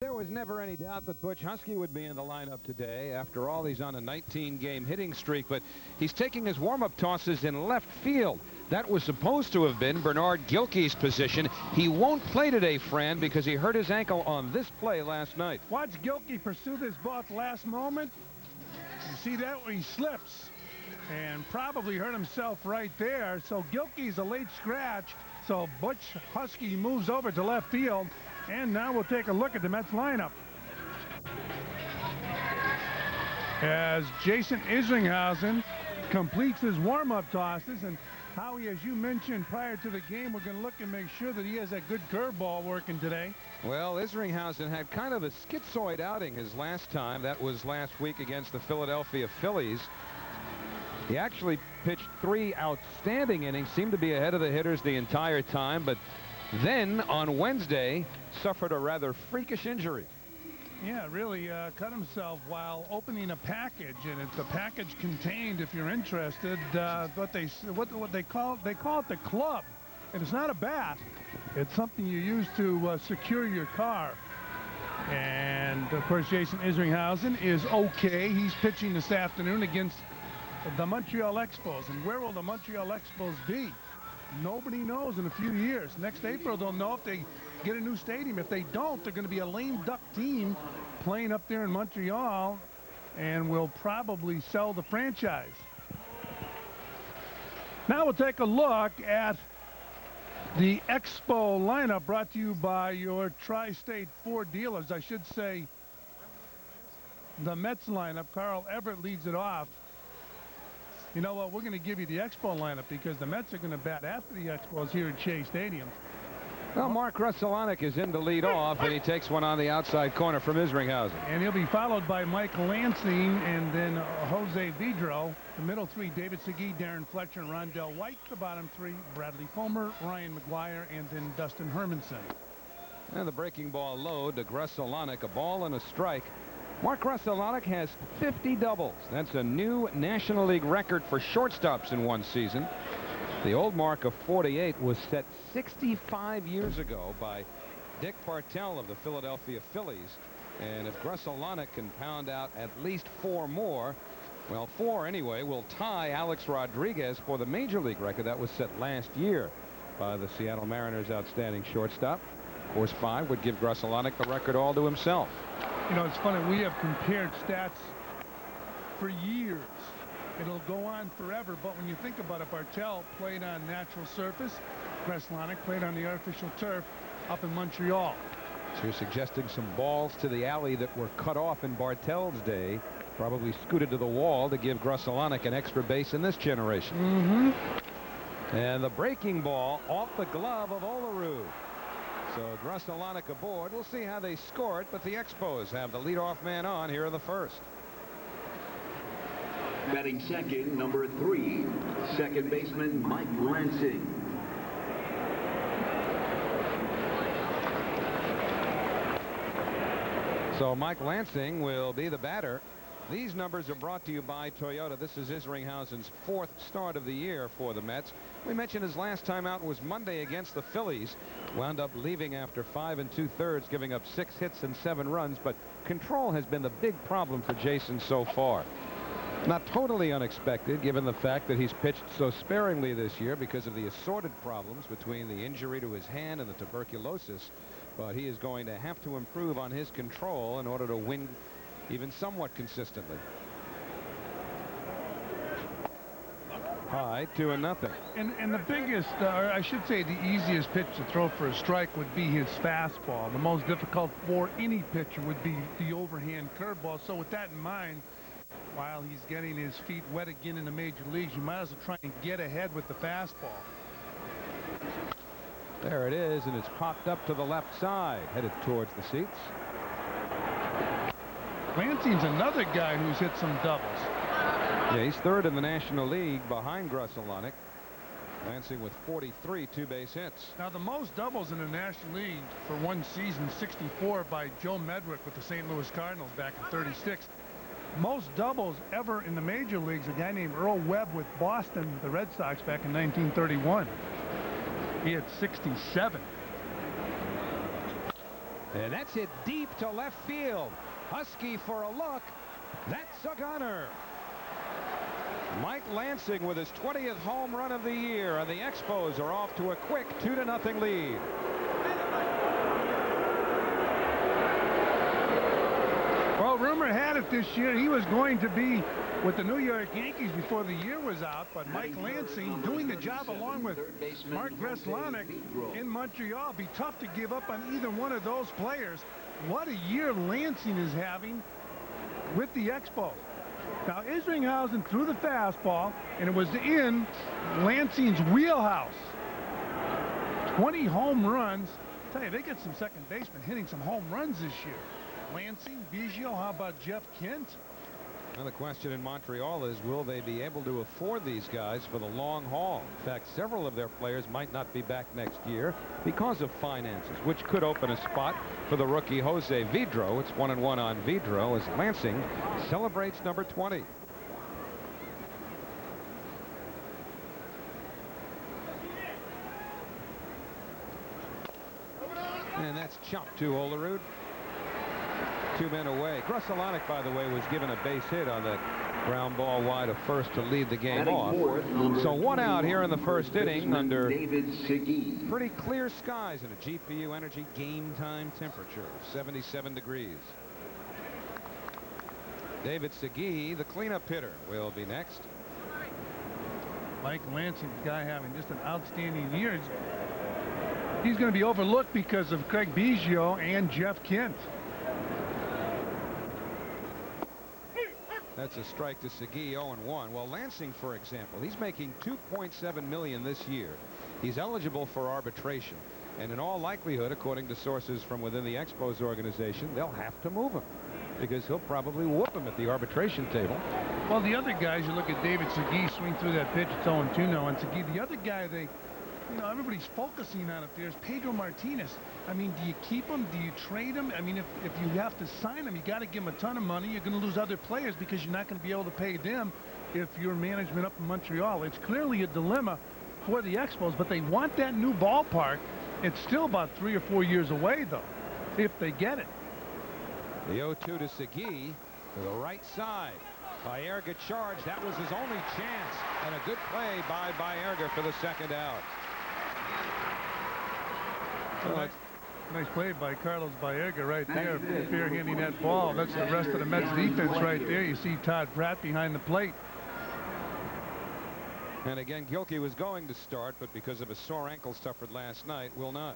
There was never any doubt that Butch Husky would be in the lineup today. After all, he's on a 19-game hitting streak, but he's taking his warm-up tosses in left field. That was supposed to have been Bernard Gilkey's position. He won't play today, Fran, because he hurt his ankle on this play last night. Watch Gilkey pursue this ball at the last moment. You see that where he slips and probably hurt himself right there. So Gilkey's a late scratch. So Butch Husky moves over to left field. And now we'll take a look at the Mets lineup. As Jason Isringhausen completes his warm-up tosses, and Howie, as you mentioned prior to the game, we're going to look and make sure that he has that good curveball working today. Well, Isringhausen had kind of a schizoid outing his last time. That was last week against the Philadelphia Phillies. He actually pitched 3 outstanding innings, seemed to be ahead of the hitters the entire time, but then on Wednesday suffered a rather freakish injury. Yeah, really cut himself while opening a package, and it's a package contained, if you're interested, what they call it the club. And it's not a bat. It's something you use to secure your car. And of course, Jason Isringhausen is okay. He's pitching this afternoon against the Montreal Expos. And where will the Montreal Expos be? Nobody knows in a few years. Next April, they'll know if they get a new stadium. If they don't, they're going to be a lame duck team playing up there in Montreal, and will probably sell the franchise. Now we'll take a look at the Expo lineup brought to you by your Tri-State Ford dealers. I should say the Mets lineup. Carl Everett leads it off. You know what? We're going to give you the Expo lineup because the Mets are going to bat after the Expos here at Shea Stadium. Well, Mark Russellonic is in to lead off, and he takes one on the outside corner from Isringhausen. And he'll be followed by Mike Lansing and then Jose Vidro. The middle 3, David Segui, Darren Fletcher, and Rondell White. The bottom 3, Bradley Fulmer, Ryan McGuire, and then Dustin Hermanson. And the breaking ball low to Grusolonic, a ball and a strike. Mark Grusolonic has 50 doubles. That's a new National League record for shortstops in one season. The old mark of 48 was set 65 years ago by Dick Bartell of the Philadelphia Phillies. And if Grusolonic can pound out at least 4 more, well, 4 anyway, will tie Alex Rodriguez for the major league record that was set last year by the Seattle Mariners' outstanding shortstop. Of course, 5 would give Grusolonic the record all to himself. You know, it's funny, we have compared stats for years. It'll go on forever, but when you think about it, Bartell played on natural surface. Grusolonic played on the artificial turf up in Montreal. So you're suggesting some balls to the alley that were cut off in Bartell's day, probably scooted to the wall to give Grusolonic an extra base in this generation. And the breaking ball off the glove of Olerud. So Grusolonic aboard. We'll see how they score it, but the Expos have the leadoff man on here in the first. Batting second, number 3, second baseman Mike Lansing. So Mike Lansing will be the batter. These numbers are brought to you by Toyota. This is Isringhausen's 4th start of the year for the Mets. We mentioned his last time out was Monday against the Phillies. Wound up leaving after 5 2/3, giving up 6 hits and 7 runs. But control has been the big problem for Jason so far. Not totally unexpected, given the fact that he's pitched so sparingly this year because of the assorted problems between the injury to his hand and the tuberculosis. But he is going to have to improve on his control in order to win even somewhat consistently. High, 2-0. And the biggest, or I should say the easiest pitch to throw for a strike would be his fastball. The most difficult for any pitcher would be the overhand curveball. So with that in mind, while he's getting his feet wet again in the major leagues, you might as well try and get ahead with the fastball. There it is, and it's popped up to the left side, headed towards the seats. Lansing's another guy who's hit some doubles. Yeah, he's 3rd in the National League behind Grusolonic. Lansing with 43 2-base hits. Now the most doubles in the National League for one season, 64 by Joe Medwick with the St. Louis Cardinals back in '36. Most doubles ever in the major leagues, a guy named Earl Webb with Boston, the Red Sox, back in 1931. He had 67. And that's hit deep to left field. Husky for a look. That's a gunner. Mike Lansing with his 20th home run of the year, and the Expos are off to a quick 2-0 lead. Well, rumor had it this year he was going to be with the New York Yankees before the year was out, but Mike Lansing doing the job along with Mark Veslanick in Montreal. Be tough to give up on either one of those players. What a year Lansing is having with the Expos. Now Isringhausen threw the fastball, and it was in Lansing's wheelhouse. 20 home runs. I tell you, they get some second basemen hitting some home runs this year. Lansing, Biggio, how about Jeff Kent? Well, the question in Montreal is, will they be able to afford these guys for the long haul? In fact, several of their players might not be back next year because of finances, which could open a spot for the rookie Jose Vidro. It's 1-1 on Vidro as Lansing celebrates number 20. And that's chopped to Olerud. 2 men away. Gruselanek, by the way, was given a base hit on that ground ball wide of first to lead the game off. So 1 out here in the first inning under pretty clear skies and a GPU Energy game time temperature of 77 degrees. David Segui, the cleanup hitter, will be next. Mike Lansing, the guy having just an outstanding year. He's going to be overlooked because of Craig Biggio and Jeff Kent. That's a strike to Segui, 0-1. Well, Lansing, for example, he's making $2.7 million this year. He's eligible for arbitration, and in all likelihood, according to sources from within the Expos organization, they'll have to move him because he'll probably whoop him at the arbitration table. Well, the other guys, you look at David Segui swing through that pitch, it's 0-2 now, and Segui, the other guy everybody's focusing on it there is Pedro Martinez. I mean, do you keep him? Do you trade him? I mean, if you have to sign him, you got to give him a ton of money. You're going to lose other players because you're not going to be able to pay them if you're management up in Montreal. It's clearly a dilemma for the Expos, but they want that new ballpark. It's still about 3 or 4 years away, though, if they get it. The 0-2 to Segui to the right side. Baerga charged. That was his only chance, and a good play by Baerga for the second out. Nice play by Carlos Baerga right there, spearheading that ball. That's the rest of the Mets defense right there. You see Todd Pratt behind the plate. And again, Gilkey was going to start, but because of a sore ankle suffered last night, will not.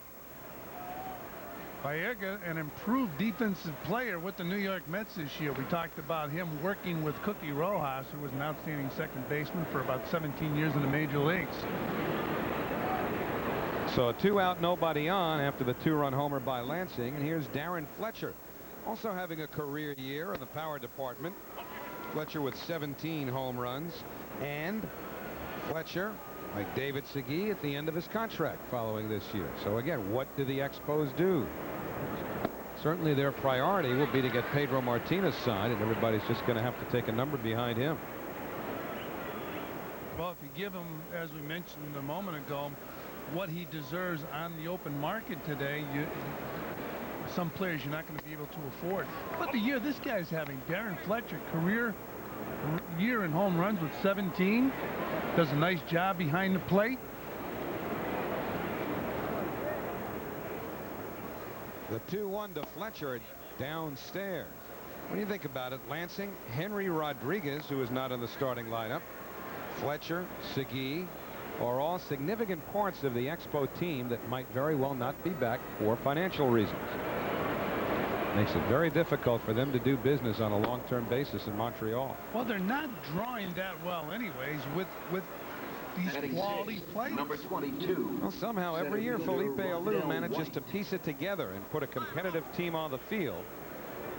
Baerga, an improved defensive player with the New York Mets this year. We talked about him working with Cookie Rojas, who was an outstanding second baseman for about 17 years in the major leagues. So 2 out, nobody on after the 2-run homer by Lansing. And here's Darren Fletcher, also having a career year in the power department. Fletcher with 17 home runs, and Fletcher, like David Segui, at the end of his contract following this year. So again, what do the Expos do? Certainly their priority will be to get Pedro Martinez signed, and everybody's just going to have to take a number behind him. Well, if you give him, as we mentioned a moment ago, what he deserves on the open market today, some players you're not going to be able to afford. But the year this guy's having, Darren Fletcher, career year in home runs with 17, does a nice job behind the plate. The 2-1 to Fletcher downstairs. When you think about it, Lansing, Henry Rodriguez, who is not in the starting lineup, Fletcher, Segui, are all significant parts of the Expo team that might very well not be back for financial reasons. Makes it very difficult for them to do business on a long-term basis in Montreal. Well, they're not drawing that well anyways with these quality players. Number 22. Well, somehow every year Felipe Alou manages to piece it together and put a competitive team on the field.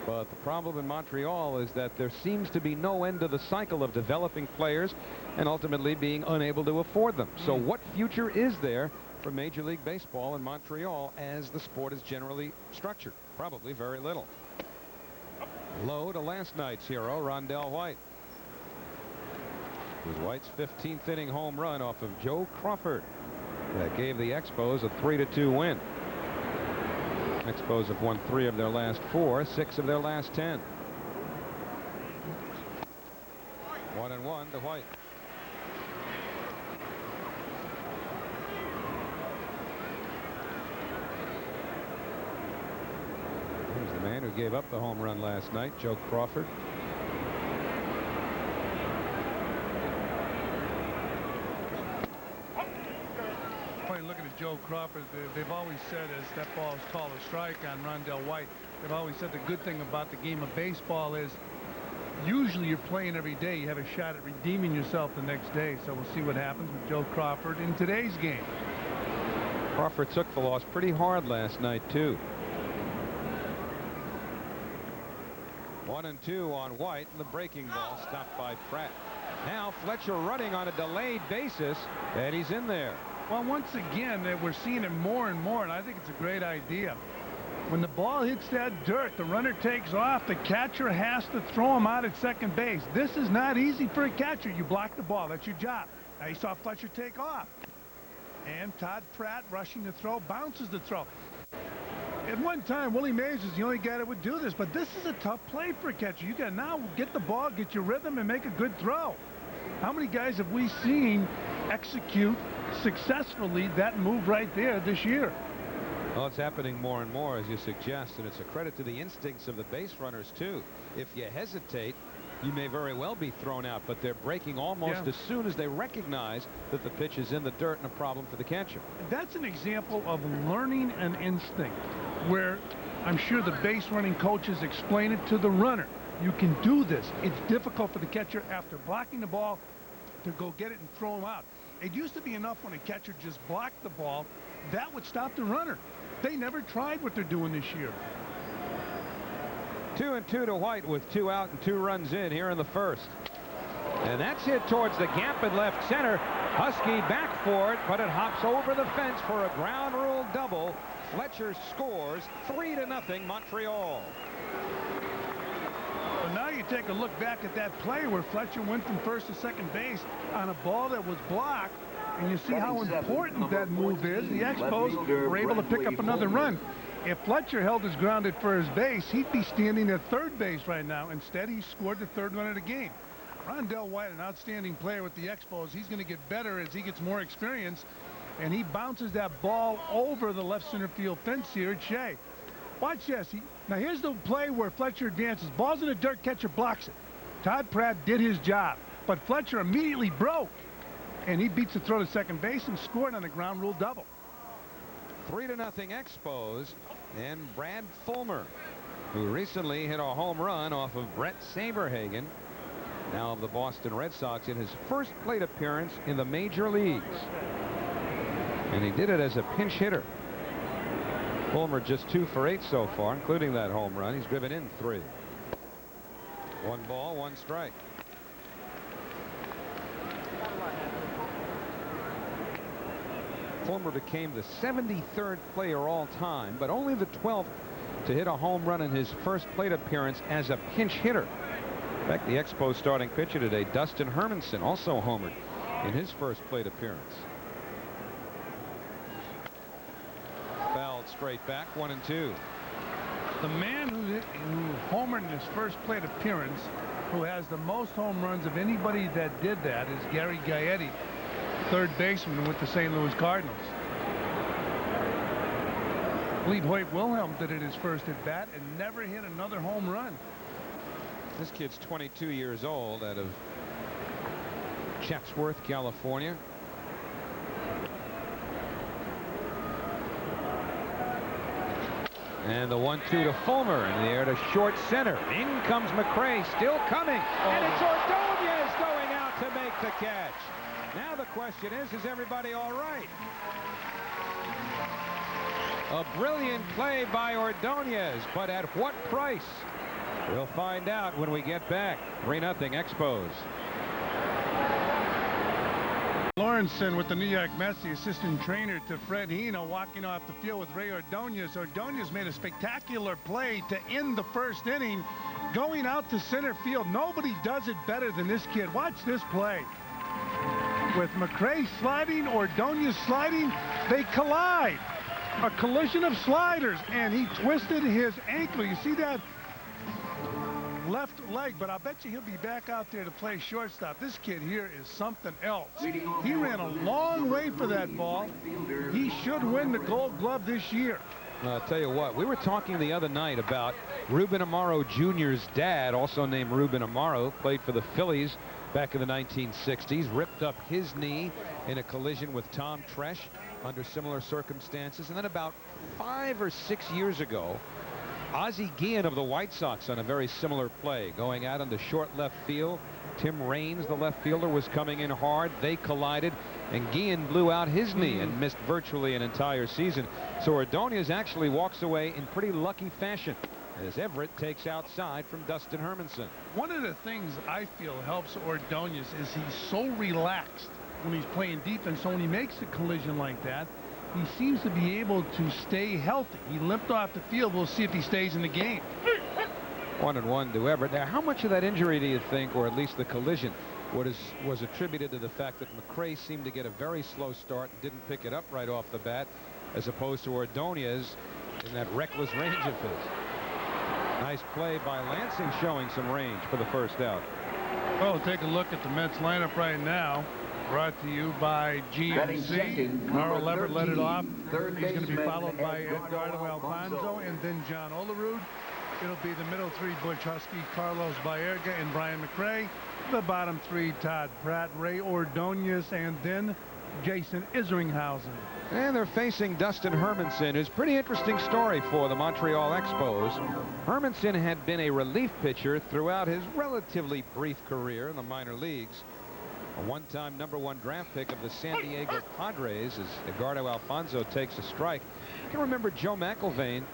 But the problem in Montreal is that there seems to be no end to the cycle of developing players and ultimately being unable to afford them. So what future is there for Major League Baseball in Montreal as the sport is generally structured? Probably very little. Low to last night's hero, Rondell White. It was White's 15th inning home run off of Joe Crawford that gave the Expos a 3-2 win. Expos have won 3 of their last 4, 6 of their last 10. 1-1 to White. Here's the man who gave up the home run last night, Joe Crawford. Looking at Joe Crawford, they've always said as that ball is called a strike on Rondell White, they've always said the good thing about the game of baseball is usually you're playing every day. You have a shot at redeeming yourself the next day. So we'll see what happens with Joe Crawford in today's game. Crawford took the loss pretty hard last night, too. 1-2 on White, and the breaking ball stopped by Pratt. Now Fletcher running on a delayed basis, and he's in there. Well, once again, we're seeing it more and more, and I think it's a great idea. When the ball hits that dirt, the runner takes off. The catcher has to throw him out at second base. This is not easy for a catcher. You block the ball. That's your job. Now you saw Fletcher take off. And Todd Pratt rushing the throw, bounces the throw. At one time, Willie Mays was the only guy that would do this, but this is a tough play for a catcher. You got to now get the ball, get your rhythm, and make a good throw. How many guys have we seen execute successfully that move right there this year? Well, it's happening more and more, as you suggest, and it's a credit to the instincts of the base runners, too. If you hesitate, you may very well be thrown out, but they're breaking almost as soon as they recognize that the pitch is in the dirt and a problem for the catcher. That's an example of learning an instinct, where I'm sure the base running coaches explain it to the runner. You can do this. It's difficult for the catcher after blocking the ball to go get it and throw him out. It used to be enough when a catcher just blocked the ball. That would stop the runner. They never tried what they're doing this year. 2-2 to White with 2 out and 2 runs in here in the first. And that's hit towards the gap in left center. Husky back for it, but it hops over the fence for a ground rule double. Fletcher scores 3-0 Montreal. But now you take a look back at that play where Fletcher went from first to second base on a ball that was blocked, and you see how important that move is. The Expos were able to pick up another run. If Fletcher held his ground at first base, he'd be standing at third base right now. Instead, he scored the 3rd run of the game. Rondell White, an outstanding player with the Expos. He's going to get better as he gets more experience, and he bounces that ball over the left center field fence here at Shea. Watch this. Now here's the play where Fletcher advances. Ball's in the dirt, catcher blocks it. Todd Pratt did his job, but Fletcher immediately broke, and he beats the throw to second base and scored on a ground rule double. 3-0 Expos, and Brad Fulmer, who recently hit a home run off of Brett Saberhagen, now of the Boston Red Sox, in his first plate appearance in the major leagues. And he did it as a pinch hitter. Fulmer just 2 for 8 so far, including that home run. He's driven in 3. 1 ball, 1 strike. Fulmer became the 73rd player all time, but only the 12th to hit a home run in his first plate appearance as a pinch hitter. In fact, the Expos starting pitcher today, Dustin Hermanson, also homered in his first plate appearance. Fouled straight back, 1-2. The man who homered in his first plate appearance, who has the most home runs of anybody that did that, is Gary Gaetti, 3rd baseman with the St. Louis Cardinals. I believe Hoyt Wilhelm did it his first at bat and never hit another home run. This kid's 22 years old, out of Chatsworth, California. And the 1-2 to Fulmer in the air to short center. In comes McRae, still coming. And it's Ordonez going out to make the catch. Now the question is everybody all right? A brilliant play by Ordonez, but at what price? We'll find out when we get back. 3-0 Expos. Lawrenson with the New York Mets, the assistant trainer to Fred Hino, walking off the field with Ray Ordonez. Ordonez made a spectacular play to end the first inning, going out to center field. Nobody does it better than this kid. Watch this play. With McRae sliding, Ordonez sliding, they collide. A collision of sliders, and he twisted his ankle. You see that left leg, but I'll bet you he'll be back out there to play shortstop. This kid here is something else. He ran a long way for that ball. He should win the Gold Glove this year. I'll tell you what, we were talking the other night about Ruben Amaro Jr.'s dad, also named Ruben Amaro, played for the Phillies back in the 1960s, ripped up his knee in a collision with Tom Tresh under similar circumstances. And then about 5 or 6 years ago, Ozzie Guillen of the White Sox on a very similar play, going out into short left field. Tim Raines, the left fielder, was coming in hard. They collided, and Guillen blew out his knee and missed virtually an entire season. So Ordonez actually walks away in pretty lucky fashion as Everett takes outside from Dustin Hermanson. One of the things I feel helps Ordonez is he's so relaxed when he's playing defense. So when he makes a collision like that, he seems to be able to stay healthy. He limped off the field. We'll see if he stays in the game. 1-1 to Everett. Now, how much of that injury do you think, or at least the collision, was attributed to the fact that McRae seemed to get a very slow start and didn't pick it up right off the bat, as opposed to Ordonez in that reckless range of his? Nice play by Lansing, showing some range for the first out. Well, take a look at the Mets lineup right now. Brought to you by GMC. Carl Leverett led it off. He's going to be followed by Edgardo Alfonzo and then John Olerud. It'll be the middle three: Butch Husky, Carlos Baerga, and Brian McRae. The bottom three: Todd Pratt, Ray Ordonez, and then Jason Isringhausen. And they're facing Dustin Hermanson, who's a pretty interesting story for the Montreal Expos. Hermanson had been a relief pitcher throughout his relatively brief career in the minor leagues. A one-time #1 draft pick of the San Diego Padres as Edgardo Alfonzo takes a strike. I can remember Joe McIlvaine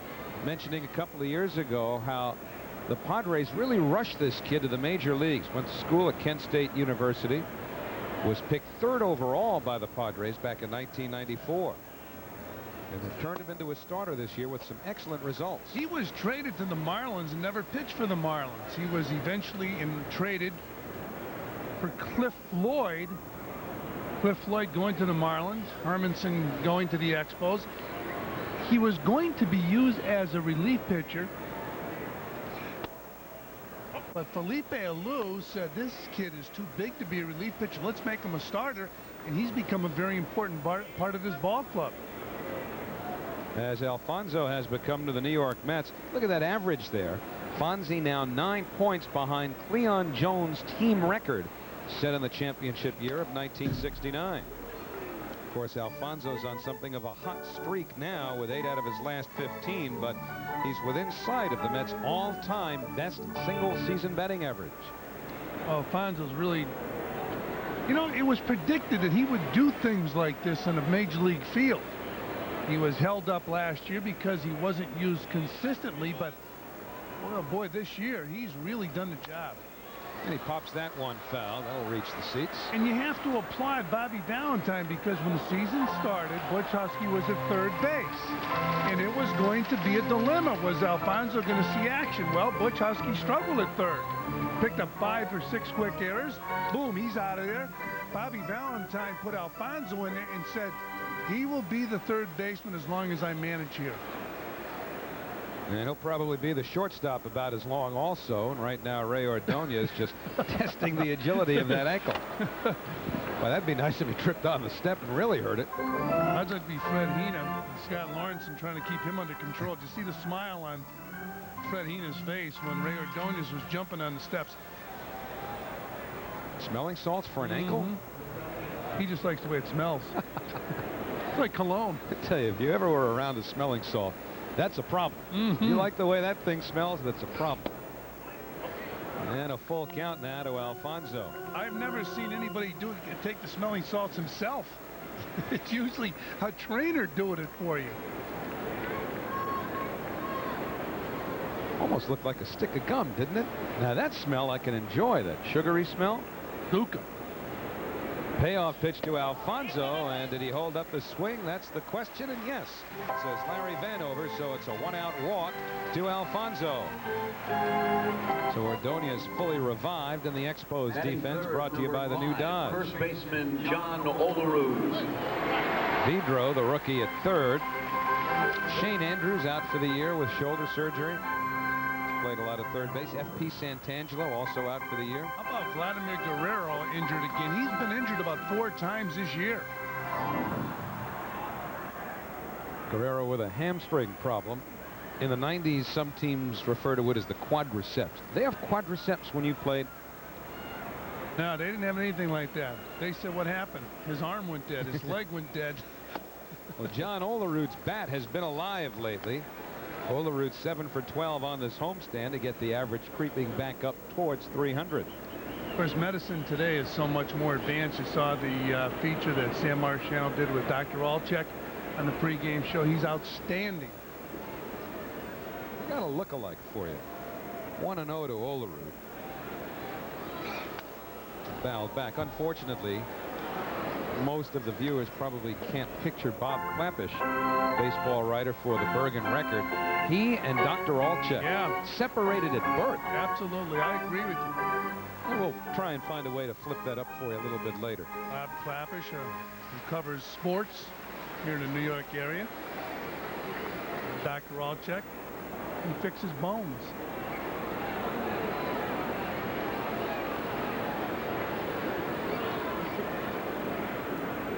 mentioning a couple of years ago how the Padres really rushed this kid to the major leagues. Went to school at Kent State University. Was picked 3rd overall by the Padres back in 1994. And have turned him into a starter this year with some excellent results. He was traded to the Marlins and never pitched for the Marlins. He was eventually traded for Cliff Floyd. Cliff Floyd going to the Marlins, Hermanson going to the Expos. He was going to be used as a relief pitcher, but Felipe Alou said this kid is too big to be a relief pitcher. Let's make him a starter, and he's become a very important part of this ball club. As Alfonzo has become to the New York Mets. Look at that average there. Fonzie now 9 points behind Cleon Jones' team record set in the championship year of 1969. Of course, Alfonso's on something of a hot streak now with 8 out of his last 15, but he's within sight of the Mets' all-time best single-season batting average. Alfonso's really, you know, it was predicted that he would do things like this in a major league field. He was held up last year because he wasn't used consistently, but well, boy, this year he's really done the job. And he pops that one foul. That'll reach the seats. And you have to applaud Bobby Valentine, because when the season started, Butch Husky was at 3rd base. And it was going to be a dilemma. Was Alfonzo going to see action? Well, Butch Husky struggled at 3rd. Picked up 5 or 6 quick errors. Boom, he's out of there. Bobby Valentine put Alfonzo in there and said, he will be the 3rd baseman as long as I manage here. And he'll probably be the shortstop about as long also. And right now, Ray Ordonez just testing the agility of that ankle. Well, that'd be nice if he tripped on the step and really hurt it. I'd like to be Fred Heenan and Scott Lawrence and trying to keep him under control. Did you see the smile on Fred Heenan's face when Ray Ordonez was jumping on the steps? Smelling salts for an ankle? He just likes the way it smells. It's like cologne. I tell you, if you ever were around a smelling salt, that's a problem. You like the way that thing smells? That's a problem. And a full count now to Alfonzo. I've never seen anybody take the smelling salts himself. It's usually a trainer doing it for you. Almost looked like a stick of gum, didn't it? Now that smell I can enjoy, that sugary smell. Duca. Payoff pitch to Alfonzo, and did he hold up the swing? That's the question, and yes, says Larry Vanover, so it's a 1-out walk to Alfonzo. So Ordonez fully revived in the Expos defense, brought to you by the new Dodge. First baseman John Olerud. Vidro, the rookie, at 3rd. Shane Andrews out for the year with shoulder surgery. Played a lot of third base. F.P. Santangelo also out for the year. How about Vladimir Guerrero injured again? He's been injured about 4 times this year. Guerrero with a hamstring problem. In the 90s, some teams refer to it as the quadriceps. They have quadriceps when you played? No, they didn't have anything like that. They said, what happened? His arm went dead. His leg went dead. Well, John Olerud's bat has been alive lately. Olerud 7 for 12 on this homestand to get the average creeping back up towards 300. Of course, medicine today is so much more advanced. You saw the feature that Sam Marchano did with Dr. Alchek on the pregame show. He's outstanding. We got a look-alike for you. 1-0 to Olerud. Fouled back. Unfortunately, most of the viewers probably can't picture Bob Clappish, baseball writer for the Bergen Record. He and Dr. Alchek separated at birth. Absolutely, I agree with you. And we'll try and find a way to flip that up for you a little bit later. Bob Clappish, who covers sports here in the New York area. Dr. Alchek, he fixes bones.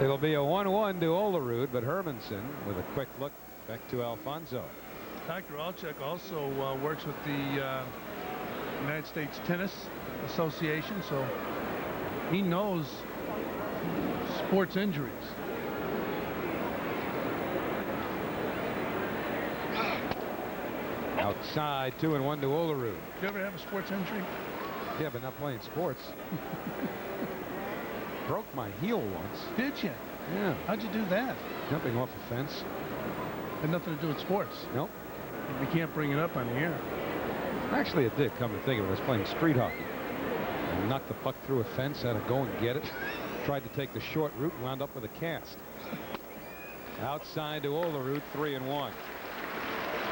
It'll be a 1-1 to Olerud, but Hermanson with a quick look back to Alfonso. Dr. Alchek also works with the United States Tennis Association, so he knows sports injuries. Outside, 2-1 to Olerud. Did you ever have a sports injury? Yeah, but not playing sports. Broke my heel once. Did you? Yeah. How'd you do that? Jumping off a fence. Had nothing to do with sports. Nope. You can't bring it up on the air. Actually, it did, come to think of it. I was playing street hockey. I knocked the puck through a fence, had to go and get it. Tried to take the short route, wound up with a cast. Outside to Olerud, 3-1.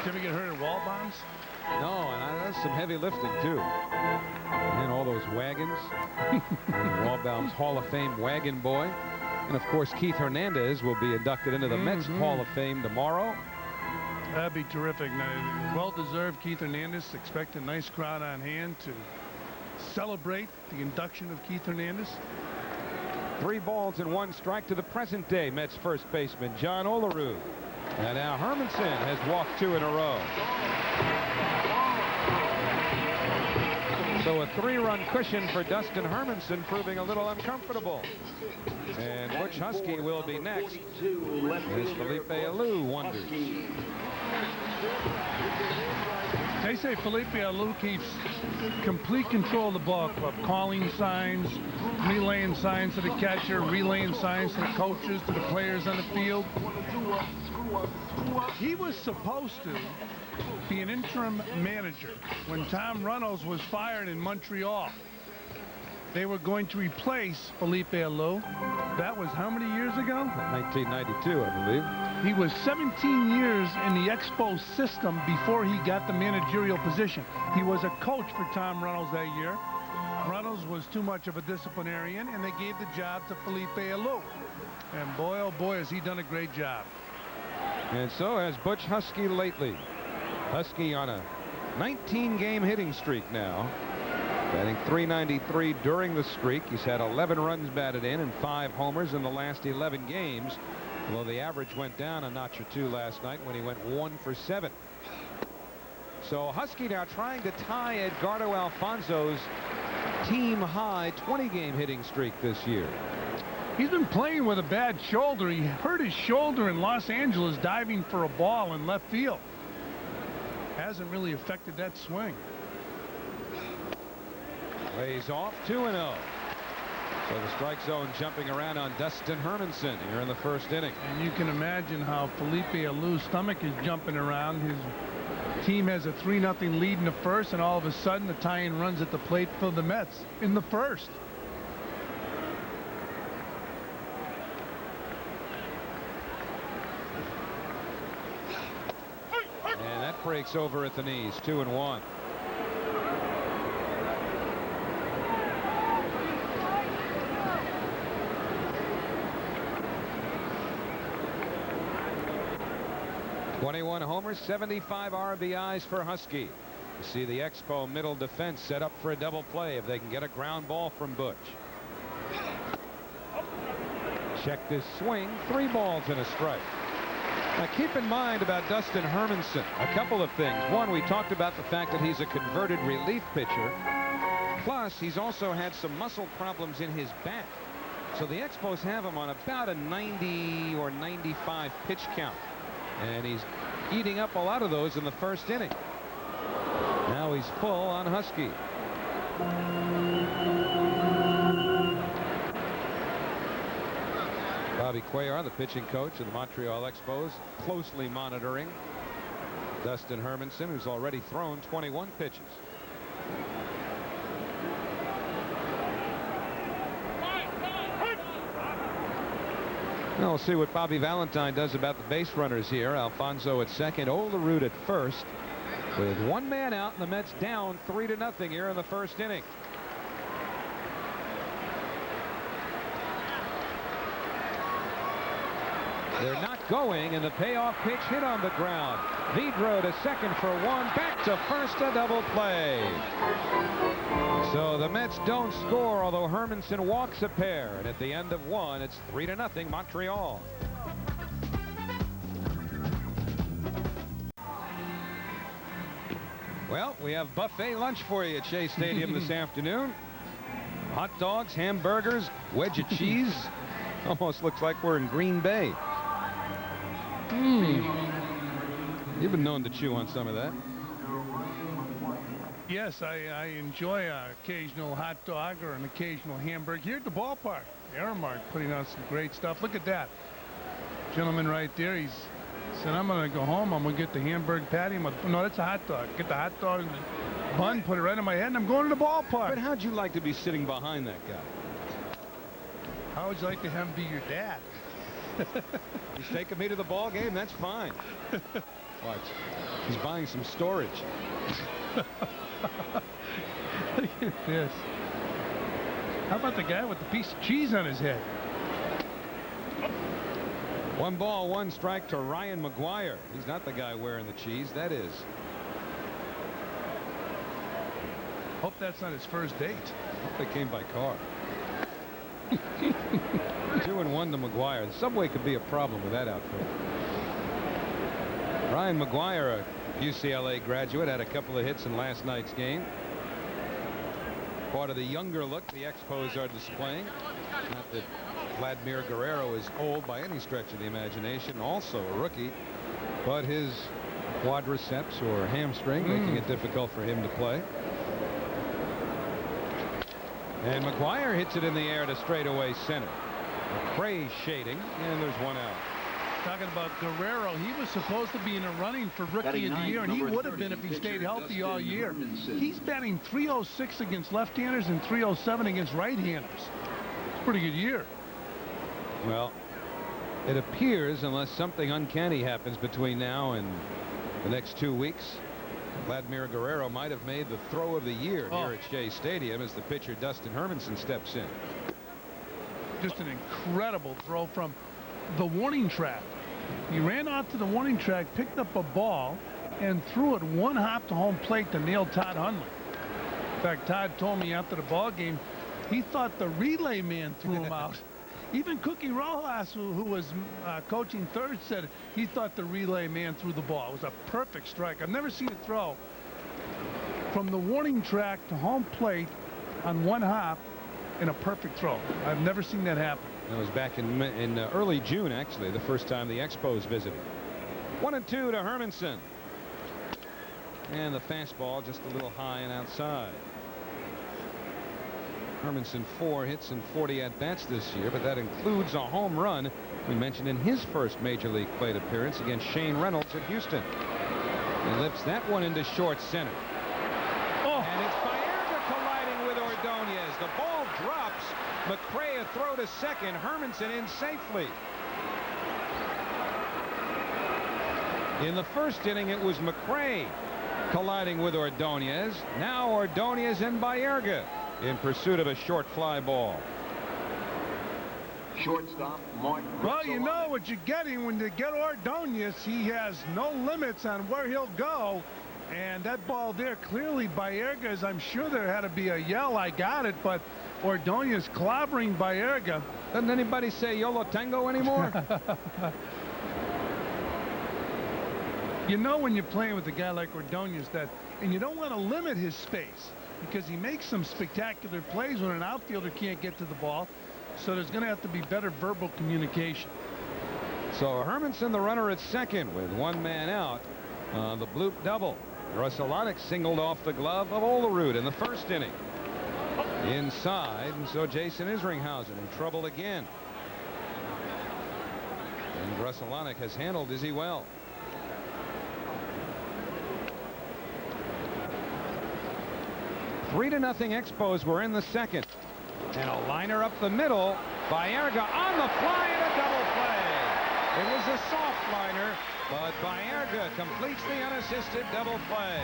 Did you ever get hurt at wall bombs? No, and that's some heavy lifting, too. And all those wagons. Wallbaum's Hall of Fame wagon boy. And, of course, Keith Hernandez will be inducted into the Mets Hall of Fame tomorrow. That'd be terrific. Well-deserved. Keith Hernandez. Expect a nice crowd on hand to celebrate the induction of Keith Hernandez. 3 balls and 1 strike to the present day Mets first baseman John Olerud. And now Hermanson has walked 2 in a row. So a 3-run cushion for Dustin Hermanson, proving a little uncomfortable. And Butch Husky will be next as Felipe Alou wonders. They say Felipe Alou keeps complete control of the ball club, calling signs, relaying signs to the catcher, relaying signs to the coaches, to the players on the field. He was supposed to be an interim manager when Tom Runnels was fired in Montreal. They were going to replace Felipe Alou. That was how many years ago? 1992, I believe. He was 17 years in the Expos system before he got the managerial position. He was a coach for Tom Runnels that year. Runnels was too much of a disciplinarian, and they gave the job to Felipe Alou. And boy, oh boy, has he done a great job. And so has Butch Husky lately. Husky on a 19-game hitting streak now. Batting .393 during the streak. He's had 11 runs batted in and 5 homers in the last 11 games. Although the average went down a notch or 2 last night when he went 1 for 7. So Husky now trying to tie Edgardo Alfonso's team-high 20-game hitting streak this year. He's been playing with a bad shoulder. He hurt his shoulder in Los Angeles diving for a ball in left field. Hasn't really affected that swing. Lays off 2-0. So the strike zone jumping around on Dustin Hermanson here in the first inning. And you can imagine how Felipe Alou's stomach is jumping around. His team has a 3-0 lead in the first, and all of a sudden the tie-in runs at the plate for the Mets in the first. And that breaks over at the knees. 2-1. 21 homers, 75 RBIs for Husky. You see the Expo middle defense set up for a double play if they can get a ground ball from Butch. Check this swing. 3 balls and a strike. Now keep in mind about Dustin Hermanson a couple of things. One, we talked about the fact that he's a converted relief pitcher. Plus, he's also had some muscle problems in his back. So the Expos have him on about a 90 or 95 pitch count. And he's eating up a lot of those in the first inning. Now he's full on Husky. Bobby Cuellar, the pitching coach of the Montreal Expos, closely monitoring Dustin Hermanson, who's already thrown 21 pitches. Now we'll see what Bobby Valentine does about the base runners here. Alfonso at second, Olerud at first. With 1 man out, and the Mets down 3-0 here in the first inning. They're not going, and the payoff pitch hit on the ground. Vidro to second for 1, back to first, a double play. So the Mets don't score, although Hermanson walks a pair, and at the end of 1, it's 3-0 Montreal. Well, we have buffet lunch for you at Shea Stadium this afternoon. Hot dogs, hamburgers, wedge of cheese. Almost looks like we're in Green Bay. You've been known to chew on some of that. Yes, I enjoy an occasional hot dog or an occasional hamburger here at the ballpark. Aramark putting on some great stuff. Look at that gentleman right there. He's said, I'm going to go home. I'm going to get the hamburger patty. No, that's a hot dog. Get the hot dog and the bun, put it right in my head, and I'm going to the ballpark. But how'd you like to be sitting behind that guy? How would you like to have him be your dad? He's taking me to the ball game. That's fine. Watch. He's buying some storage. Look at this. How about the guy with the piece of cheese on his head? 1 ball, 1 strike to Ryan McGuire. He's not the guy wearing the cheese. That is. Hope that's not his first date. Hope they came by car. 2-1 to McGuire. The subway could be a problem with that outfit. Ryan McGuire, a UCLA graduate, had a couple of hits in last night's game. Part of the younger look the Expos are displaying. Not that Vladimir Guerrero is old by any stretch of the imagination, also a rookie, but his quadriceps or hamstring making it difficult for him to play. And McGuire hits it in the air to straightaway center. McRae shading, and there's 1 out. Talking about Guerrero, he was supposed to be in a running for Rookie of the Year, and he would have been if he stayed healthy all year. He's batting .306 against left-handers and .307 against right-handers. It's a pretty good year. Well, it appears, unless something uncanny happens between now and the next 2 weeks, Vladimir Guerrero might have made the throw of the year here at Shea Stadium as the pitcher Dustin Hermanson steps in. Just an incredible throw from the warning track. He ran out to the warning track, picked up a ball, and threw it 1 hop to home plate to nail Todd Hundley. In fact, Todd told me after the ball game he thought the relay man threw him out. Even Cookie Rojas, who was coaching third, said he thought the relay man threw the ball. It was a perfect strike. I've never seen a throw from the warning track to home plate on 1 hop in a perfect throw. I've never seen that happen. That was back in early June, actually, the first time the Expos visited. 1-2 to Hermanson. And the fastball just a little high and outside. Hermanson 4 hits and 40 at-bats this year, but that includes a home run we mentioned in his first Major League plate appearance against Shane Reynolds at Houston. He lifts that one into short center. And it's Baerga colliding with Ordonez. The ball drops. McRae a throw to second. Hermanson in safely. In the first inning, it was McRae colliding with Ordonez. Now Ordonez and Baerga in pursuit of a short fly ball. Shortstop, Mark. Well, you know what you're getting when you get Ordonez. He has no limits on where he'll go. And that ball there, clearly Baerga's. I'm sure there had to be a yell, I got it, but Ordonez clobbering Baerga. Doesn't anybody say Yolo Tango anymore? You know when you're playing with a guy like Ordonez and you don't want to limit his space because he makes some spectacular plays when an outfielder can't get to the ball. So there's going to have to be better verbal communication. So Hermanson, the runner at second with one man out. The bloop double. Russellonic singled off the glove of Olerud in the first inning. Inside, and so Jason Isringhausen in trouble again. And Russellonic has handled Izzy well. Three to nothing Expos were in the second. And a liner up the middle. Baerga on the fly and a double play. It was a soft liner, but Baerga completes the unassisted double play.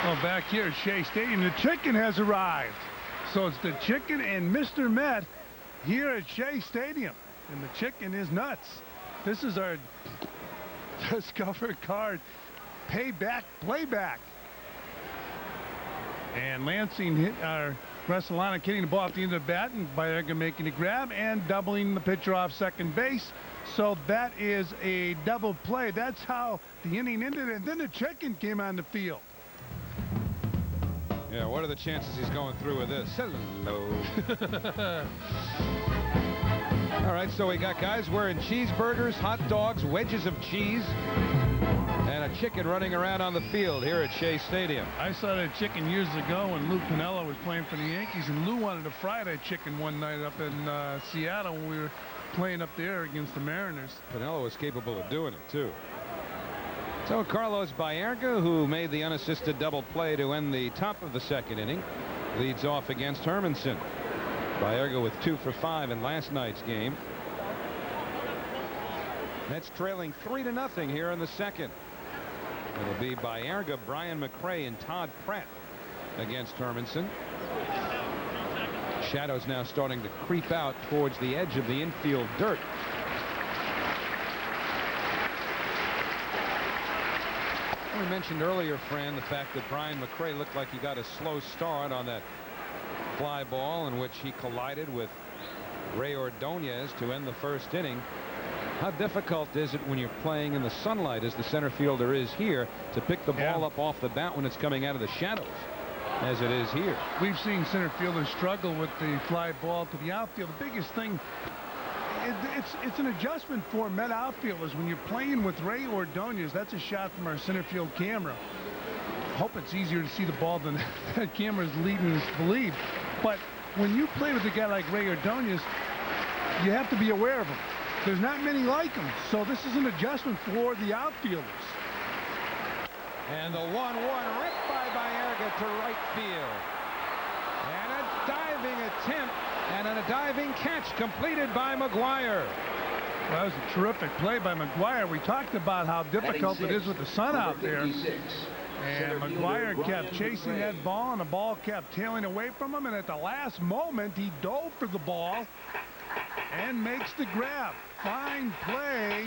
Well, back here at Shea Stadium, the chicken has arrived. So it's the chicken and Mr. Met here at Shea Stadium. And the chicken is nuts. This is our Discover card payback playback. And Lansing hit Russellonic hitting the ball at the end of the bat, and Baerga making a grab and doubling the pitcher off second base. So that is a double play. That's how the inning ended, and then the chicken came on the field. Yeah, what are the chances he's going through with this? Hello. All right, so we got guys wearing cheeseburgers, hot dogs, wedges of cheese, and a chicken running around on the field here at Shea Stadium. I saw that chicken years ago when Lou Piniella was playing for the Yankees, and Lou wanted to fry that chicken one night up in Seattle when we were playing up there against the Mariners. Piniella was capable of doing it, too. So Carlos Baerga, who made the unassisted double play to end the top of the second inning, leads off against Hermanson. Baerga with 2 for 5 in last night's game. Mets trailing 3 to nothing here in the second. It'll be Baerga, Brian McRae, and Todd Pratt against Hermanson. Shadows now starting to creep out towards the edge of the infield dirt. We mentioned earlier, Fran, the fact that Brian McRae looked like he got a slow start on that fly ball in which he collided with Ray Ordonez to end the first inning. How difficult is it when you're playing in the sunlight as the center fielder is here to pick the ball up off the bat when it's coming out of the shadows as it is here? We've seen center fielders struggle with the fly ball to the outfield. The biggest thing, it's an adjustment for Met outfielders when you're playing with Ray Ordonez. That's a shot from our center field camera. I hope it's easier to see the ball than that camera is leading us to believe. But when you play with a guy like Ray Ordonez, you have to be aware of him. There's not many like him, so this is an adjustment for the outfielders. And the 1-1 ripped by Baerga to right field. And a diving attempt and a diving catch completed by McGuire. Well, that was a terrific play by McGuire. We talked about how difficult it is with the sun out there. And McGuire kept chasing that ball, and the ball kept tailing away from him. And at the last moment, he dove for the ball and makes the grab. Fine play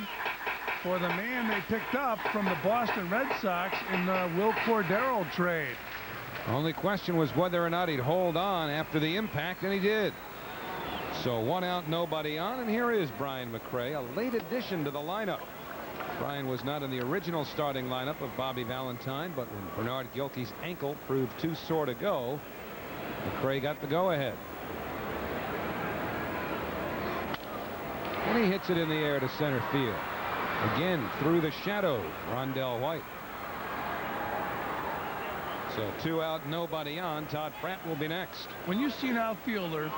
for the man they picked up from the Boston Red Sox in the Will Cordero trade. Only question was whether or not he'd hold on after the impact, and he did. So 1 out, nobody on, and here is Brian McRae, a late addition to the lineup. Brian was not in the original starting lineup of Bobby Valentine, but when Bernard Gilkey's ankle proved too sore to go, McRae got the go-ahead. And he hits it in the air to center field. Again, through the shadows, Rondell White. So 2 out, nobody on. Todd Pratt will be next. When you see an outfielder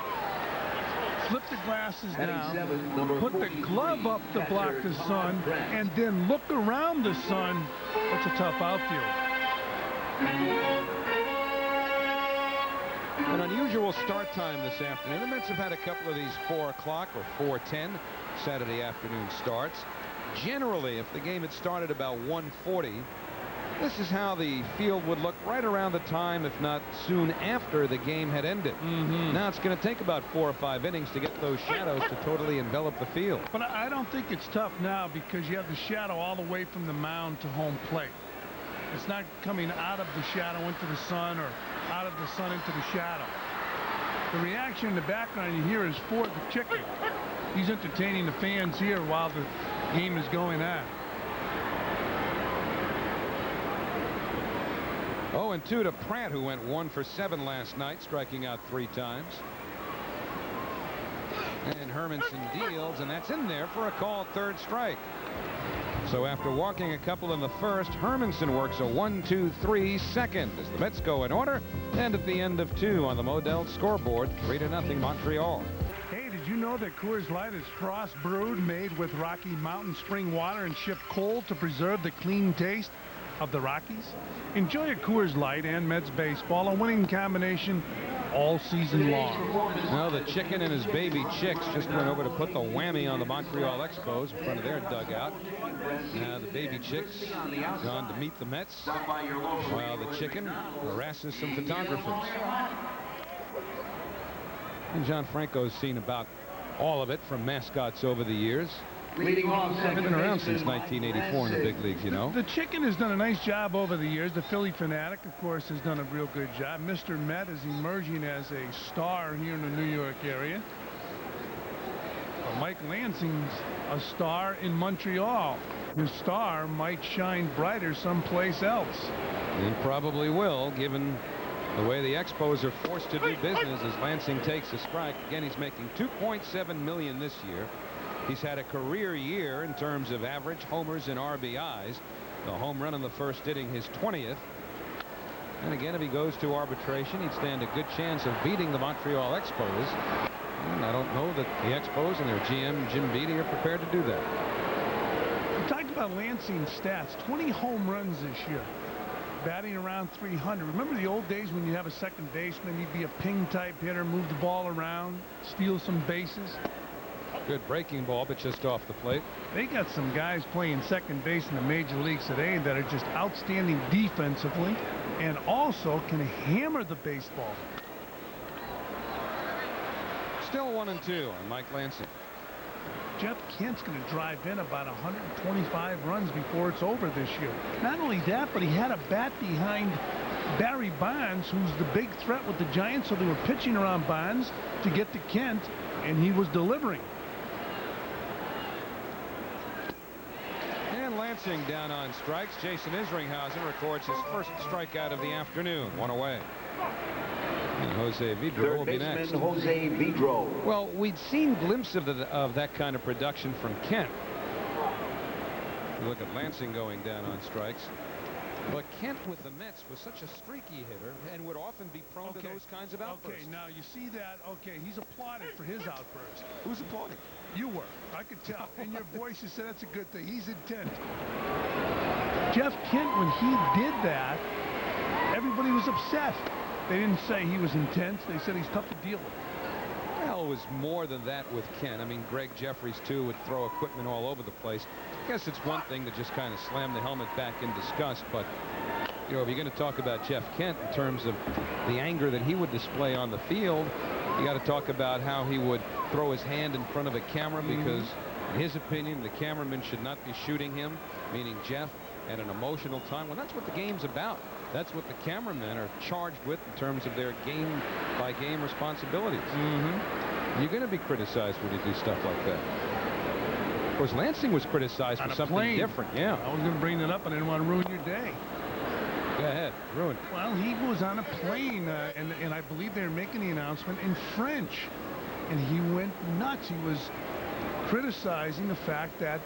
flip the glasses down, put the glove up to block the sun, and then look around the sun, that's a tough outfield. An unusual start time this afternoon. The Mets have had a couple of these 4 o'clock or 4:10 Saturday afternoon starts. Generally, if the game had started about 1:40, This is how the field would look right around the time, if not soon after, the game had ended. Now it's going to take about 4 or 5 innings to get those shadows to totally envelop the field. But I don't think it's tough now because you have the shadow all the way from the mound to home plate. It's not coming out of the shadow into the sun or out of the sun into the shadow. The reaction in the background you hear is Ford the chicken. He's entertaining the fans here while the game is going on. 0-2 to Pratt, who went 1 for 7 last night, striking out 3 times. And Hermanson deals, and that's in there for a called 3rd strike. So after walking a couple in the first, Hermanson works a 1-2-3 second as the Mets go in order, and at the end of 2 on the Modell scoreboard, 3-0 Montreal. Hey, did you know that Coors Light is frost brewed, made with Rocky Mountain spring water and shipped cold to preserve the clean taste of the Rockies? Enjoy a Coors Light and Mets baseball, a winning combination all season long. Well, the chicken and his baby chicks just went over to put the whammy on the Montreal Expos in front of their dugout. Now the baby chicks gone to meet the Mets, while the chicken harasses some photographers. And John Franco's seen about all of it from mascots over the years. Leading off, They've been around since 1984 in the big leagues, you know. The chicken has done a nice job over the years. The Philly Fanatic, of course, has done a real good job. Mr. Met is emerging as a star here in the New York area. But Mike Lansing's a star in Montreal. His star might shine brighter someplace else. And probably will, given the way the Expos are forced to do business as Lansing takes a strike. Again, he's making $2.7 million this year. He's had a career year in terms of average homers and RBIs. The home run in the first inning, his 20th. And again, if he goes to arbitration, he'd stand a good chance of beating the Montreal Expos. And I don't know that the Expos and their GM, Jim Beattie, are prepared to do that. We talked about Lansing's stats. 20 home runs this year. Batting around 300. Remember the old days when you have a second baseman, he'd be a ping type hitter, move the ball around, steal some bases. Good breaking ball, but just off the plate. They got some guys playing second base in the major leagues today that are just outstanding defensively and also can hammer the baseball. Still 1-2 on Mike Lansing. Jeff Kent's going to drive in about 125 runs before it's over this year. Not only that, but he had a bat behind Barry Bonds, who's the big threat with the Giants, so they were pitching around Bonds to get to Kent, and he was delivering. And Lansing down on strikes. Jason Isringhausen records his first strikeout of the afternoon. 1 away. And Jose Vidro will be next. Jose Vidro. Well, we'd seen glimpses of that kind of production from Kent. You look at Lansing going down on strikes. But Kent with the Mets was such a streaky hitter and would often be prone to those kinds of outbursts. Okay, now you see that. Okay, he's applauded for his outburst. Who's applauding? You were. I could tell. In your voice, you said that's a good thing. He's intent. Jeff Kent, when he did that, everybody was upset. They didn't say he was intense. They said he's tough to deal with. Well, it was more than that with Kent. I mean, Greg Jeffries, too, would throw equipment all over the place. I guess it's one thing to just kind of slam the helmet back in disgust, but, you know, if you're going to talk about Jeff Kent in terms of the anger that he would display on the field, you got to talk about how he would throw his hand in front of a camera because, in his opinion, the cameraman should not be shooting him, meaning Jeff, at an emotional time. Well, that's what the game's about. That's what the cameramen are charged with in terms of their game-by-game responsibilities. You're going to be criticized when you do stuff like that. Of course, Lansing was criticized for something different. Yeah. I was going to bring that up. I didn't want to ruin your day. Go ahead. Ruin. Well, he was on a plane, and I believe they were making the announcement in French. And he went nuts. He was criticizing the fact that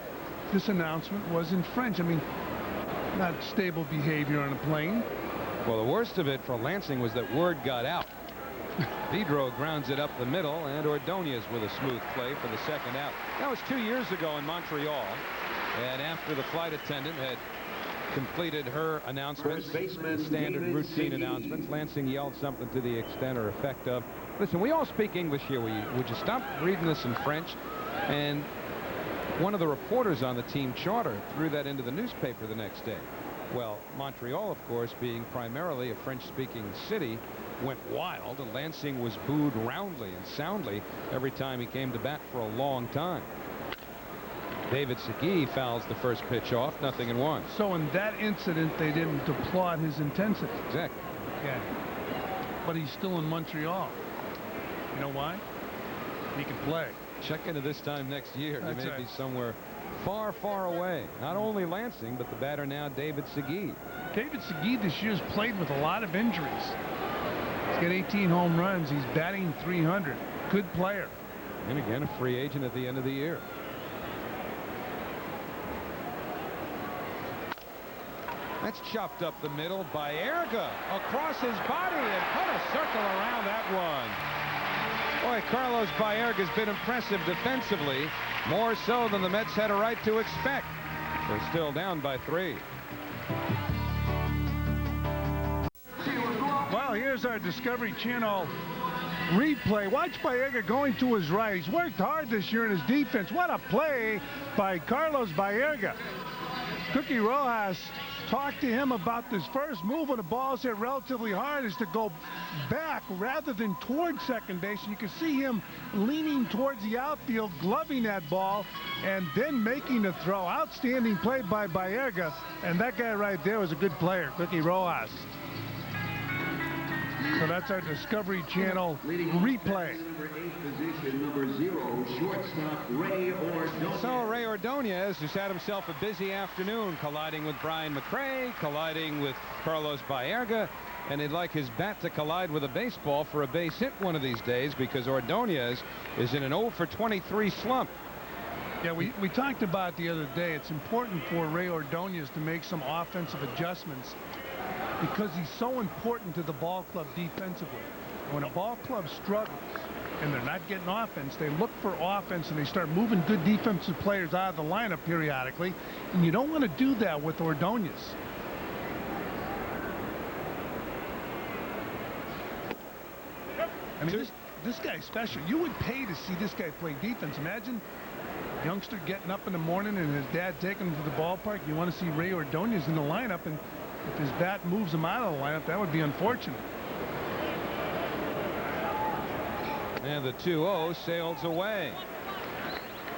this announcement was in French. I mean, not stable behavior on a plane. Well, the worst of it for Lansing was that word got out. Vidro grounds it up the middle, and Ordonez with a smooth play for the second out. That was 2 years ago in Montreal, and after the flight attendant had completed her announcements, standard routine announcements, Lansing yelled something to the extent or effect of, listen, we all speak English here. Would you stop reading this in French? And one of the reporters on the team charter threw that into the newspaper the next day. Well, Montreal, of course, being primarily a French-speaking city, went wild, and Lansing was booed roundly and soundly every time he came to bat for a long time. David Segui fouls the first pitch off, 0-1. So in that incident, they didn't applaud his intensity. Exactly. Yeah. But he's still in Montreal. You know why? He can play. Check into this time next year. That's You may right. be somewhere far, far away. Not only Lansing, but the batter now, David Segui. David Segui this year's played with a lot of injuries. He's got 18 home runs. He's batting .300. Good player. And again, a free agent at the end of the year. That's chopped up the middle by Erga across his body and put a circle around that one. Boy, Carlos Baerga's been impressive defensively, more so than the Mets had a right to expect. They're still down by 3. Well, here's our Discovery Channel replay. Watch Baerga going to his right. He's worked hard this year in his defense. What a play by Carlos Baerga. Cookie Rojas talked to him about this first move when the ball's hit relatively hard is to go back rather than towards second base. And you can see him leaning towards the outfield, gloving that ball, and then making the throw. Outstanding play by Baerga. And that guy right there was a good player, Cookie Rojas. So that's our Discovery Channel replay. So Ray Ordonez, who's had himself a busy afternoon, colliding with Brian McRae, colliding with Carlos Baerga, and he'd like his bat to collide with a baseball for a base hit one of these days, because Ordonez is in an 0 for 23 slump. Yeah, we talked about the other day. It's important for Ray Ordonez to make some offensive adjustments because he's so important to the ball club defensively. When a ball club struggles and they're not getting offense, they look for offense and they start moving good defensive players out of the lineup periodically, and you don't want to do that with Ordonez. I mean, this guy's special. You would pay to see this guy play defense. Imagine a youngster getting up in the morning and his dad taking him to the ballpark. You want to see Ray Ordonez in the lineup, and if his bat moves him out of the lineup, that would be unfortunate. And the 2-0 sails away.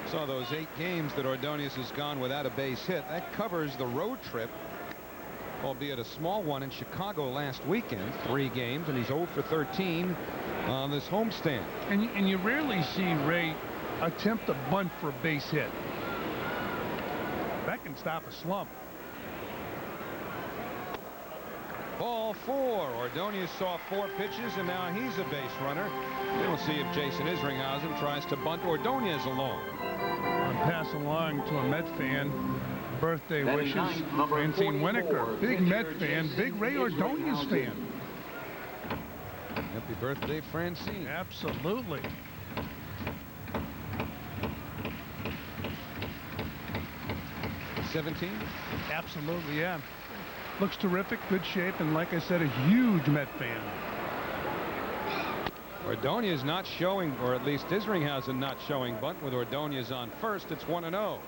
So those 8 games that Ordonez has gone without a base hit, that covers the road trip, albeit a small one, in Chicago last weekend. 3 games, and he's 0 for 13 on this homestand. And you rarely see Ray attempt a bunt for a base hit. That can stop a slump. Ball 4. Ordonez saw 4 pitches, and now he's a base runner. We'll see if Jason Isringhausen tries to bunt Ordonez along. I'm passing along to a Met fan. Birthday wishes. Francine Winokur, big Met fan, big Ray Ordonez fan. Happy birthday, Francine. Absolutely. '17? Absolutely, yeah. Looks terrific, good shape, and like I said, a huge Met fan. Ordonez not showing, or at least Isringhausen not showing bunt with Ordonez on first. It's 1-0.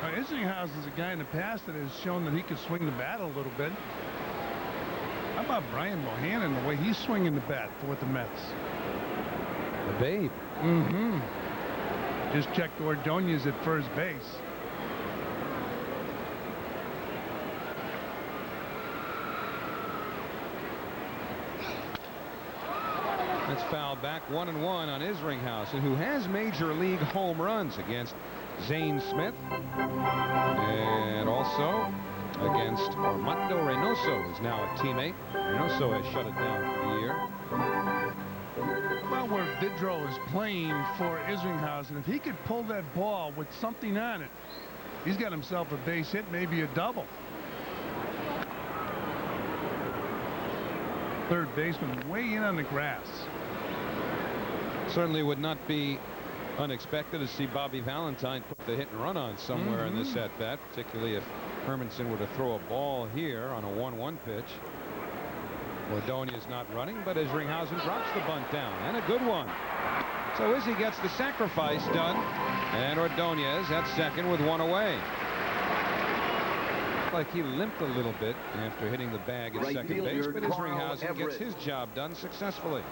Isringhausen is a guy in the past that has shown that he can swing the bat a little bit. How about Brian Bohannon, the way he's swinging the bat with the Mets? The Babe. Mm-hmm. Just checked Ordonez at first base. That's fouled back. 1-1 on Isringhausen, who has major league home runs against Zane Smith and also against Armando Reynoso, who's now a teammate. Reynoso has shut it down for the year. Well, where Vidro is playing for Isringhausen, if he could pull that ball with something on it, he's got himself a base hit, maybe a double. Third baseman way in on the grass. Certainly would not be unexpected to see Bobby Valentine put the hit and run on somewhere in this at bat, particularly if Hermanson were to throw a ball here on a 1-1 pitch. Ordonez not running, but Isringhausen drops the bunt down, and a good one. So Izzy gets the sacrifice done, and Ordonez at second with 1 away. looked like he limped a little bit after hitting the bag at Right second base, fielder, but Isringhausen gets his job done successfully.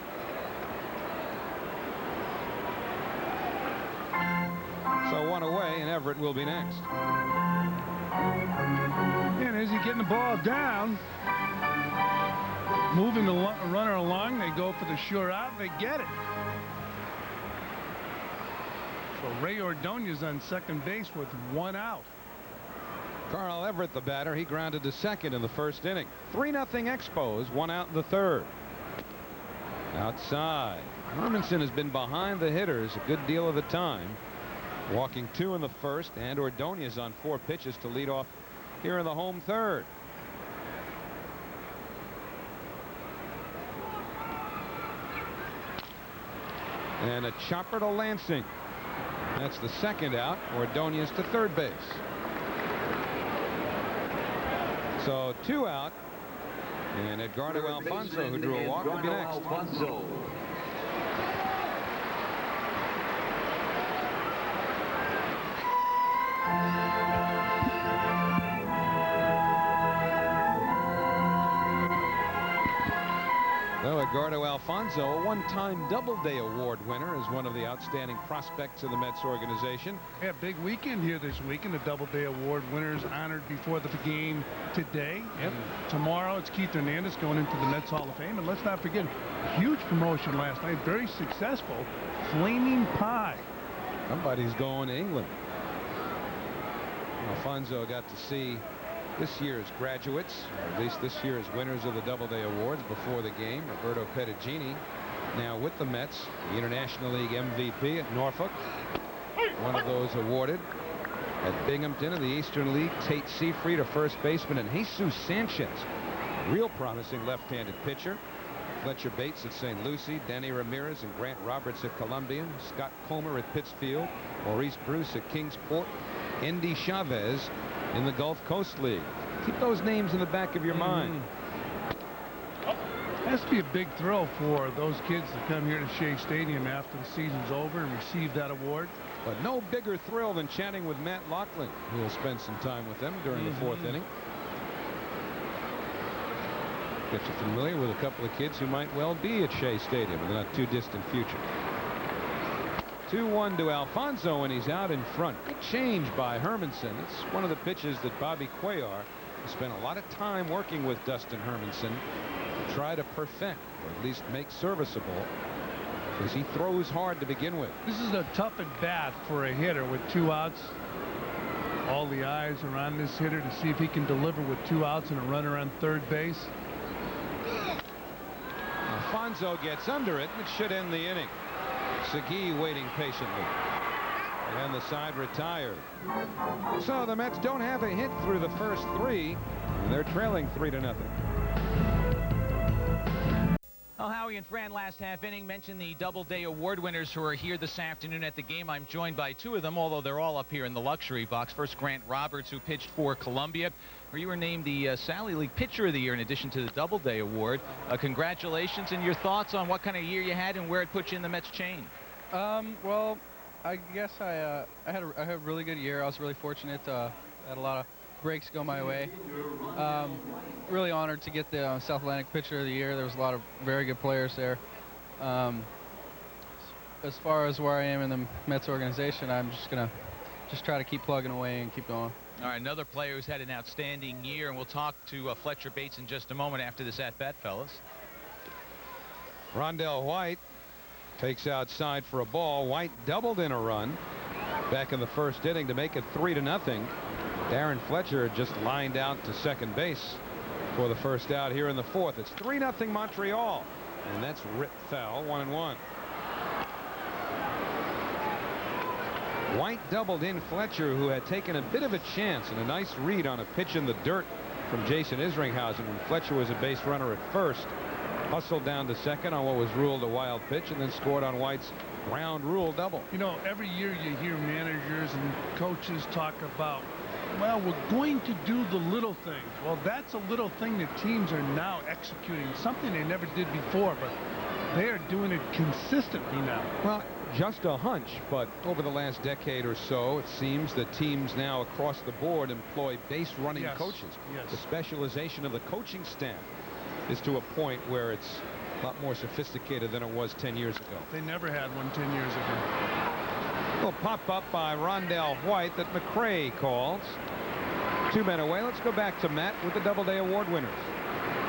So one away, and Everett will be next. And as he's getting the ball down, moving the runner along, they go for the sure out, and they get it. So Ray Ordonez on second base with one out. Carl Everett, the batter, he grounded to second in the first inning. 3-0 Expos, one out in the third. Outside, Hermanson has been behind the hitters a good deal of the time, walking 2 in the first, and Ordonez on 4 pitches to lead off here in the home third. And a chopper to Lansing. That's the second out. Ordonez to third base. So 2 out. And Edgardo Alfonso, who drew a walk, will be next. Alfonso. Well, Edgardo Alfonso, a one-time Doubleday Award winner, is one of the outstanding prospects of the Mets organization. Yeah, big weekend here this weekend. The Doubleday Award winners honored before the game today. Yep. Tomorrow it's Keith Hernandez going into the Mets Hall of Fame. And let's not forget, huge promotion last night, very successful. Flaming Pie. Somebody's going to England. Alfonso got to see this year's graduates, or at least this year's winners of the Doubleday Awards before the game. Roberto Pettigini, now with the Mets, the International League MVP at Norfolk. One of those awarded at Binghamton in the Eastern League. Tate Seyfried, a first baseman, and Jesus Sanchez, a real promising left-handed pitcher. Fletcher Bates at St. Lucie, Danny Ramirez and Grant Roberts at Columbia, Scott Comer at Pittsfield, Maurice Bruce at Kingsport, Indy Chavez in the Gulf Coast League. Keep those names in the back of your mind. Has to be a big thrill for those kids to come here to Shea Stadium after the season's over and receive that award. But no bigger thrill than chatting with Matt Loughlin, who will spend some time with them during the fourth inning. Get you familiar with a couple of kids who might well be at Shea Stadium in the not too distant future. 2-1 to Alfonso, and he's out in front. Good change by Hermanson. It's one of the pitches that Bobby Cuellar has spent a lot of time working with Dustin Hermanson to try to perfect, or at least make serviceable, because he throws hard to begin with. This is a tough at bat for a hitter with 2 outs. All the eyes are on this hitter to see if he can deliver with 2 outs and a runner on third base. Alfonso gets under it, and it should end the inning. Segui waiting patiently, and the side retired. So the Mets don't have a hit through the first 3, and they're trailing 3-0. Well, Howie and Fran, last half inning, mentioned the Doubleday Award winners who are here this afternoon at the game. I'm joined by 2 of them, although they're all up here in the luxury box. First, Grant Roberts, who pitched for Columbia, where you were named the Sally League Pitcher of the Year in addition to the Doubleday Award. Congratulations, and your thoughts on what kind of year you had and where it put you in the Mets chain. Well, I guess I had a really good year. I was really fortunate. Had a lot of breaks go my way. Really honored to get the South Atlantic Pitcher of the Year. There was a lot of very good players there. As far as where I am in the Mets organization, I'm just gonna try to keep plugging away and keep going. All right, another player who's had an outstanding year, and we'll talk to Fletcher Bates in just a moment after this at-bat, fellas. Rondell White takes outside for a ball. White doubled in a run back in the first inning to make it 3-0. Darren Fletcher just lined out to second base for the first out here in the fourth. It's 3-0 Montreal, and that's ripped foul, 1-1. White doubled in Fletcher, who had taken a bit of a chance and a nice read on a pitch in the dirt from Jason Isringhausen when Fletcher was a base runner at first. Hustled down to second on what was ruled a wild pitch, and then scored on White's ground rule double. You know, every year you hear managers and coaches talk about, well, we're going to do the little things. Well, that's a little thing that teams are now executing, something they never did before, but they are doing it consistently now. Well, just a hunch, but over the last decade or so, it seems that teams now across the board employ base running coaches. The specialization of the coaching staff is to a point where it's a lot more sophisticated than it was 10 years ago. They never had one 10 years ago. Little pop-up by Rondell White that McRae calls. 2 men away. Let's go back to Matt with the Doubleday Award winners.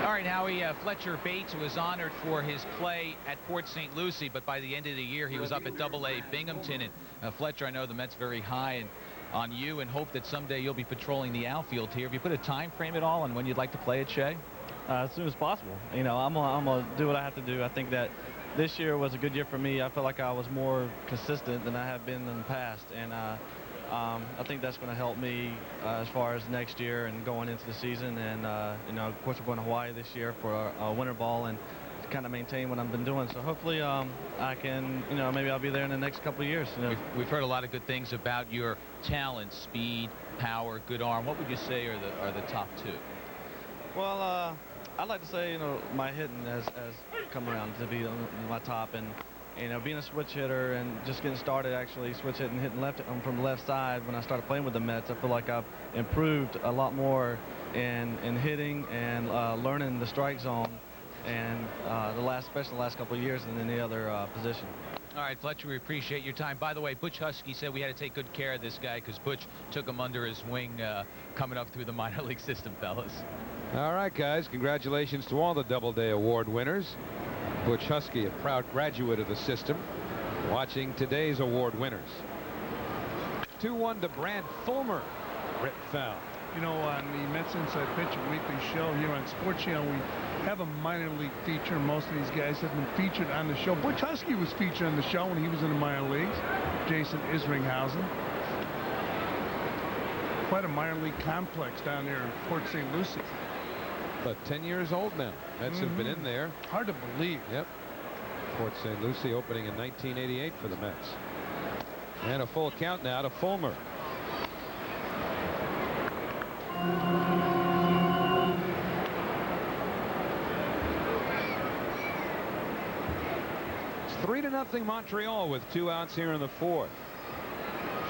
All right, Howie, Fletcher Bates was honored for his play at Port St. Lucie, but by the end of the year, he was up at Double-A Binghamton. And Fletcher, I know the Mets very high on you and hope that someday you'll be patrolling the outfield here. Have you put a time frame at all on when you'd like to play at Shea? As soon as possible. You know, I'm gonna do what I have to do. I think that this year was a good year for me. I feel like I was more consistent than I have been in the past, and I think that's going to help me as far as next year and going into the season. And you know, of course, we're going to Hawaii this year for a winter ball and kind of maintain what I've been doing. So hopefully I can, you know, maybe I'll be there in the next couple of years. You know. We've heard a lot of good things about your talent, speed, power, good arm. What would you say are the top two? Well, I'd like to say, you know, my hitting has come around to be my top, and you know, being a switch hitter and just getting started actually switch hitting, hitting left from the left side when I started playing with the Mets, I feel like I've improved a lot more in hitting and learning the strike zone, and especially the last couple of years than any other position. All right, Fletcher, we appreciate your time. By the way, Butch Husky said we had to take good care of this guy because Butch took him under his wing coming up through the minor league system, fellas. All right, guys, congratulations to all the Doubleday Award winners. Butch Husky, a proud graduate of the system, watching today's award winners. 2-1 to Brad Fulmer. Rip foul. You know, on the Mets Inside Pitch weekly show here on SportsChannel, we have a minor league feature. Most of these guys have been featured on the show. Butch Husky was featured on the show when he was in the minor leagues. Jason Isringhausen. Quite a minor league complex down there in Port St. Lucie. But 10 years old now. Mets have been in there. Hard to believe. Yep. Port St. Lucie opening in 1988 for the Mets. And a full count now to Fulmer. It's 3-0 Montreal with 2 outs here in the 4th.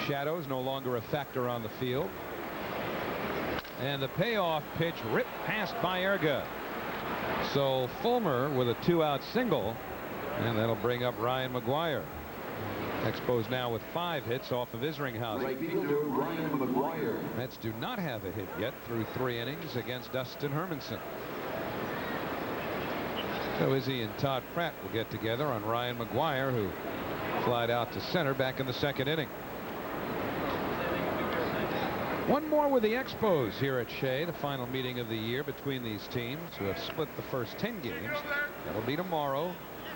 Shadows no longer a factor on the field. And the payoff pitch ripped past by Erga. So Fulmer with a 2-out single, and that'll bring up Ryan McGuire. Expos now with 5 hits off of Isringhausen. Right fielder Ryan McGuire. Mets do not have a hit yet through 3 innings against Dustin Hermanson. So Izzy and Todd Pratt will get together on Ryan McGuire, who flied out to center back in the 2nd inning. One more with the Expos here at Shea, the final meeting of the year between these teams who have split the first 10 games. That'll be tomorrow.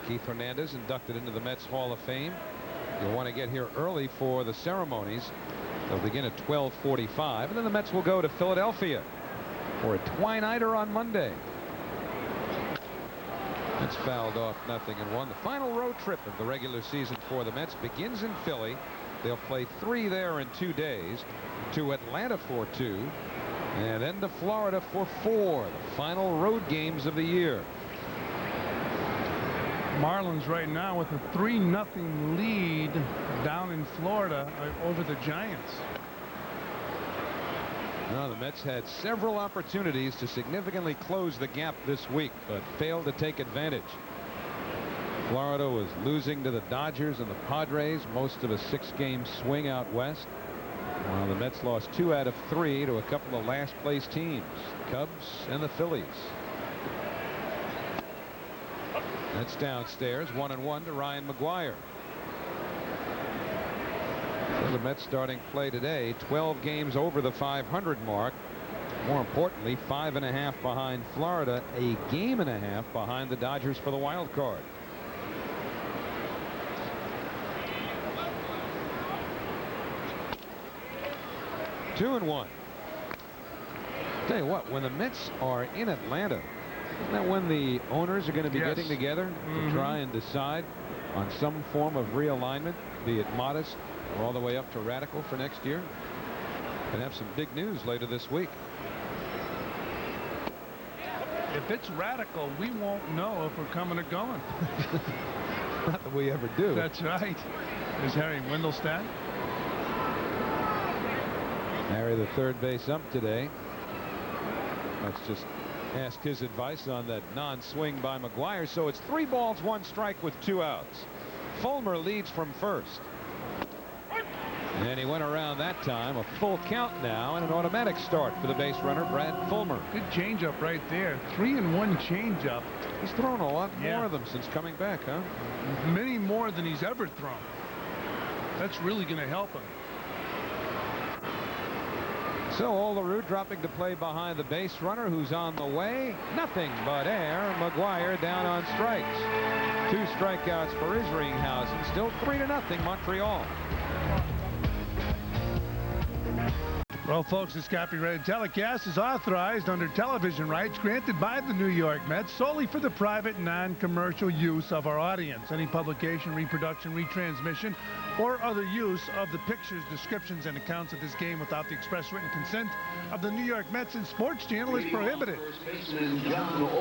Keith Hernandez inducted into the Mets Hall of Fame. You'll want to get here early for the ceremonies. They'll begin at 12:45, and then the Mets will go to Philadelphia for a twine-nighter on Monday. Mets fouled off 0-1. The final road trip of the regular season for the Mets begins in Philly. They'll play 3 there in 2 days, to Atlanta for 2, and then to Florida for 4, the final road games of the year. Marlins right now with a 3-0 lead down in Florida over the Giants. Now, the Mets had several opportunities to significantly close the gap this week, but failed to take advantage. Florida was losing to the Dodgers and the Padres, most of a 6-game swing out west. While the Mets lost 2 out of 3 to a couple of last place teams, Cubs and the Phillies. That's downstairs, 1-1 to Ryan McGuire. So the Mets starting play today, 12 games over the 500 mark. More importantly, 5.5 behind Florida, a game and a half behind the Dodgers for the wild card. Two and 1. Tell you what, when the Mets are in Atlanta, isn't that when the owners are going to be getting together to try and decide on some form of realignment, be it modest or all the way up to radical for next year? And have some big news later this week. If it's radical, we won't know if we're coming or going. Not that we ever do. That's right. There's Harry Wendelstadt. Harry, the third base ump today. Let's just ask his advice on that non-swing by McGuire. So it's 3 balls, 1 strike with 2 outs. Fulmer leads from first. And he went around that time. A full count now and an automatic start for the base runner, Brad Fulmer. Good changeup right there. 3-1 changeup. He's thrown a lot more of them since coming back, huh? Many more than he's ever thrown. That's really going to help him. So Olerud dropping to play behind the base runner, who's on the way. Nothing but air. McGuire down on strikes. 2 strikeouts for Isringhausen. Still 3-0 Montreal. Well, folks, this copyrighted telecast is authorized under television rights granted by the New York Mets solely for the private, non-commercial use of our audience. Any publication, reproduction, retransmission, or other use of the pictures, descriptions, and accounts of this game without the express written consent of the New York Mets and SportsChannel is prohibited.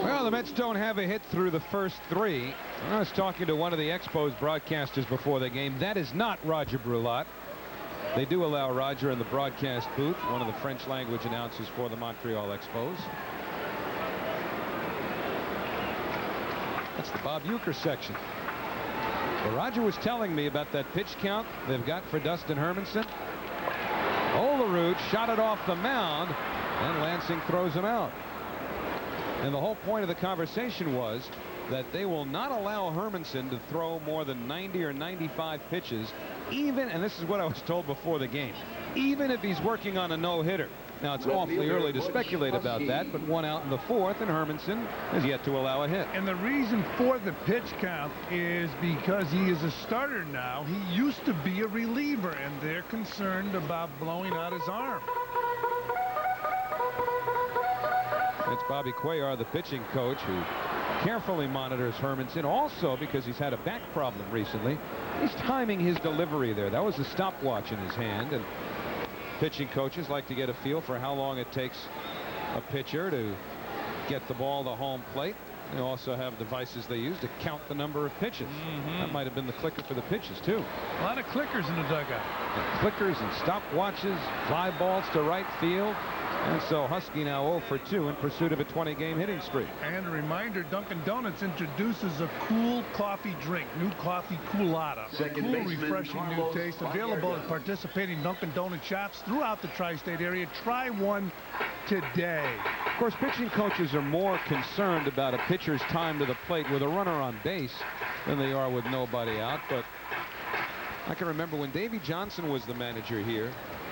Well, the Mets don't have a hit through the first 3. I was talking to one of the Expos broadcasters before the game. That is not Roger Brulat. They do allow Roger in the broadcast booth, one of the French language announcers for the Montreal Expos. That's the Bob Uecker section. Well, Roger was telling me about that pitch count they've got for Dustin Hermanson. Olerud shot it off the mound, and Lansing throws him out. And the whole point of the conversation was that they will not allow Hermanson to throw more than 90 or 95 pitches, even, and this is what I was told before the game, even if he's working on a no-hitter. Now, it's awfully early to speculate about that, but 1 out in the 4th, and Hermanson has yet to allow a hit. And the reason for the pitch count is because he is a starter now. He used to be a reliever, and they're concerned about blowing out his arm. It's Bobby Cuellar, the pitching coach, who carefully monitors Hermanson, also because he's had a back problem recently. He's timing his delivery there. That was a stopwatch in his hand, and pitching coaches like to get a feel for how long it takes a pitcher to get the ball to home plate. They also have devices they use to count the number of pitches. That might have been the clicker for the pitches, too. A lot of clickers in the dugout. Yeah, clickers and stopwatches, fly balls to right field. And so Husky now 0 for 2 in pursuit of a 20-game hitting streak. And a reminder, Dunkin' Donuts introduces a cool coffee drink, new coffee Coolata. A cool, refreshing new taste, available at participating Dunkin' Donut shops throughout the tri-state area. Try one today. Of course, pitching coaches are more concerned about a pitcher's time to the plate with a runner on base than they are with nobody out. But I can remember when Davey Johnson was the manager here,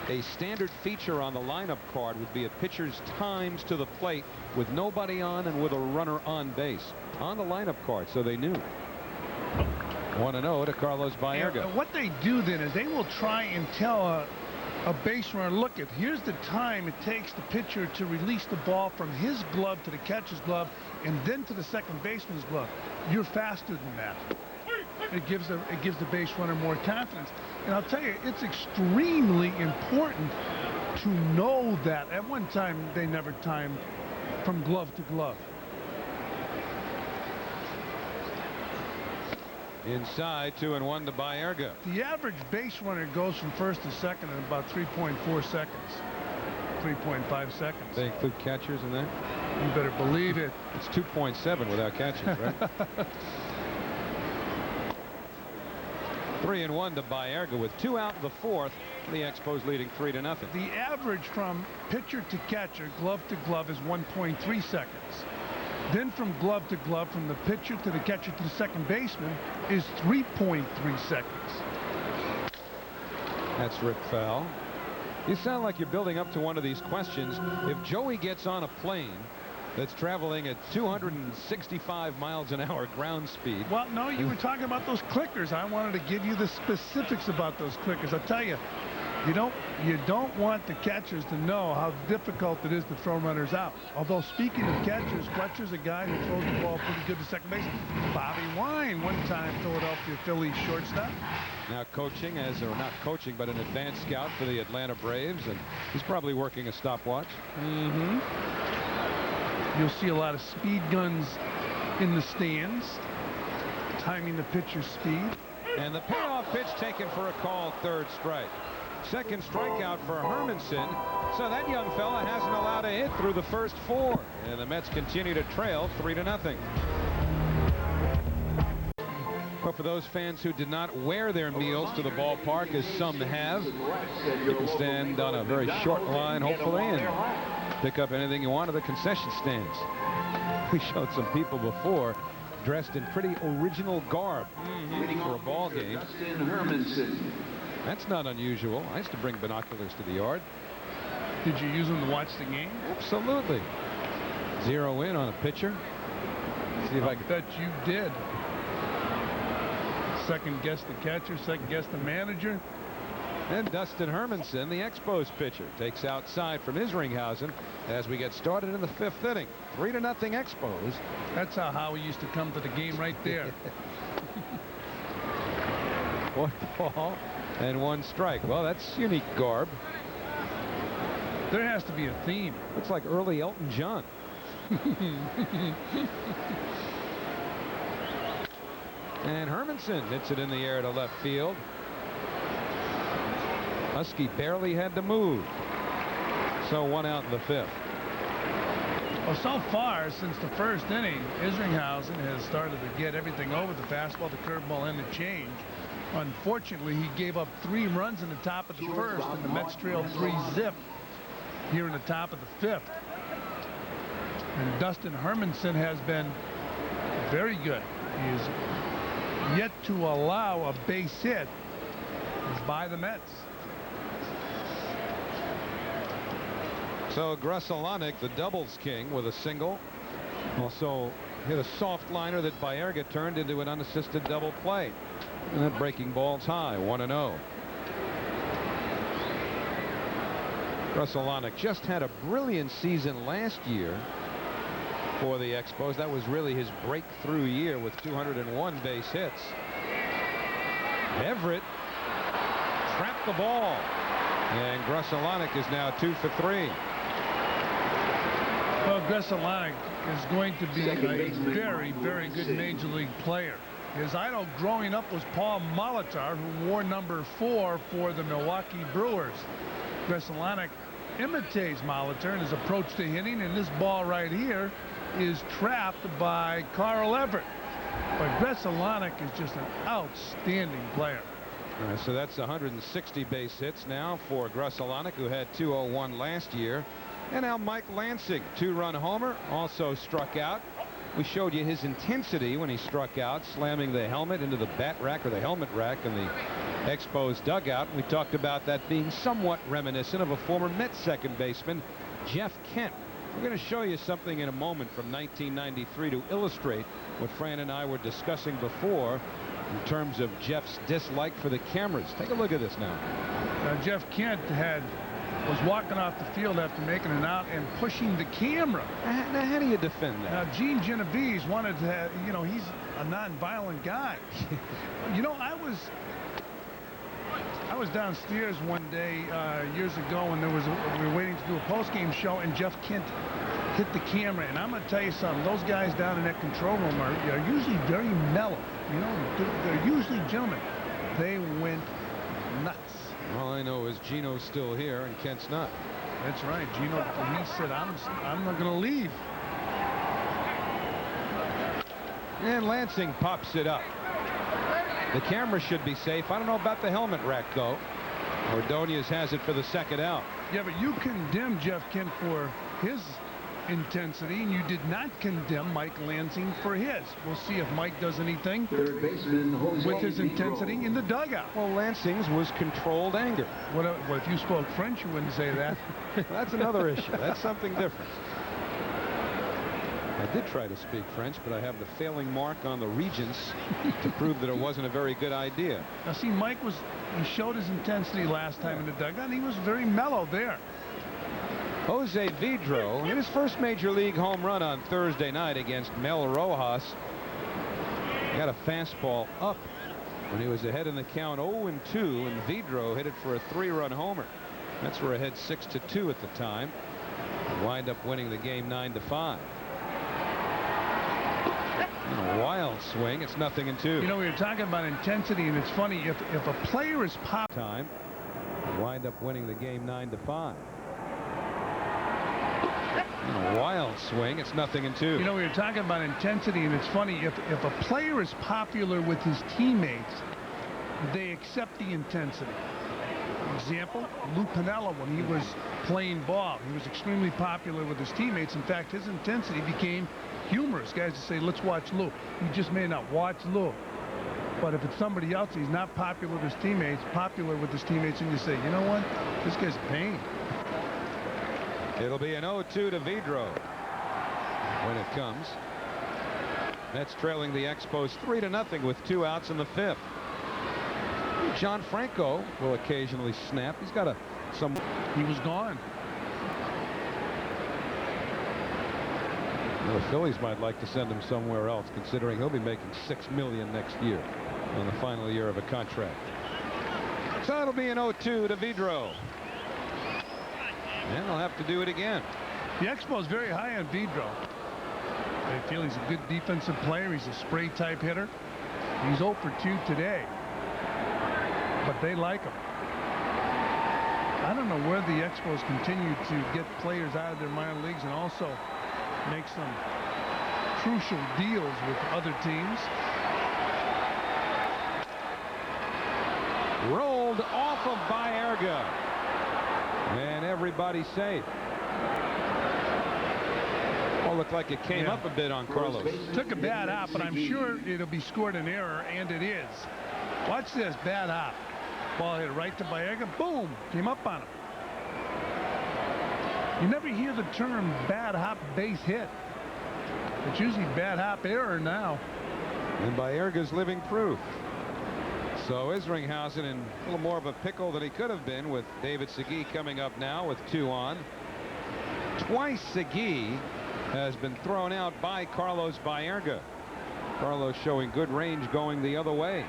a standard feature on the lineup card would be a pitcher's times to the plate with nobody on and with a runner on base on the lineup card, so they knew. 1-0 to Carlos Baerga. And what they do then is they will try and tell a base runner, look, here's the time it takes the pitcher to release the ball from his glove to the catcher's glove and then to the second baseman's glove. You're faster than that. It gives the base runner more confidence. And I'll tell you, it's extremely important to know that. At one time, they never timed from glove to glove. Inside, 2-1 to Baerga. The average base runner goes from first to second in about 3.4 seconds. 3.5 seconds. They include catchers in that? You better believe it. It's 2.7 without catchers, right? 3-1 to Baerga with 2 out in the 4th. The Expos leading 3-0. The average from pitcher to catcher, glove to glove, is 1.3 seconds. Then from glove to glove, from the pitcher to the catcher to the second baseman, is 3.3 seconds. That's Rick Fowl. You sound like you're building up to one of these questions. If Joey gets on a plane that's traveling at 265 miles an hour ground speed. Well, no, you were talking about those clickers. I wanted to give you the specifics about those clickers. I'll tell you, you don't want the catchers to know how difficult it is to throw runners out. Although, speaking of catchers, Fletcher's a guy who throws the ball pretty good to second base. Bobby Wine, one time Philadelphia Phillies shortstop. Now coaching or not coaching, but an advanced scout for the Atlanta Braves, and he's probably working a stopwatch. You'll see a lot of speed guns in the stands. timing the pitcher's speed. And the payoff pitch taken for a call, 3rd strike. Second strikeout for Hermanson. So that young fella hasn't allowed a hit through the first 4. And the Mets continue to trail 3-0. But for those fans who did not wear their meals to the ballpark, as some have, you can stand on a very short line, hopefully, and pick up anything you want at the concession stands. We showed some people before dressed in pretty original garb for a ball game. That's not unusual. I used to bring binoculars to the yard. Did you use them to watch the game? Absolutely. Zero in on a pitcher. See if I can. Bet you did. Second guess the catcher, second guess the manager. And Dustin Hermanson, the Expos pitcher, takes outside from Isringhausen as we get started in the 5th inning. 3-0 Expos. That's how Howie used to come to the game right there. 1 ball and 1 strike. Well, that's unique garb. There has to be a theme. Looks like early Elton John. And Hermanson hits it in the air to left field. Husky barely had to move. So 1 out in the 5th. Well, so far since the 1st inning, Isringhausen has started to get everything over: the fastball, the curveball, and the change. Unfortunately, he gave up 3 runs in the top of the 1st, and the Mets trailed 3-zip here in the top of the 5th. And Dustin Hermanson has been very good. He is yet to allow a base hit by the Mets. So Gruselanek, the doubles king, with a single. Also hit a soft liner that Baerga turned into an unassisted double play. And that breaking ball's high, 1-0. Gruselanek just had a brilliant season last year for the Expos. That was really his breakthrough year with 201 base hits. Everett trapped the ball, and Gruselanek is now 2 for 3. Well, Gruselanek is going to be a very, very good major league player. His idol growing up was Paul Molitor, who wore number 4 for the Milwaukee Brewers. Gruselanek imitates Molitor in his approach to hitting, and this ball right here is trapped by Carl Everett. But Gruselanek is just an outstanding player. All right, so that's 160 base hits now for Gruselanek, who had 201 last year. And now Mike Lansing, 2-run homer, also struck out. We showed you his intensity when he struck out, slamming the helmet into the bat rack or the helmet rack in the Expos dugout. We talked about that being somewhat reminiscent of a former Mets second baseman, Jeff Kent. We're going to show you something in a moment from 1993 to illustrate what Fran and I were discussing before in terms of Jeff's dislike for the cameras. Take a look at this now. Jeff Kent was walking off the field after making an out and pushing the camera. Now, how do you defend that? Now, Gene Genovese wanted to have, he's a non-violent guy. I was downstairs one day years ago when we were waiting to do a post-game show, and Jeff Kent hit the camera. And I'm going to tell you something. Those guys down in that control room are usually very mellow. They're usually gentlemen. They went nuts. All I know is Gino's still here and Kent's not. That's right. Gino, he said, I'm not going to leave. And Lansing pops it up. The camera should be safe. I don't know about the helmet rack, though. Ordonez has it for the second out. Yeah, but you condemn Jeff Kent for his intensity, and you did not condemn Mike Lansing for his. We'll see if Mike does anything with his intensity in the dugout. Well, Lansing's was controlled anger. What if you spoke French, you wouldn't say that. That's another issue. That's something different. I did try to speak French, but I have the failing mark on the regents to prove that it wasn't a very good idea. Now, see, he showed his intensity last time in the dugout, and he was very mellow there. Jose Vidro hit his first major league home run on Thursday night against Mel Rojas. Got a fastball up when he was ahead in the count 0-2, and Vidro hit it for a 3-run homer. Mets were ahead 6-2 at the time. Wind up winning the game 9-5. A wild swing. It's 0-2. You know, we were talking about intensity, and it's funny, if a player is pop time, wind up winning the game 9-5. A wild swing. It's 0-2. You know, we were talking about intensity, and it's funny, if a player is popular with his teammates, they accept the intensity. Example, Lou Piniella, when he was playing ball, he was extremely popular with his teammates. In fact, his intensity became humorous. Guys would say, let's watch Lou. You just may not watch Lou. But if it's somebody else, he's not popular with his teammates, and you say, you know what? This guy's a pain. It'll be an 0-2 to Vidro when it comes. Mets trailing the Expos 3-0 with 2 outs in the 5th. John Franco will occasionally snap. He's got some. He was gone. Well, the Phillies might like to send him somewhere else, considering he'll be making $6 million next year on the final year of a contract. So it'll be an 0-2 to Vidro. And they'll have to do it again. The Expos very high on Vidro. They feel he's a good defensive player. He's a spray type hitter. He's 0 for 2 today. But they like him. I don't know where the Expos continue to get players out of their minor leagues and also make some crucial deals with other teams. Rolled off of Baerga. And everybody's safe. Oh, looked like it came up a bit on Carlos. Took a bad hop, but I'm sure it'll be scored an error, and it is. Watch this, bad hop. Ball hit right to Baerga. Boom! Came up on him. You never hear the term bad hop base hit. It's usually bad hop error now. And Baerga's living proof. So Isringhausen in a little more of a pickle than he could have been with David Segui coming up now with 2 on. Twice Segui has been thrown out by Carlos Baerga. Carlos showing good range going the other way.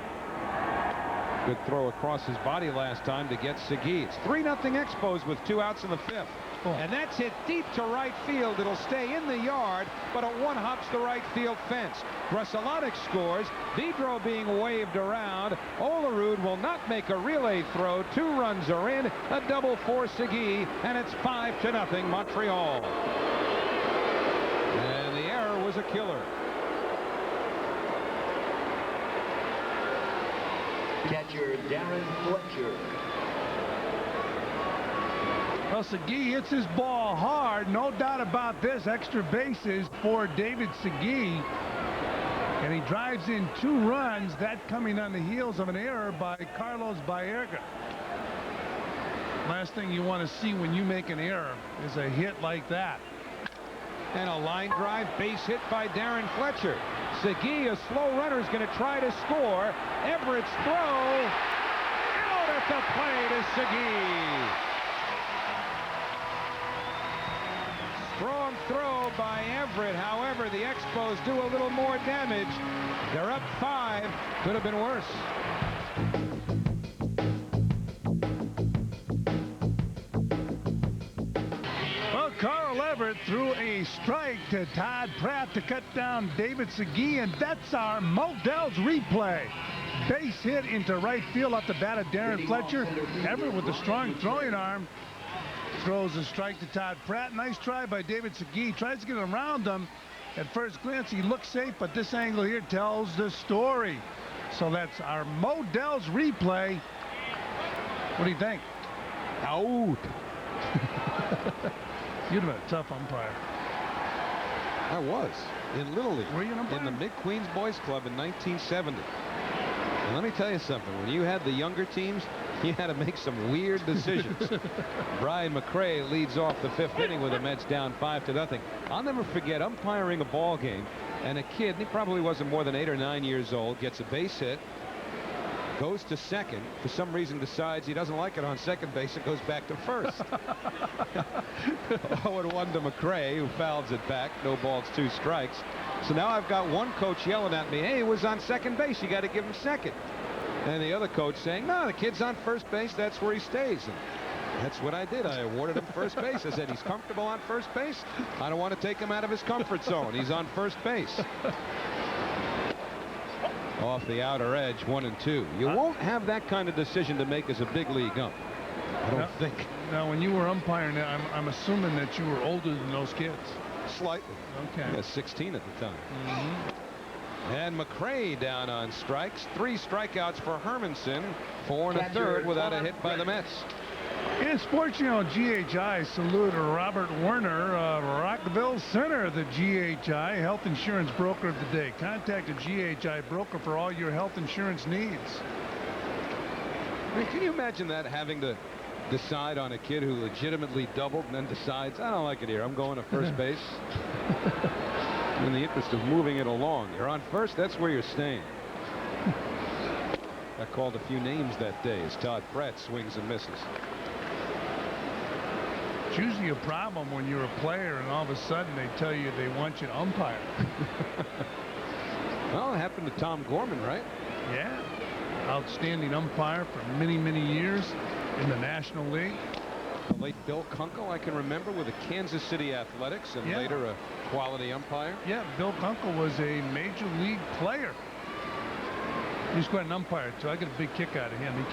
Good throw across his body last time to get Segui. It's 3-0 Expos with 2 outs in the 5th. And that's hit deep to right field. It'll stay in the yard, but it one-hops the right field fence. Grusolonic scores. Vidro being waved around. Olerud will not make a relay throw. 2 runs are in. A double for Segui, and it's 5-0 Montreal. And the error was a killer. Catcher Darren Fletcher. Well, Segui hits his ball hard, no doubt about this. Extra bases for David Segui, and he drives in 2 runs. That coming on the heels of an error by Carlos Baerga. Last thing you want to see when you make an error is a hit like that. And a line drive base hit by Darren Fletcher. Segui, a slow runner, is going to try to score. Everett's throw out at the plate is Segui. Strong throw by Everett. However, the Expos do a little more damage. They're up 5. Could have been worse. Well, Carl Everett threw a strike to Todd Pratt to cut down David Segui, and that's our Modell's replay. Base hit into right field off the bat of Darren Fletcher. Everett with a strong throwing arm throws a strike to Todd Pratt. Nice try by David Segui. Tries to get around him. At first glance, he looks safe, but this angle here tells the story. So that's our Modell's replay. What do you think? Out. You'd have been a tough umpire. I was in Little League. Were you an umpire? In the Mid-Queens Boys Club in 1970. And let me tell you something. When you had the younger teams, you had to make some weird decisions. Brian McRae leads off the 5th inning with the Mets down 5-0. I'll never forget umpiring a ball game, and a kid, he probably wasn't more than 8 or 9 years old, gets a base hit, goes to second, for some reason decides he doesn't like it on second base and goes back to first. 0-1 to McRae, who fouls it back. No balls, 2 strikes. So now I've got one coach yelling at me, hey, he was on second base, you got to give him second. And the other coach saying, no, the kid's on first base, that's where he stays. And that's what I did. I awarded him first base. I said, he's comfortable on first base. I don't want to take him out of his comfort zone. He's on first base. off the outer edge, 1-2. You won't have that kind of decision to make as a big league ump. I don't think. Now, when you were umpiring, I'm assuming that you were older than those kids. Slightly. Okay. Yeah, 16 at the time. And McRae down on strikes. 3 strikeouts for Hermanson. 4 1/3 without a hit by the Mets. In SportsChannel GHI, salute Robert Werner, Rockville Center, the GHI health insurance broker of the day. Contact a GHI broker for all your health insurance needs. I mean, can you imagine that, having to decide on a kid who legitimately doubled and then decides, I don't like it here, I'm going to first base? In the interest of moving it along. You're on first, that's where you're staying. Got called a few names that day as Todd Pratt swings and misses. It's usually a problem when you're a player and all of a sudden they tell you they want you to umpire. Well, it happened to Tom Gorman, right? Yeah. Outstanding umpire for many, many years in the National League. The late Bill Kunkel, I can remember, with the Kansas City Athletics, and later a quality umpire. Yeah, Bill Kunkel was a major league player. He's quite an umpire too. I get a big kick out of him. He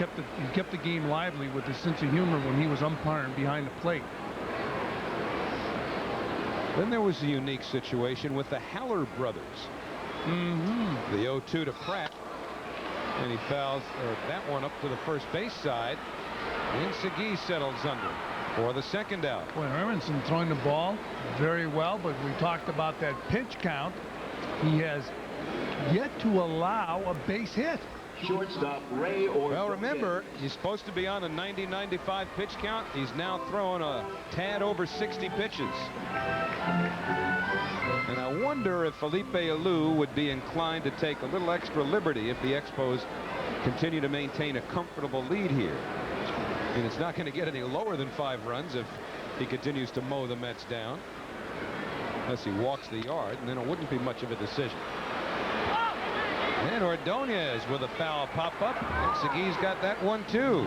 kept the game lively with his sense of humor when he was umpiring behind the plate. Then there was a unique situation with the Haller brothers. The 0-2 to Pratt, and he fouls that one up to the first base side. And Segui settles under for the second out. Boy, Hermanson throwing the ball very well, but we talked about that pitch count. He has yet to allow a base hit. Shortstop Ray Ordonez. Well, remember, he's supposed to be on a 90-95 pitch count. He's now throwing a tad over 60 pitches. And I wonder if Felipe Alou would be inclined to take a little extra liberty if the Expos continue to maintain a comfortable lead here. And it's not going to get any lower than 5 runs if he continues to mow the Mets down. Unless he walks the yard, and then it wouldn't be much of a decision. And Ordonez with a foul pop-up. And Segui's got that one, too.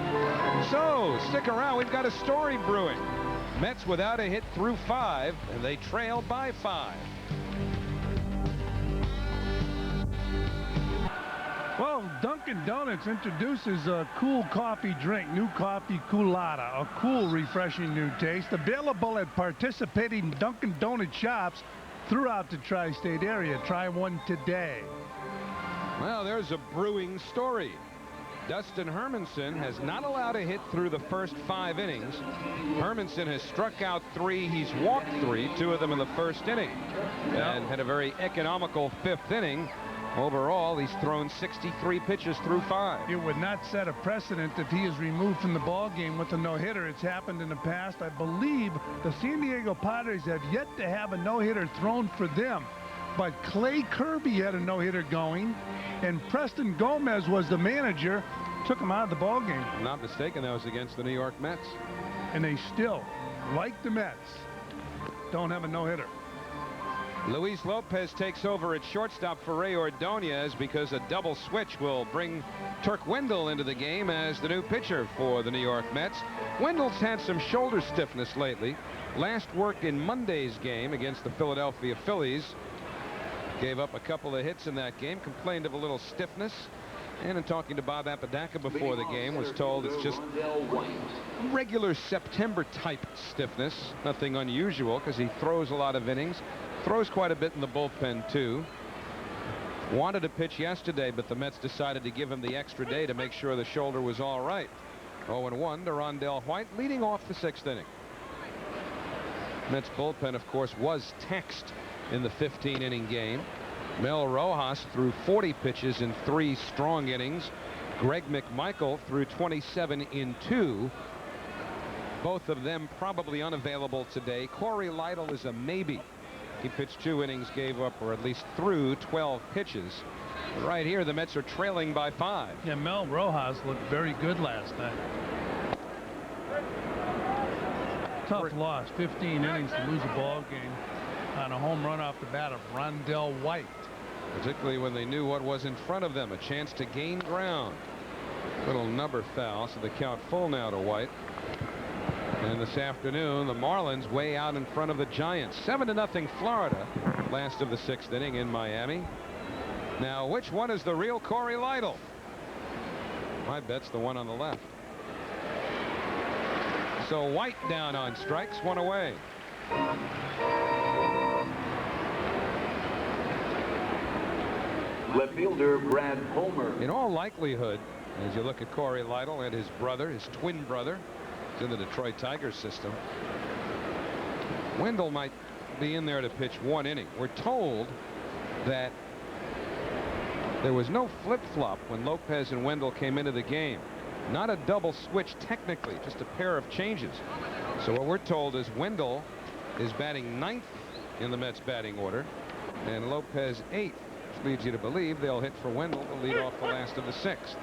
So, stick around. We've got a story brewing. Mets without a hit through 5, and they trail by 5. Well, Dunkin' Donuts introduces a cool coffee drink, new coffee Coolata, a cool, refreshing new taste, available at participating Dunkin' Donut shops throughout the tri-state area. Try one today. Well, there's a brewing story. Dustin Hermanson has not allowed a hit through the first 5 innings. Hermanson has struck out 3. He's walked 3, 2 of them in the first inning, and had a very economical 5th inning. Overall, he's thrown 63 pitches through 5. It would not set a precedent if he is removed from the ball game with a no-hitter. It's happened in the past. I believe the San Diego Padres have yet to have a no-hitter thrown for them. But Clay Kirby had a no-hitter going, and Preston Gomez was the manager, took him out of the ball game. If I'm not mistaken, that was against the New York Mets. And they still, like the Mets, don't have a no-hitter. Luis Lopez takes over at shortstop for Ray Ordonez because a double switch will bring Turk Wendell into the game as the new pitcher for the New York Mets. Wendell's had some shoulder stiffness lately. Last worked in Monday's game against the Philadelphia Phillies. Gave up a couple of hits in that game, complained of a little stiffness. And in talking to Bob Apodaca before the game, was told it's just regular September type stiffness. Nothing unusual because he throws a lot of innings. Throws quite a bit in the bullpen, too. Wanted to pitch yesterday, but the Mets decided to give him the extra day to make sure the shoulder was all right. 0-1 to Rondell White, leading off the 6th inning. Mets bullpen, of course, was taxed in the 15-inning game. Mel Rojas threw 40 pitches in 3 strong innings. Greg McMichael threw 27 in 2. Both of them probably unavailable today. Corey Lytle is a maybe. He pitched 2 innings, gave up, or at least threw 12 pitches. But right here, the Mets are trailing by 5. Yeah, Mel Rojas looked very good last night. Tough loss, 15 innings to lose a ball game on a home run off the bat of Rondell White. Particularly when they knew what was in front of them, a chance to gain ground. Little number foul, so the count full now to White. And this afternoon, the Marlins way out in front of the Giants. 7-0 Florida. Last of the 6th inning in Miami. Now, which one is the real Corey Lytle? My bet's the one on the left. So White down on strikes, one away. Left fielder Brad Homer. In all likelihood, as you look at Corey Lytle and his brother, his twin brother, is in the Detroit Tigers system, Wendell might be in there to pitch 1 inning. We're told that there was no flip-flop when Lopez and Wendell came into the game. Not a double switch technically, just a pair of changes. So what we're told is Wendell is batting 9th in the Mets batting order and Lopez 8th, which leads you to believe they'll hit for Wendell to lead off the last of the 6th.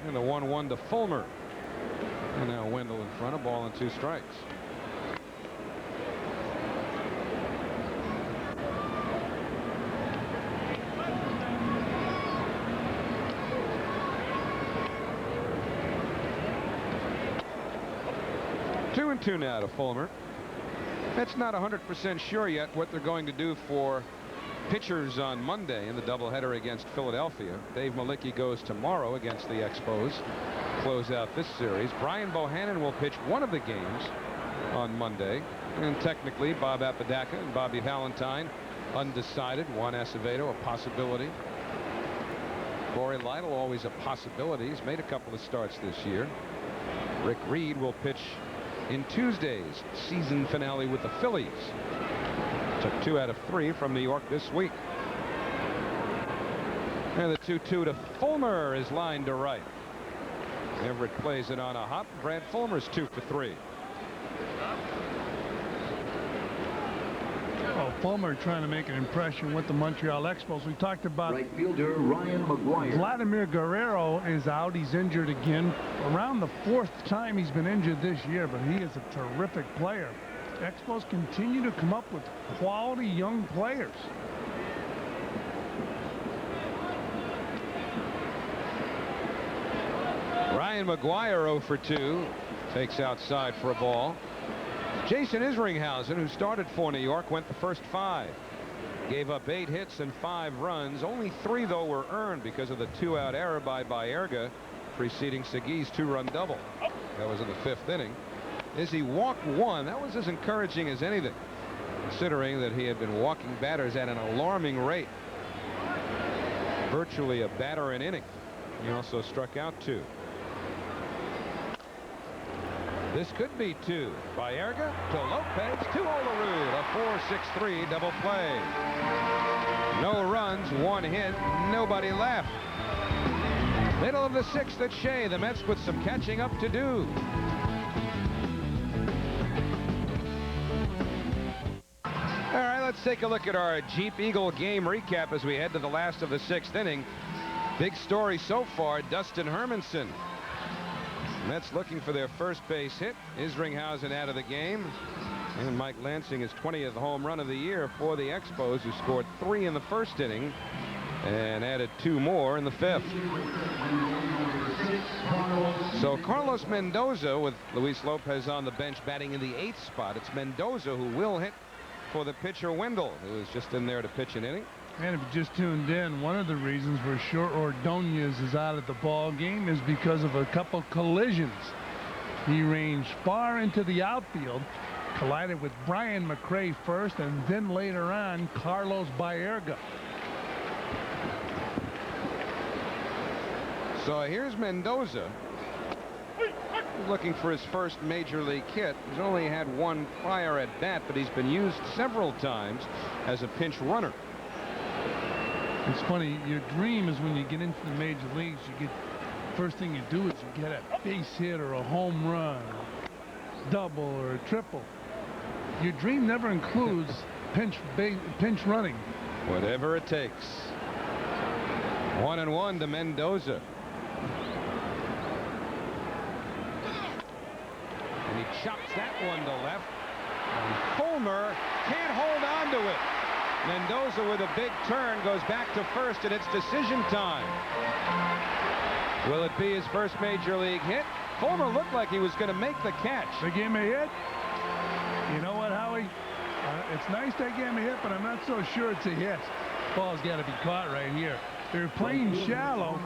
And the 1-1 to Fulmer. And now Wendell in front, a ball and 2 strikes. Two and 2 now to Fulmer. That's not 100% sure yet what they're going to do for pitchers on Monday in the doubleheader against Philadelphia. Dave Malicki goes tomorrow against the Expos. Close out this series. Brian Bohannon will pitch one of the games on Monday. And technically, Bob Apodaca and Bobby Valentine undecided. Juan Acevedo, a possibility. Corey Lytle, always a possibility. He's made a couple of starts this year. Rick Reed will pitch in Tuesday's season finale with the Phillies. Took 2 out of 3 from New York this week. And the 2-2 to Fulmer is lined to right. Everett plays it on a hop. Brad Fulmer's 2 for 3. Oh, Fulmer trying to make an impression with the Montreal Expos. We talked about Right fielder Ryan McGuire. Vladimir Guerrero is out. He's injured again. Around the 4th time he's been injured this year, but he is a terrific player. Expos continue to come up with quality young players. Ryan McGuire 0 for 2. Takes outside for a ball. Jason Isringhausen, who started for New York, went the first 5. Gave up 8 hits and 5 runs. Only 3, though, were earned because of the 2-out error by Baerga preceding Segui's 2-run double. That was in the 5th inning. Izzy walked 1. That was as encouraging as anything, considering that he had been walking batters at an alarming rate. Virtually a batter an inning. He also struck out 2. This could be 2. Baerga to Lopez to Olerud. A 4-6-3 double play. No runs, 1 hit, nobody left. Middle of the 6th at Shea. The Mets with some catching up to do. All right, let's take a look at our Jeep Eagle game recap as we head to the last of the 6th inning. Big story so far, Dustin Hermanson. Mets looking for their first base hit. Isringhausen out of the game. And Mike Lansing his 20th home run of the year for the Expos, who scored 3 in the 1st inning and added 2 more in the 5th. So Carlos Mendoza with Luis Lopez on the bench batting in the 8th spot. It's Mendoza who will hit for the pitcher Wendell, who is just in there to pitch an inning. And if you just tuned in, one of the reasons we're sure Ordonez is out of the ball game is because of a couple collisions. He ranged far into the outfield, collided with Brian McRae first, and then later on Carlos Baerga. So here's Mendoza, looking for his first major league hit. He's only had 1 prior at bat, but he's been used several times as a pinch runner. It's funny, your dream is when you get into the major leagues, you get, first thing you do is you get a base hit or a home run, or double or a triple. Your dream never includes pinch running. Whatever it takes. 1-1 to Mendoza. And he chops that one to left. And Fulmer can't hold on to it. Mendoza with a big turn goes back to first, and it's decision time. Will it be his first major league hit? Fulmer looked like he was going to make the catch. They gave him a hit. It's nice they gave him a hit, but I'm not so sure it's a hit. Ball's got to be caught right here. They're playing shallow.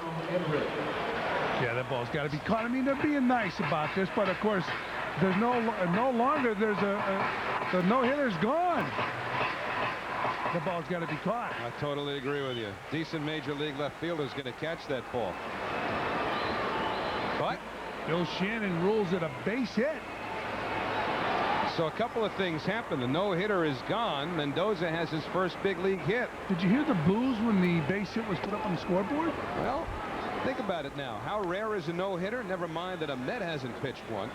Yeah, that ball's got to be caught. I mean, they're being nice about this, but of course, there's no longer. There's the no-hitter's gone. The ball's got to be caught. I totally agree with you. Decent major league left fielder's going to catch that ball. But Bill Shannon rules it a base hit. so a couple of things happen. The no-hitter is gone. Mendoza has his first big league hit. Did you hear the boos when the base hit was put up on the scoreboard? Well, think about it now. How rare is a no-hitter? Never mind that a Met hasn't pitched one.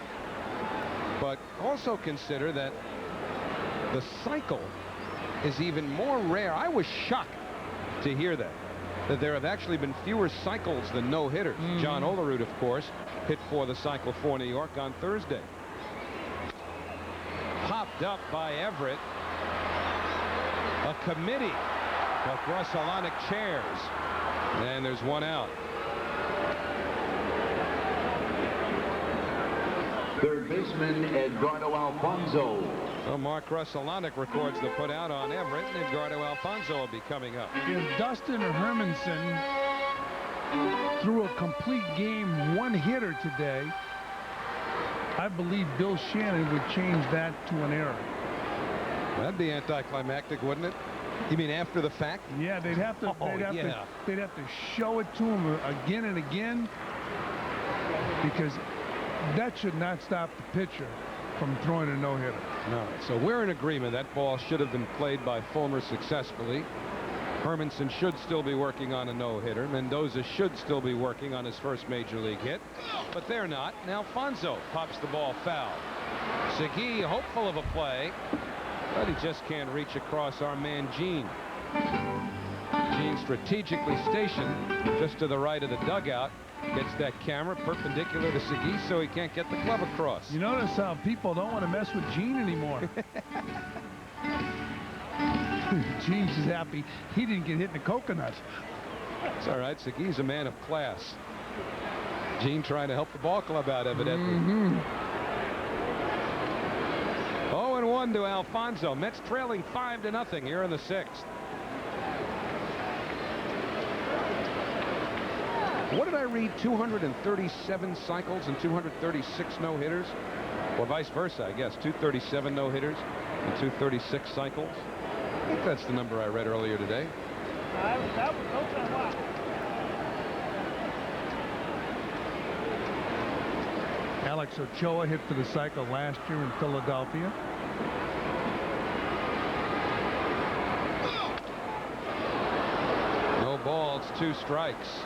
But also consider that the cycle is even more rare. I was shocked to hear that there have actually been fewer cycles than no-hitters. John Olerud, of course, hit for the cycle for New York on Thursday. Popped up by Everett. A committee of Grossolonic chairs. And there's one out. Third baseman Edgardo Alfonzo. So Mark Grossolonic records the put out on Everett, and Edgardo Alfonzo will be coming up. If Dustin Hermanson threw a complete game one-hitter today, I believe Bill Shannon would change that to an error. That'd be anticlimactic, wouldn't it? You mean after the fact? Yeah, they'd have to. They'd have to show it to him again and again, because that should not stop the pitcher from throwing a no-hitter. No. So we're in agreement that ball should have been played by Fulmer successfully. Hermanson should still be working on a no-hitter. Mendoza should still be working on his first major league hit, but they're not. And Alfonzo pops the ball foul. Segui hopeful of a play, but he just can't reach across our man Gene. Gene strategically stationed just to the right of the dugout. Gets that camera perpendicular to Segui so he can't get the glove across. You notice how people don't want to mess with Gene anymore. Gene's is happy he didn't get hit in the coconut. It's all right. Segui's a man of class. Gene trying to help the ball club out, evidently. 0-1 to Alfonzo. Mets trailing 5-0 here in the 6th. What did I read? 237 cycles and 236 no-hitters? Or vice versa, I guess. 237 no-hitters and 236 cycles. I think that's the number I read earlier today. Alex Ochoa hit for the cycle last year in Philadelphia. No balls, 2 strikes.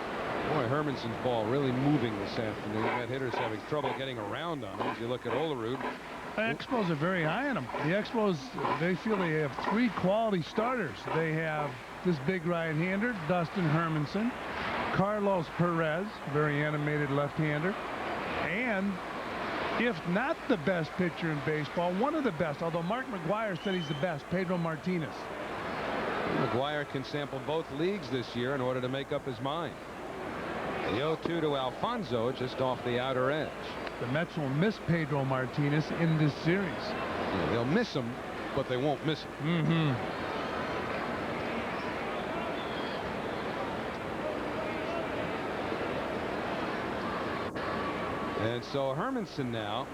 Boy, Hermanson's ball really moving this afternoon. That hitter's having trouble getting around on him. As you look at Olerud. The Expos are very high on him. The Expos, they feel they have 3 quality starters. They have this big right-hander, Dustin Hermanson, Carlos Perez, very animated left-hander, and if not the best pitcher in baseball, one of the best, although Mark McGwire said he's the best, Pedro Martinez. McGwire can sample both leagues this year in order to make up his mind. The 0-2 to Alfonzo just off the outer edge. The Mets will miss Pedro Martinez in this series. Yeah, they'll miss him, but they won't miss him. And so Hermanson now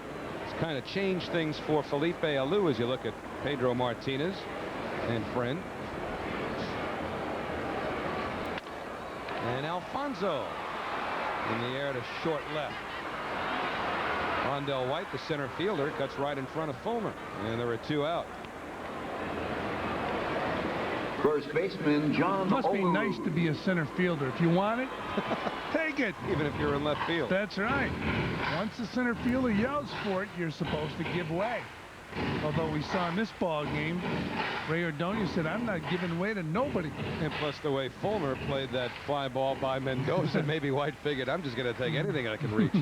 has kind of changed things for Felipe Alou as you look at Pedro Martinez and friend. And Alfonzo in the air to short left. Rondell White, the center fielder, cuts right in front of Fulmer, and there are 2 out. First baseman John Must be Olerud. nice to be a center fielder. If you want it, take it. Even if you're in left field. That's right. Once the center fielder yells for it, you're supposed to give way. Although we saw in this ball game, Ray Ordonez said, I'm not giving way to nobody. And plus the way Fulmer played that fly ball by Mendoza, maybe White figured, I'm just going to take anything I can reach.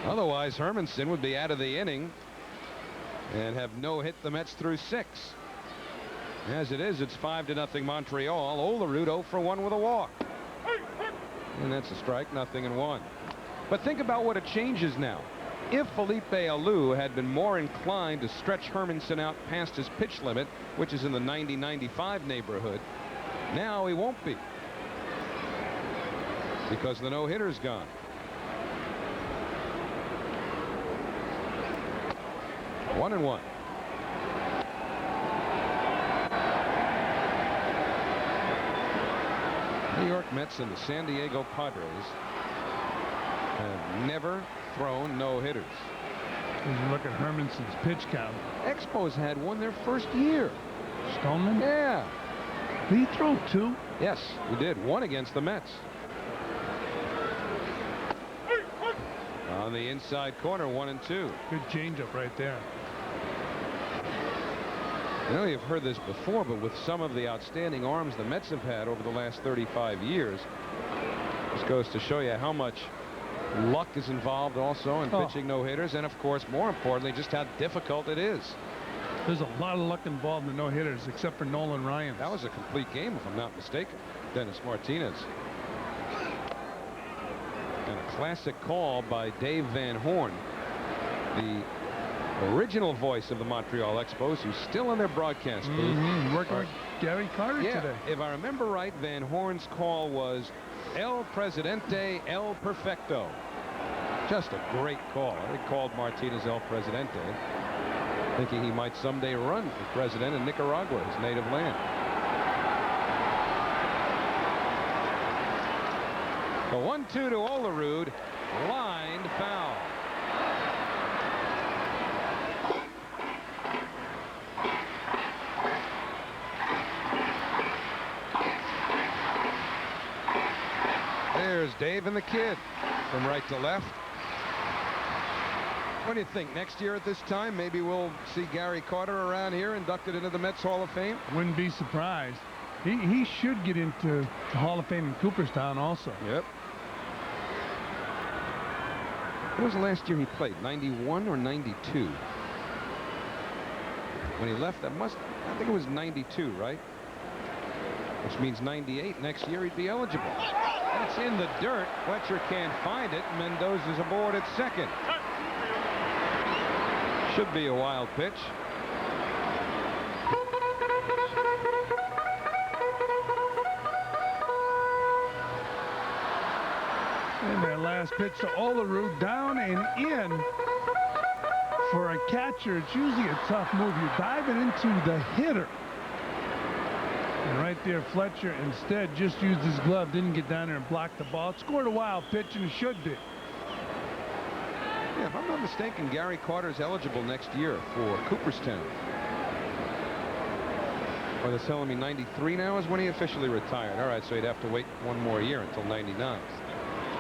Otherwise, Hermanson would be out of the inning and have no hit the Mets through 6. As it is, it's 5-0 Montreal. Olerud 0 for 1 with a walk. And that's a strike, 0-1. But think about what it changes now. if Felipe Alou had been more inclined to stretch Hermanson out past his pitch limit, which is in the 90-95 neighborhood. Now he won't be, because the no-hitter's gone. One and one. New York Mets and the San Diego Padres have never thrown no-hitters. As you look at Hermanson's pitch count. Expos had one their first year. Stoneman? Yeah. Did he throw 2? Yes, he did. One against the Mets. On the inside corner, 1 and 2. Good changeup right there. I know you've heard this before, but with some of the outstanding arms the Mets have had over the last 35 years, this goes to show you how much luck is involved also in pitching no-hitters, and of course, more importantly, just how difficult it is. There's a lot of luck involved in the no-hitters, except for Nolan Ryan. That was a complete game, if I'm not mistaken. Dennis Martinez. And a classic call by Dave Van Horn, the original voice of the Montreal Expos, who's still in their broadcast booth. Working with Gary Carter today. If I remember right, Van Horn's call was El Presidente El Perfecto. Just a great call. They called Martinez El Presidente, thinking he might someday run for president in Nicaragua, his native land. The 1-2 to Olerud, lined foul. There's Dave and the kid from right to left. What do you think? Next year at this time, maybe we'll see Gary Carter around here inducted into the Mets Hall of Fame? Wouldn't be surprised. He should get into the Hall of Fame in Cooperstown also. Yep. What was the last year he played? 91 or 92? When he left, I think it was 92, right? Which means 98. Next year he'd be eligible. That's in the dirt. Fletcher can't find it. Mendoza's aboard at second. Should be a wild pitch. And their last pitch to Olerud, down and in. For a catcher, it's usually a tough move. You dive it into the hitter. And right there, Fletcher instead just used his glove, didn't get down there and block the ball. It scored a wild pitch, and it should be. Yeah, if I'm not mistaken, Gary Carter's eligible next year for Cooperstown. Or they're telling me 93 now is when he officially retired. All right, so he'd have to wait one more year until 99.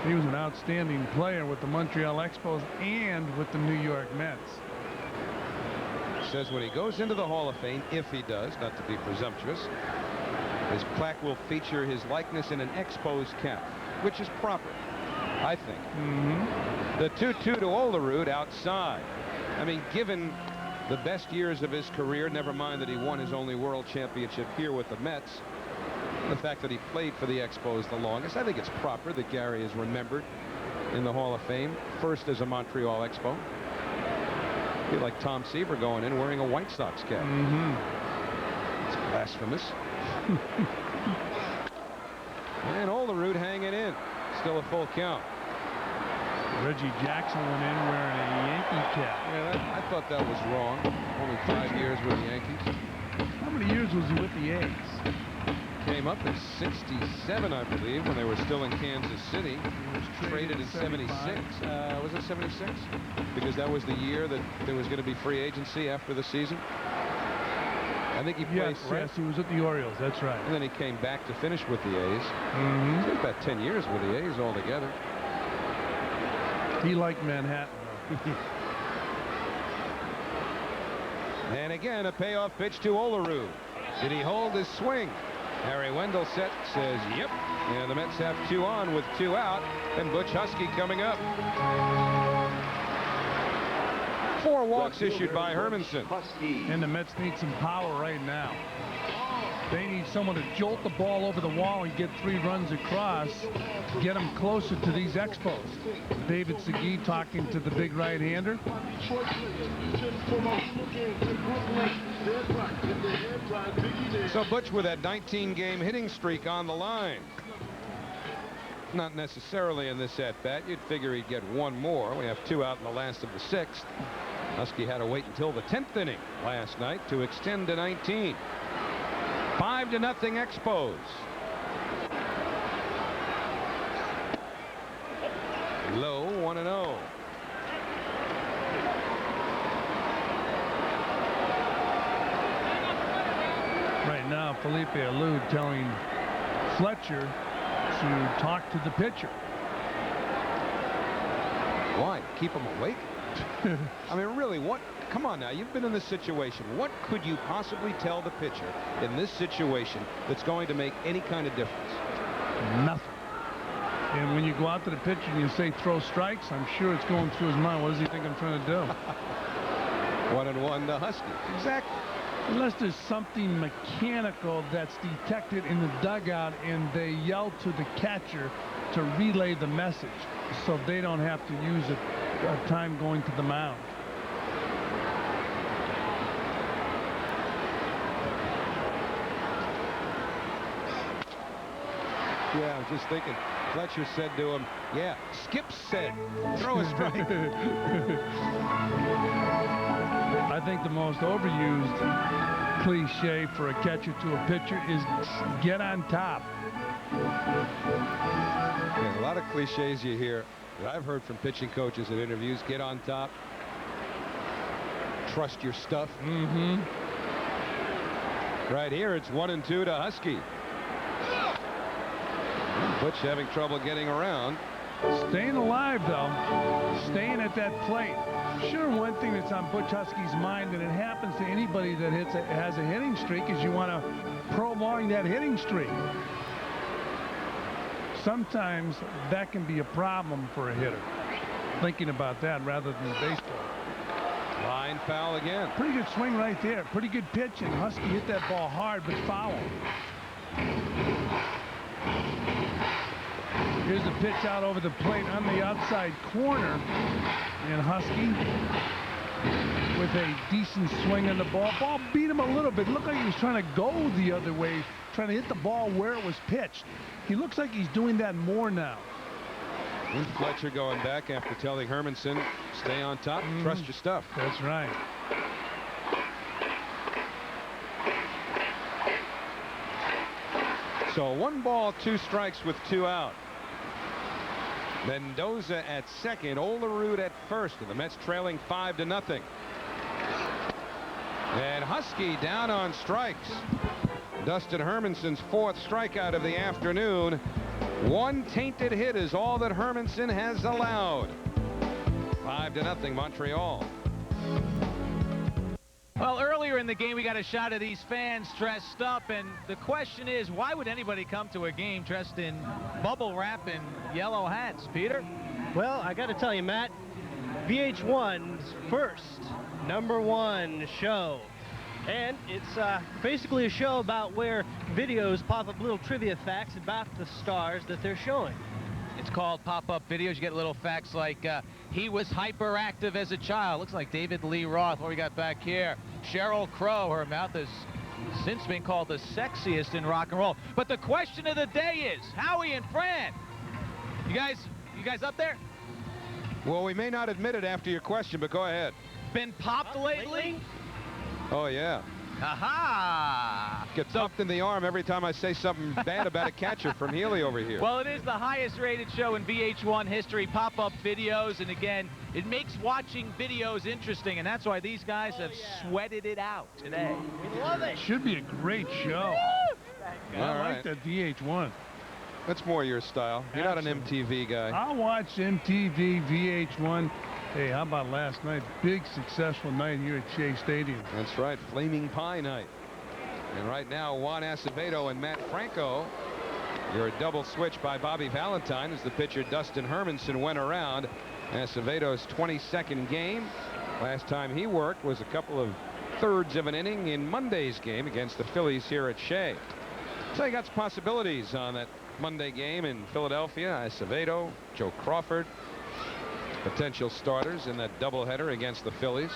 He was an outstanding player with the Montreal Expos and with the New York Mets. Says when he goes into the Hall of Fame, if he does, not to be presumptuous, his plaque will feature his likeness in an Expos cap, which is proper, I think. The 2-2 to Olerud outside. I mean, given the best years of his career, never mind that he won his only world championship here with the Mets, the fact that he played for the Expos the longest, I think it's proper that Gary is remembered in the Hall of Fame, first as a Montreal Expo. Be like Tom Seaver going in wearing a White Sox cap. It's blasphemous. And Olerud hanging in. Still a full count. Reggie Jackson went in wearing a Yankee cap. Yeah, I thought that was wrong. Only 5 years with the Yankees. How many years was he with the A's? Came up in '67, I believe, when they were still in Kansas City. He was Traded in '76. Was it '76? Because that was the year that there was going to be free agency after the season. I think he played. Yes, he was with the Orioles. That's right. And then he came back to finish with the A's. He had about 10 years with the A's altogether. He liked Manhattan. And again, a payoff pitch to Olerud. Did he hold his swing? Harry Wendell says yep. And the Mets have 2 on with 2 out. And Butch Husky coming up. 4 walks issued by Hermanson. And the Mets need some power right now. They need someone to jolt the ball over the wall and get 3 runs across, get them closer to these Expos. David Segui talking to the big right-hander. So Butch with that 19-game hitting streak on the line. Not necessarily in this at-bat. You'd figure he'd get 1 more. We have 2 out in the last of the 6th. Husky had to wait until the 10th inning last night to extend to 19. 5-0 Expos. Low 1-0. Right now, Felipe Alou telling Fletcher to talk to the pitcher. Why? Keep him awake? I mean, really, what? Come on now, you've been in this situation. What could you possibly tell the pitcher in this situation that's going to make any kind of difference? Nothing. And when you go out to the pitcher and you say throw strikes, I'm sure it's going through his mind. What does he think I'm trying to do? 1-1 to Husky. Exactly. Unless there's something mechanical that's detected in the dugout and they yell to the catcher to relay the message so they don't have to use a time going to the mound. Yeah, I was just thinking. Fletcher said to him, yeah, Skip said, throw a strike. I think the most overused cliche for a catcher to a pitcher is get on top. Yeah, a lot of cliches you hear that I've heard from pitching coaches in interviews. Get on top. Trust your stuff. Mm-hmm. Right here, it's 1-2 to Husky. Butch having trouble getting around. Staying alive, though. Staying at that plate. Sure, one thing that's on Butch Husky's mind, and it happens to anybody that has a hitting streak, is you want to prolong that hitting streak. Sometimes that can be a problem for a hitter. Thinking about that rather than baseball. Line foul again. Pretty good swing right there. Pretty good pitch, and Husky hit that ball hard, but foul. Here's a pitch out over the plate on the outside corner, and Husky with a decent swing on the ball. Ball beat him a little bit. Looked like he was trying to go the other way, trying to hit the ball where it was pitched. He looks like he's doing that more now. And Fletcher going back after telling Hermanson, stay on top, trust your stuff. That's right. So 1 ball, 2 strikes with 2 out. Mendoza at second, Olerud at first, and the Mets trailing 5-0. And Husky down on strikes. Dustin Hermanson's 4th strikeout of the afternoon. 1 tainted hit is all that Hermanson has allowed. 5-0 Montreal. Well, earlier in the game, we got a shot of these fans dressed up, and the question is, why would anybody come to a game dressed in bubble wrap and yellow hats, Peter? Well, I got to tell you, Matt, VH1's first #1 show. And it's basically a show about where videos pop up little trivia facts about the stars that they're showing. It's called pop-up videos. You get little facts like he was hyperactive as a child. Looks like David Lee Roth. What we got back here? Sheryl Crow. Her mouth has since been called the sexiest in rock and roll. But the question of the day is, Howie and Fran, you guys up there? Well, we may not admit it after your question, but go ahead. Been popped lately? Oh, yeah. Aha! Get popped in the arm every time I say something bad about a catcher from Healy over here. Well, it is the highest rated show in VH1 history, pop-up videos, and again, it makes watching videos interesting, and that's why these guys have sweated it out today. We love it. Should be a great show. I like that VH1. That's more your style. You're not an MTV guy. I'll watch MTV, VH1. Hey, how about last night? Big successful night here at Shea Stadium. That's right, Flaming Pie night. And right now, Juan Acevedo and Matt Franco. You're a double switch by Bobby Valentine as the pitcher Dustin Hermanson went around. Acevedo's 22nd game. Last time he worked was a couple of 2/3 of an inning in Monday's game against the Phillies here at Shea. So you got some possibilities on that Monday game in Philadelphia. Acevedo, Joe Crawford, potential starters in that doubleheader against the Phillies.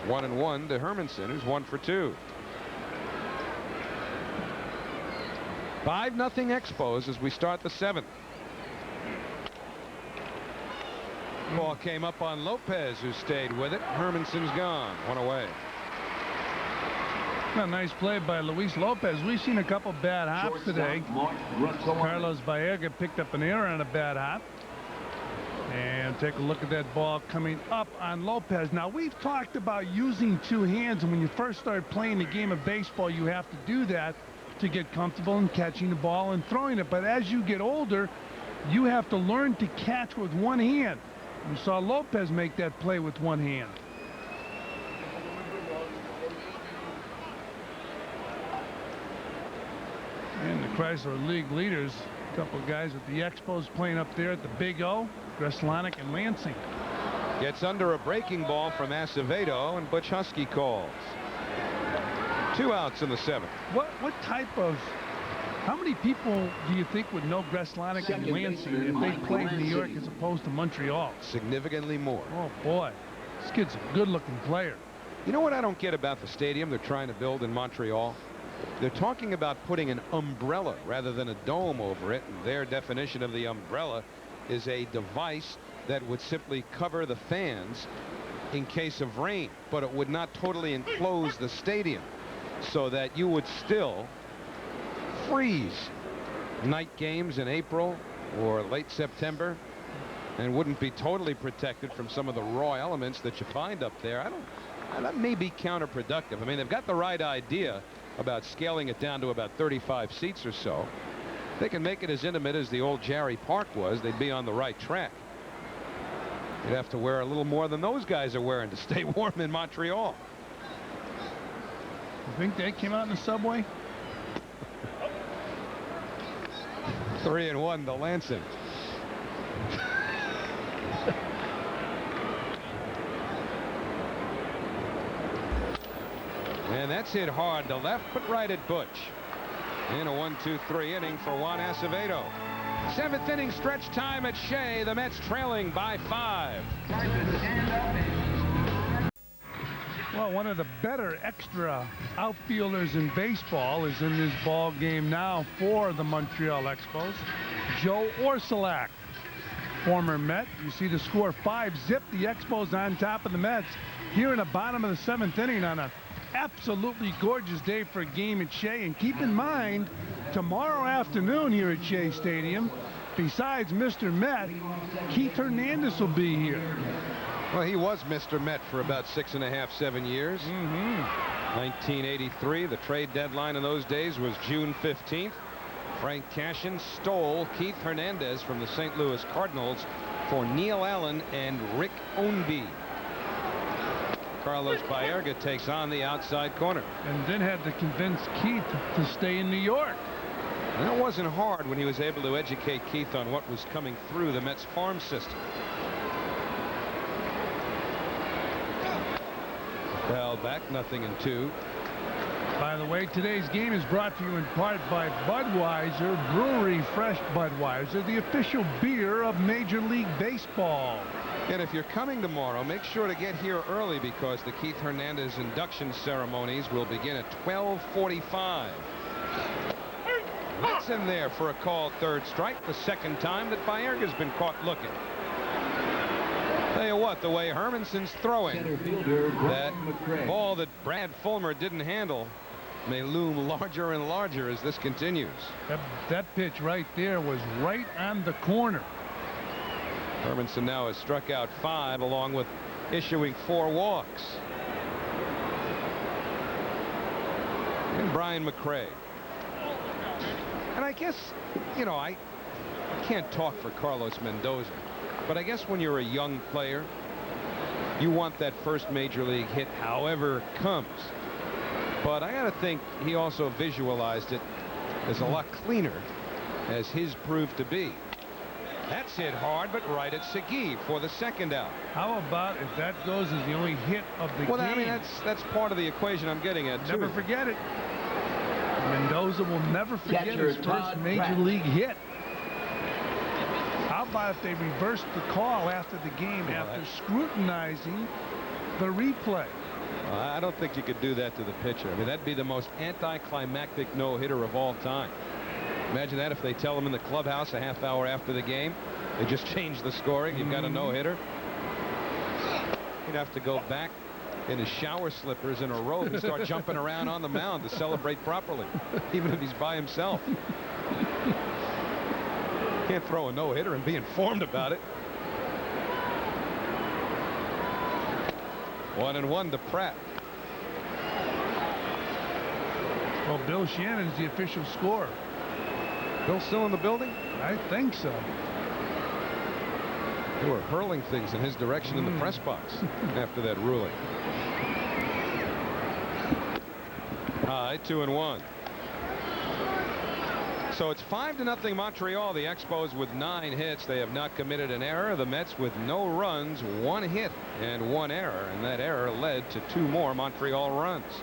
1-1 to Hermanson, who's 1 for 2. 5-0 Expos as we start the 7th. Ball came up on Lopez, who stayed with it. Hermanson's gone. 1 away. A nice play by Luis Lopez. We've seen a couple bad hops today. Carlos Baerga picked up an error on a bad hop. And take a look at that ball coming up on Lopez. Now, we've talked about using 2 hands, and when you first start playing the game of baseball, you have to do that to get comfortable in catching the ball and throwing it. But as you get older, you have to learn to catch with 1 hand. You saw Lopez make that play with 1 hand. And the Chrysler League leaders, a couple of guys at the Expos playing up there at the Big O, Greslonic and Lansing. Gets under a breaking ball from Acevedo, and Butch Husky calls. 2 outs in the 7th. What type of, how many people do you think would know Greslonic and Lansing if they played in New York as opposed to Montreal? Significantly more. Oh boy, this kid's a good-looking player. You know what I don't get about the stadium they're trying to build in Montreal? They're talking about putting an umbrella rather than a dome over it, and their definition of the umbrella is a device that would simply cover the fans in case of rain, but it would not totally enclose the stadium, so that you would still freeze night games in April or late September and wouldn't be totally protected from some of the raw elements that you find up there. That may be counterproductive. I mean, they've got the right idea about scaling it down to about 35 seats or so. They can make it as intimate as the old Jarry Park was. They'd be on the right track. You'd have to wear a little more than those guys are wearing to stay warm in Montreal. You think they came out in the subway? 3-1 to Lansing. And that's hit hard to left, but right at Butch. In a 1-2-3 inning for Juan Acevedo. 7th inning stretch time at Shea. The Mets trailing by 5. Well, one of the better extra outfielders in baseball is in this ball game now for the Montreal Expos. Joe Orsulak, former Met. You see the score 5-zip. The Expos on top of the Mets here in the bottom of the 7th inning on a absolutely gorgeous day for a game at Shea. And keep in mind, tomorrow afternoon here at Shea Stadium, besides Mr. Met, Keith Hernandez will be here. Well, he was Mr. Met for about 6.5, 7 years. 1983, the trade deadline in those days was June 15th. Frank Cashin stole Keith Hernandez from the St. Louis Cardinals for Neil Allen and Rick Ownby. Carlos Baerga takes on the outside corner. And then had to convince Keith to stay in New York. And it wasn't hard when he was able to educate Keith on what was coming through the Mets farm system. Fell back, 0-2. By the way, today's game is brought to you in part by Budweiser Brewery Fresh Budweiser, the official beer of Major League Baseball. And if you're coming tomorrow, make sure to get here early because the Keith Hernandez induction ceremonies will begin at 12:45. That's in there for a called 3rd strike, the 2nd time that Baerga's been caught looking. Tell you what, the way Hermanson's throwing, that ball that Brad Fulmer didn't handle may loom larger and larger as this continues. That pitch right there was right on the corner. Hermanson now has struck out 5 along with issuing 4 walks. And Brian McRae. And I guess, you know, I can't talk for Carlos Mendoza, but I guess when you're a young player, you want that first major league hit however it comes. But I got to think he also visualized it as a lot cleaner as his proved to be. That's hit hard, but right at Segui for the second out. How about if that goes as the only hit of the game? I mean, that's part of the equation I'm getting at, too. Never forget it. Mendoza will never forget his first major league hit. How about if they reversed the call after the game after scrutinizing the replay? I don't think you could do that to the pitcher. I mean, that'd be the most anticlimactic no-hitter of all time. Imagine that if they tell him in the clubhouse a half hour after the game, they just change the scoring, you've got a no-hitter. He'd have to go back in his shower slippers in a robe and start jumping around on the mound to celebrate properly, even if he's by himself. Can't throw a no-hitter and be informed about it. 1-1 to Pratt. Well, Bill Shannon's the official scorer. Bill still in the building? I think so. They were hurling things in his direction in the press box after that ruling. High, 2-1. So it's 5-0 Montreal. The Expos with 9 hits. They have not committed an error. The Mets with no runs, 1 hit and 1 error, and that error led to 2 more Montreal runs.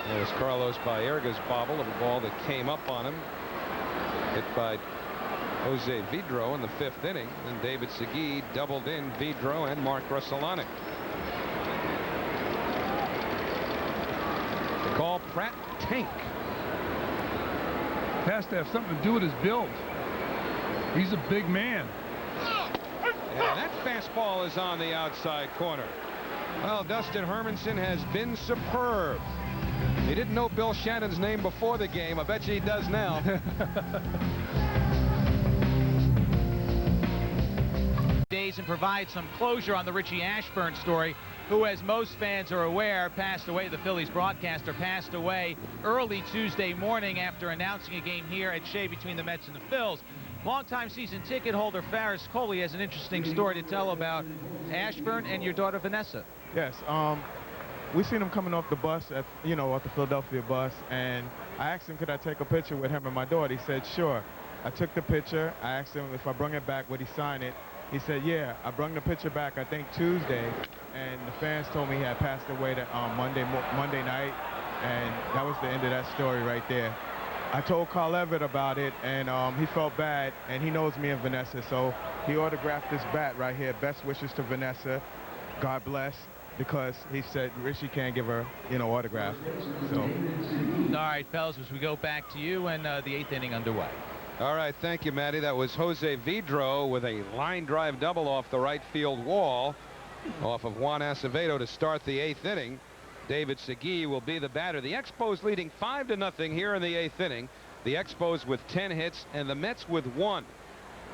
There's Carlos Baerga's bobble of a ball that came up on him, hit by Jose Vidro in the 5th inning, and David Segui doubled in Vidro and Mark Russellonic. They call Pratt tank. Has to have something to do with his build. He's a big man. And that fastball is on the outside corner. Well, Dustin Hermanson has been superb. He didn't know Bill Shannon's name before the game. I bet you he does now. Days and provide some closure on the Richie Ashburn story, who, as most fans are aware, passed away. The Phillies broadcaster passed away early Tuesday morning after announcing a game here at Shea between the Mets and the Phils. Longtime season ticket holder Farris Coley has an interesting story to tell about Ashburn and your daughter Vanessa. Yes, we seen him coming off the bus at, off the Philadelphia bus, and I asked him, could I take a picture with him and my daughter? He said, sure. I took the picture. I asked him if I brung it back, would he sign it? He said, yeah. I brung the picture back, I think, Tuesday, and the fans told me he had passed away Monday night, and that was the end of that story right there. I told Carl Everett about it, and he felt bad, and he knows me and Vanessa, so he autographed this bat right here. Best wishes to Vanessa. God bless. Because he said Richie can't give her, autograph. So. All right, fellas, as we go back to you and the 8th inning underway. All right, thank you, Matty. That was Jose Vidro with a line drive double off the right field wall off of Juan Acevedo to start the 8th inning. David Segui will be the batter. The Expos leading 5-0 here in the 8th inning. The Expos with 10 hits and the Mets with 1.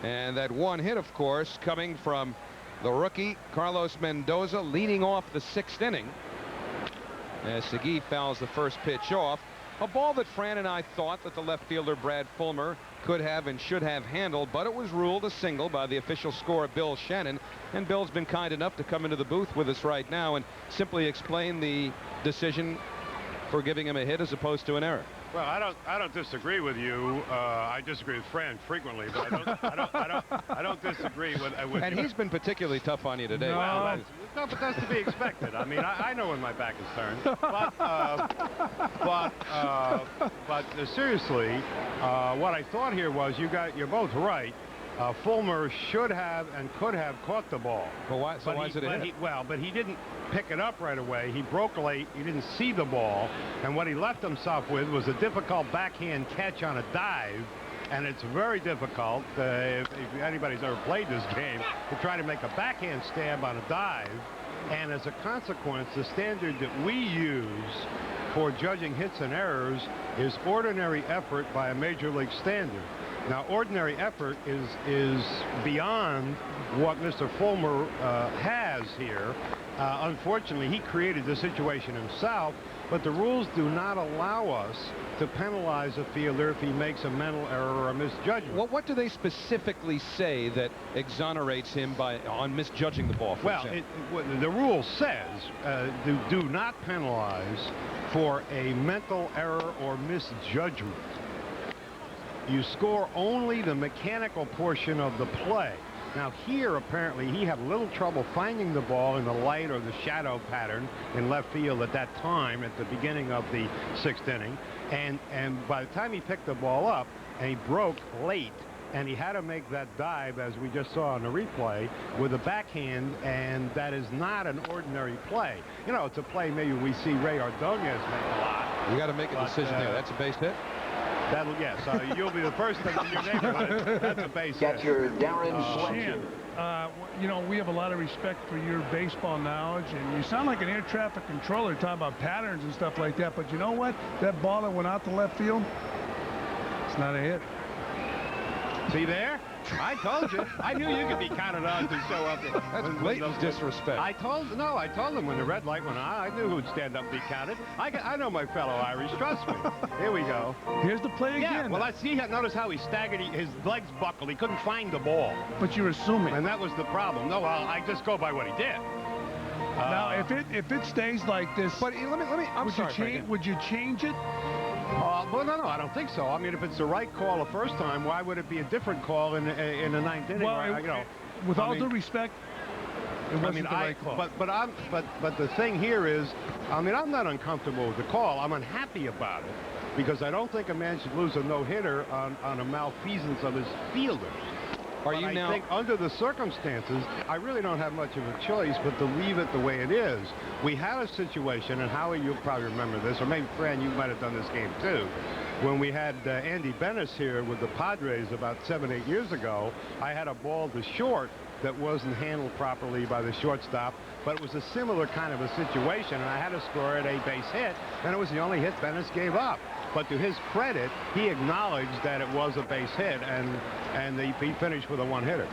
And that 1 hit, of course, coming from the rookie Carlos Mendoza, leading off the 6th inning as Segui fouls the first pitch off. A ball that Fran and I thought that the left fielder Brad Fulmer could have and should have handled, but it was ruled a single by the official scorer Bill Shannon, and Bill's been kind enough to come into the booth with us right now and simply explain the decision for giving him a hit as opposed to an error. Well, I don't disagree with you. I disagree with Fran frequently, but I don't disagree with and you. He's been particularly tough on you today. Well, but that's to be expected. I mean, I know when my back is turned. But seriously, what I thought here was you're both right. Fulmer should have and could have caught the ball. Well, why is it a hit? But he didn't pick it up right away. He broke late. He didn't see the ball. And what he left himself with was a difficult backhand catch on a dive. And it's very difficult, if anybody's ever played this game, to try to make a backhand stab on a dive. And as a consequence, the standard that we use for judging hits and errors is ordinary effort by a major league standard. Now, ordinary effort is beyond what Mr. Fulmer has here. Unfortunately, he created the situation himself, but the rules do not allow us to penalize a fielder if he makes a mental error or a misjudgment. What do they specifically say that exonerates him on misjudging the ball? Well, the rule says do not penalize for a mental error or misjudgment. you score only the mechanical portion of the play. Now here, apparently, he had a little trouble finding the ball in the light or the shadow pattern in left field at that time, at the beginning of the 6th inning. And by the time he picked the ball up, and he broke late, and he had to make that dive, as we just saw on the replay, with a backhand, and that is not an ordinary play. You know, it's a play maybe we see Ray Ordonez make a lot. You got to make a decision there. That's a base hit. That'll, yes, you'll be the first in your neighborhood. That's a base hit. Catcher Darren Fletcher. You know, we have a lot of respect for your baseball knowledge, and you sound like an air traffic controller talking about patterns and stuff like that, but you know what? That ball that went out to left field, it's not a hit. See there? I told you. I knew you could be counted on to show up. That's blatant disrespect. I told them when the red light went on, I knew who'd stand up and be counted. I know my fellow Irish. Trust me. Here we go. Here's the play Yeah, again. well, notice how he staggered. His legs buckled. He couldn't find the ball. But you're assuming. And that was the problem. No, well, I just go by what he did. Now, if it stays like this, but let me. I'm sorry. Would you change it? Well, no, I don't think so. I mean, if it's the right call the first time, why would it be a different call in the 9th inning? Well, with all due respect, it wasn't the right call. But the thing here is, I mean, I'm not uncomfortable with the call. I'm unhappy about it because I don't think a man should lose a no-hitter on a malfeasance of his fielder. I think under the circumstances, I really don't have much of a choice but to leave it the way it is. We had a situation, and Howie, you'll probably remember this, or maybe Fran, you might have done this game too, when we had Andy Bennis here with the Padres about 7-8 years ago. I had a ball to short that wasn't handled properly by the shortstop, but it was a similar kind of a situation, and I had to score it a base hit, and it was the only hit Bennis gave up. But to his credit, he acknowledged that it was a base hit, and he finished with a one-hitter.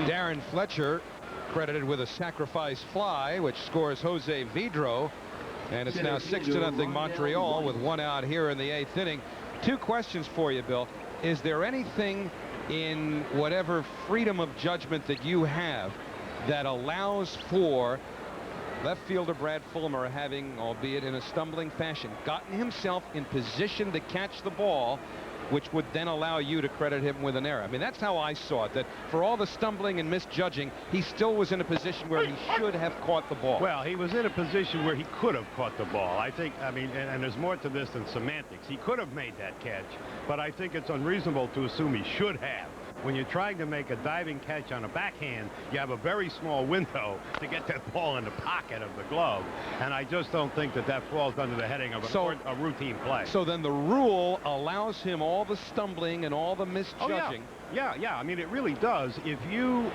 Darren Fletcher credited with a sacrifice fly, which scores Jose Vidro, and it's now 6-0 Montreal with 1 out here in the 8th inning. 2 questions for you, Bill. Is there anything in whatever freedom of judgment that you have that allows for left fielder Brad Fulmer having, albeit in a stumbling fashion, gotten himself in position to catch the ball, which would then allow you to credit him with an error? I mean, that's how I saw it, that for all the stumbling and misjudging, he still was in a position where he should have caught the ball. Well, he was in a position where he could have caught the ball. I think, I mean, and there's more to this than semantics. He could have made that catch, but I think it's unreasonable to assume he should have. When you're trying to make a diving catch on a backhand, you have a very small window to get that ball in the pocket of the glove, and I just don't think that falls under the heading of a routine play. So then the rule allows him all the stumbling and all the misjudging. Yeah. I mean, it really does. If you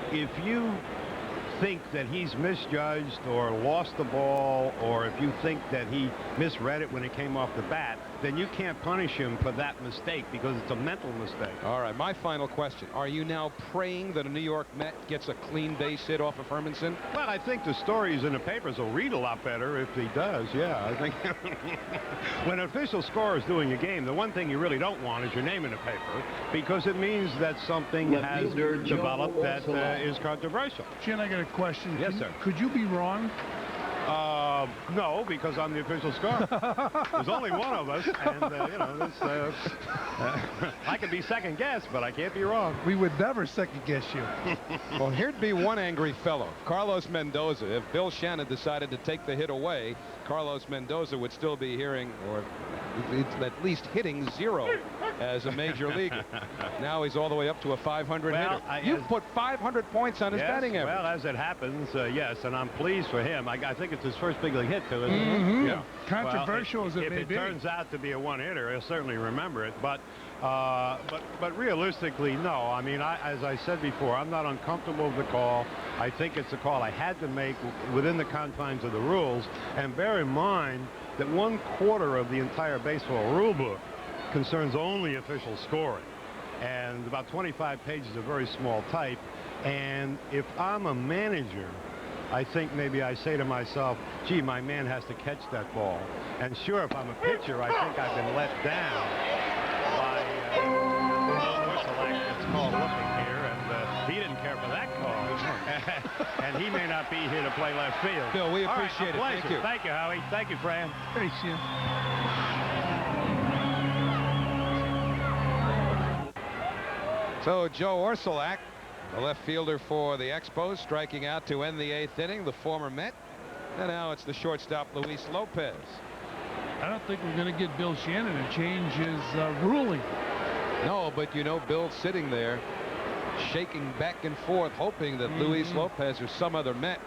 think that he's misjudged or lost the ball, or if you think that he misread it when it came off the bat, then you can't punish him for that mistake because it's a mental mistake. All right, my final question. Are you now praying that a New York Met gets a clean base hit off of Hermanson? Well, I think the stories in the papers will read a lot better if he does, yeah. I think when an official scorer is doing a game, the one thing you really don't want is your name in the paper, because it means that something has developed that is controversial. Jim, I got a question. Yes, sir. Could you be wrong? No, because I'm the official scorer. There's only one of us, and you know, I can be second guessed, but I can't be wrong. We would never second guess you. Well, here'd be one angry fellow, Carlos Mendoza. If Bill Shannon decided to take the hit away, Carlos Mendoza would still be hearing, or at least hitting 0 as a major leaguer. Now he's all the way up to a 500 hitter. You've put 500 points on his batting average. Well, as it happens, yes, and I'm pleased for him. I think it's his first big league hit, too, isn't it? Yeah. Controversial as it may be. If it turns out to be a one-hitter, he'll certainly remember it. But realistically, no. I mean, as I said before, I'm not uncomfortable with the call. I think it's a call I had to make within the confines of the rules. And bear in mind that 1/4 of the entire baseball rule book concerns only official scoring. And about 25 pages of very small type. And if I'm a manager, I think maybe I say to myself, gee, my man has to catch that ball. And sure, if I'm a pitcher, I think I've been let down by whistle act that's called looking here, and he didn't care for that call. And he may not be here to play left field. Bill, we appreciate it. Thank you. Thank you, Howie. Thank you, Fran. Thanks, Jim. So Joe Orsulak, the left fielder for the Expos, striking out to end the 8th inning, the former Met. And now it's the shortstop, Luis Lopez. I don't think we're going to get Bill Shannon to change his ruling. No, but you know, Bill's sitting there shaking back and forth, hoping that Luis Lopez or some other Met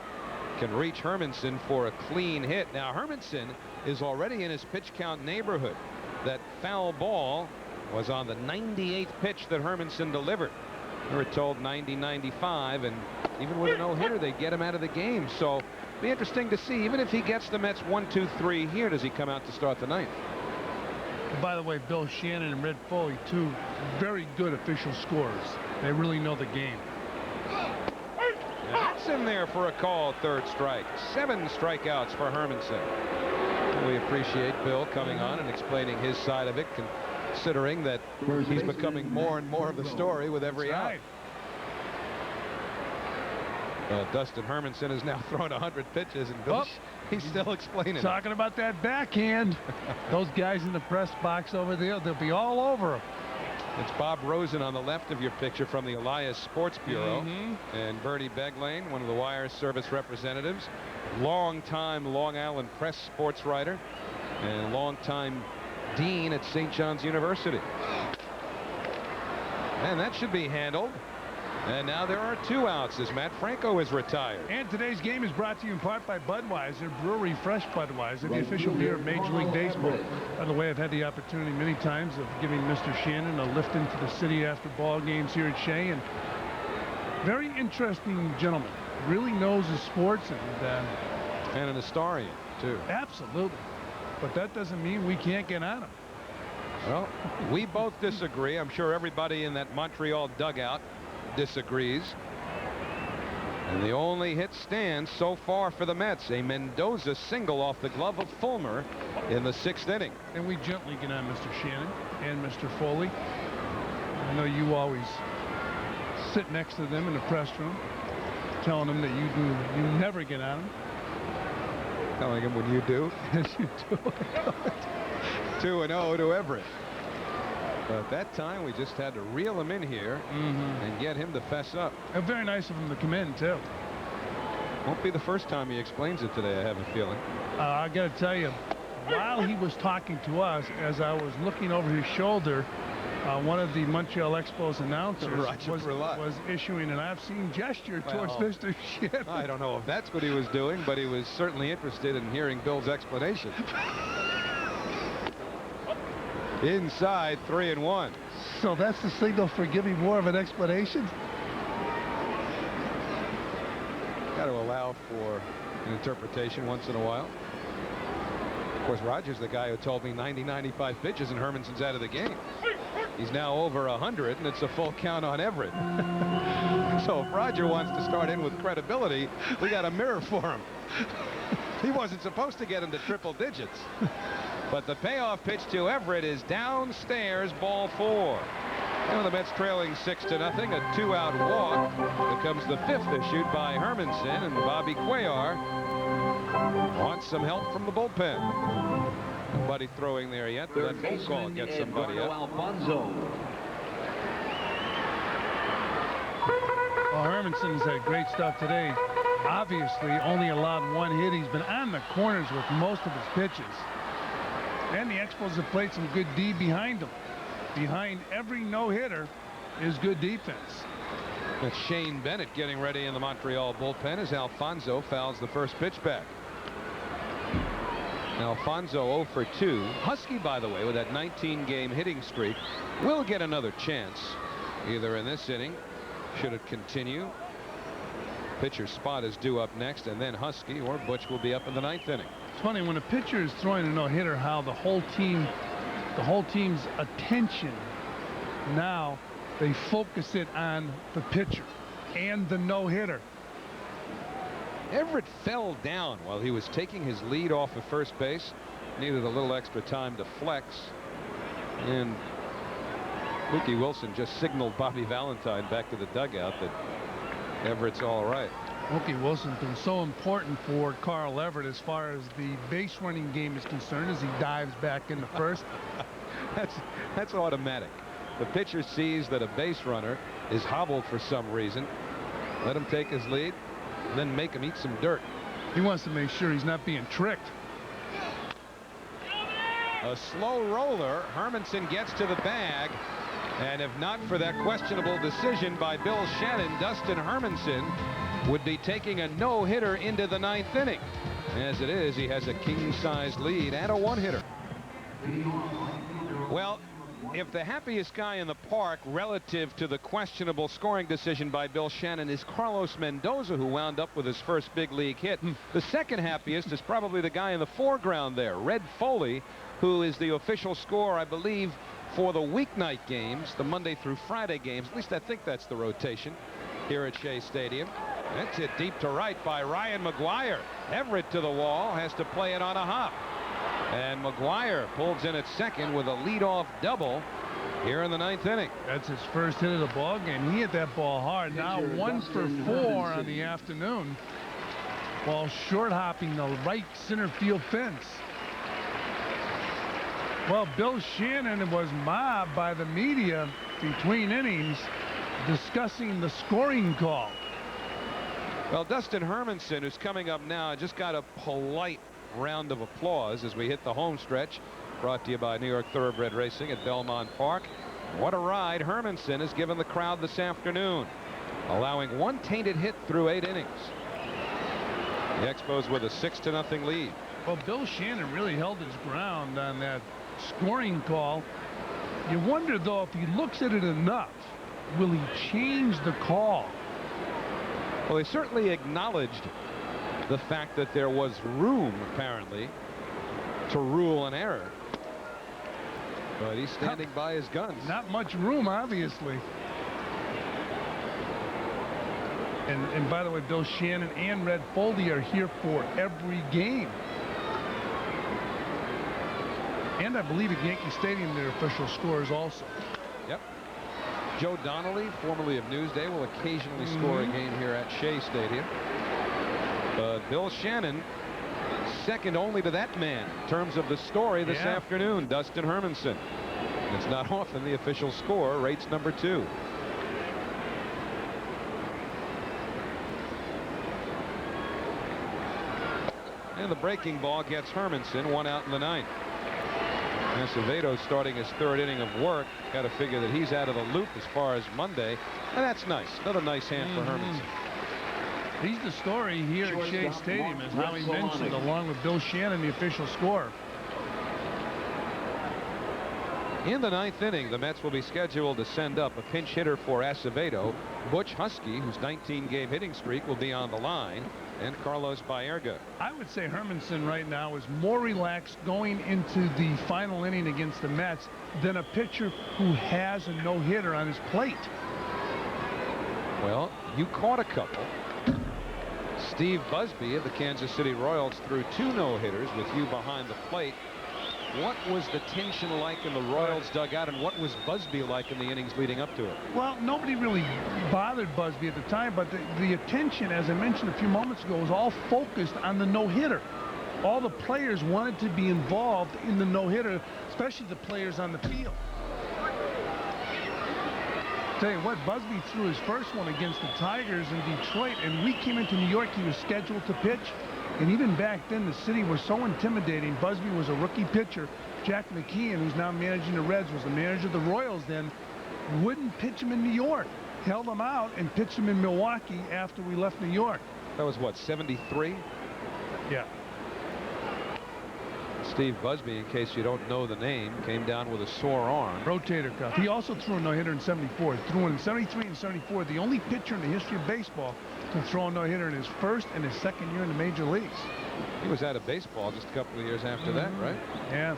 can reach Hermanson for a clean hit. Now, Hermanson is already in his pitch count neighborhood. That foul ball was on the 98th pitch that Hermanson delivered. We were told 90-95, and even with a no-hitter, they get him out of the game. So it'll be interesting to see. Even if he gets the Mets 1-2-3 here, does he come out to start the 9th? By the way, Bill Shannon and Red Foley, two very good official scorers. They really know the game. That's in there for a call, 3rd strike. 7 strikeouts for Hermanson. We appreciate Bill coming on and explaining his side of it, considering that he's becoming more and more of the story with every out. Dustin Hermanson has now thrown 100 pitches, and Bill, he's still explaining. Talking about that backhand. Those guys in the press box over there, they'll be all over him. It's Bob Rosen on the left of your picture from the Elias Sports Bureau. And Bertie Beglane, one of the Wire service representatives, long-time Long Island Press sports writer, and long-time dean at St. John's University. And that should be handled. And now there are 2 outs as Matt Franco is retired. And today's game is brought to you in part by Budweiser, Brewery Fresh Budweiser, the official beer of Major League Baseball. By the way, I've had the opportunity many times of giving Mr. Shannon a lift into the city after ball games here at Shea, and very interesting gentleman. Really knows his sports, and an historian too. Absolutely. But that doesn't mean we can't get on him. Well, we both disagree. I'm sure everybody in that Montreal dugout disagrees. And the only hit stands so far for the Mets, a Mendoza single off the glove of Fulmer in the 6th inning. And we gently get on Mr. Shannon and Mr. Foley. I know you always sit next to them in the press room, telling them that you never get on them. Telling him when you do. Yes, you do. 2-0 to Everett. But at that time, we just had to reel him in here and get him to fess up. And very nice of him to come in, too. Won't be the first time he explains it today, I have a feeling. I got to tell you, while he was talking to us, as I was looking over his shoulder, one of the Montreal Expos announcers was issuing an obscene gesture towards Mr. Shannon. I don't know if that's what he was doing, but he was certainly interested in hearing Bill's explanation. Inside, 3-1. So that's the signal for giving more of an explanation? Got to allow for an interpretation once in a while. Of course, Roger's the guy who told me 90-95 pitches and Hermanson's out of the game. He's now over 100, and it's a full count on Everett. So if Roger wants to start in with credibility, we got a mirror for him. He wasn't supposed to get into triple digits. But the payoff pitch to Everett is downstairs, ball 4. And the Mets trailing 6-0, a 2-out walk becomes the 5th issued by Hermanson, and Bobby Cuellar wants some help from the bullpen. Nobody throwing there yet, but that phone call gets somebody up. Alfonso. Well, Hermanson's had great stuff today. Obviously, only allowed 1 hit. He's been on the corners with most of his pitches. And the Expos have played some good D behind them. Behind every no-hitter is good defense. That's Shane Bennett getting ready in the Montreal bullpen as Alfonso fouls the first pitch back. Alfonso 0 for 2. Husky, by the way, with that 19-game hitting streak, will get another chance either in this inning, should it continue. Pitcher's spot is due up next, and then Husky or Butch will be up in the 9th inning. It's funny when a pitcher is throwing a no-hitter, how the whole team's attention now, they focus it on the pitcher and the no-hitter. Everett fell down while he was taking his lead off of first base. Needed a little extra time to flex, and Mookie Wilson just signaled Bobby Valentine back to the dugout that Everett's all right. Mookie Wilson's been so important for Carl Everett as far as the base running game is concerned, as he dives back in the first. That's automatic. the pitcher sees that a base runner is hobbled for some reason, let him take his lead, and then make him eat some dirt. He wants to make sure he's not being tricked. A slow roller. Hermanson gets to the bag. And if not for that questionable decision by Bill Shannon, Dustin Hermanson would be taking a no-hitter into the 9th inning. As it is, he has a king-size lead and a one-hitter. Well, if the happiest guy in the park relative to the questionable scoring decision by Bill Shannon is Carlos Mendoza, who wound up with his first big league hit, the second happiest is probably the guy in the foreground there, Red Foley, who is the official scorer, I believe, for the weeknight games, the Monday through Friday games. At least I think that's the rotation here at Shea Stadium. That's hit deep to right by Ryan McGuire. Everett to the wall, has to play it on a hop. And McGuire pulls in at second with a leadoff double here in the 9th inning. That's his first hit of the ball game. He hit that ball hard. Now 1 for 4 on the afternoon. Ball short hopping the right center field fence. Well, Bill Shannon was mobbed by the media between innings discussing the scoring call. Well, Dustin Hermanson, who's coming up now, just got a polite round of applause as we hit the home stretch, brought to you by New York Thoroughbred Racing at Belmont Park. What a ride Hermanson has given the crowd this afternoon, allowing 1 tainted hit through 8 innings. The Expos with a 6-0 lead. Well, Bill Shannon really held his ground on that scoring call. You wonder, though, if he looks at it enough, will he change the call? Well, he certainly acknowledged the fact that there was room, apparently, to rule an error. But he's standing by his guns. Not much room, obviously. And by the way, Bill Shannon and Red Foley are here for every game. And I believe at Yankee Stadium they're official scorers also. Yep. Joe Donnelly, formerly of Newsday, will occasionally score a game here at Shea Stadium. But Bill Shannon, second only to that man in terms of the story this afternoon, Dustin Hermanson. It's not often the official score rates number 2. And the breaking ball gets Hermanson, 1 out in the 9th. Acevedo starting his 3rd inning of work. Got to figure that he's out of the loop as far as Monday. And that's nice. Another nice hand for Hermanson. He's the story here at Shea Stadium, as Howie mentioned, along with Bill Shannon, the official scorer. In the 9th inning, the Mets will be scheduled to send up a pinch hitter for Acevedo. Butch Husky, whose 19-game hitting streak will be on the line, and Carlos Baerga. I would say Hermanson right now is more relaxed going into the final inning against the Mets than a pitcher who has a no-hitter on his plate. Well, you caught a couple. Steve Busby of the Kansas City Royals threw 2 no-hitters with you behind the plate. What was the tension like in the Royals dugout, and what was Busby like in the innings leading up to it? Well, nobody really bothered Busby at the time, but the attention, as I mentioned a few moments ago, was all focused on the no-hitter. All the players wanted to be involved in the no-hitter, especially the players on the field. Tell you what, Busby threw his first one against the Tigers in Detroit, and we came into New York. He was scheduled to pitch. And even back then, the city was so intimidating. Busby was a rookie pitcher. Jack McKeon, who's now managing the Reds, was the manager of the Royals then. Wouldn't pitch him in New York. Held him out and pitched him in Milwaukee after we left New York. That was what, 73? Yeah. Steve Busby, in case you don't know the name, came down with a sore arm. Rotator cuff. He also threw a no-hitter in 74. He threw in 73 and 74. The only pitcher in the history of baseball to throw a no-hitter in his first and his second year in the major leagues. He was out of baseball just a couple of years after that, right? Yeah.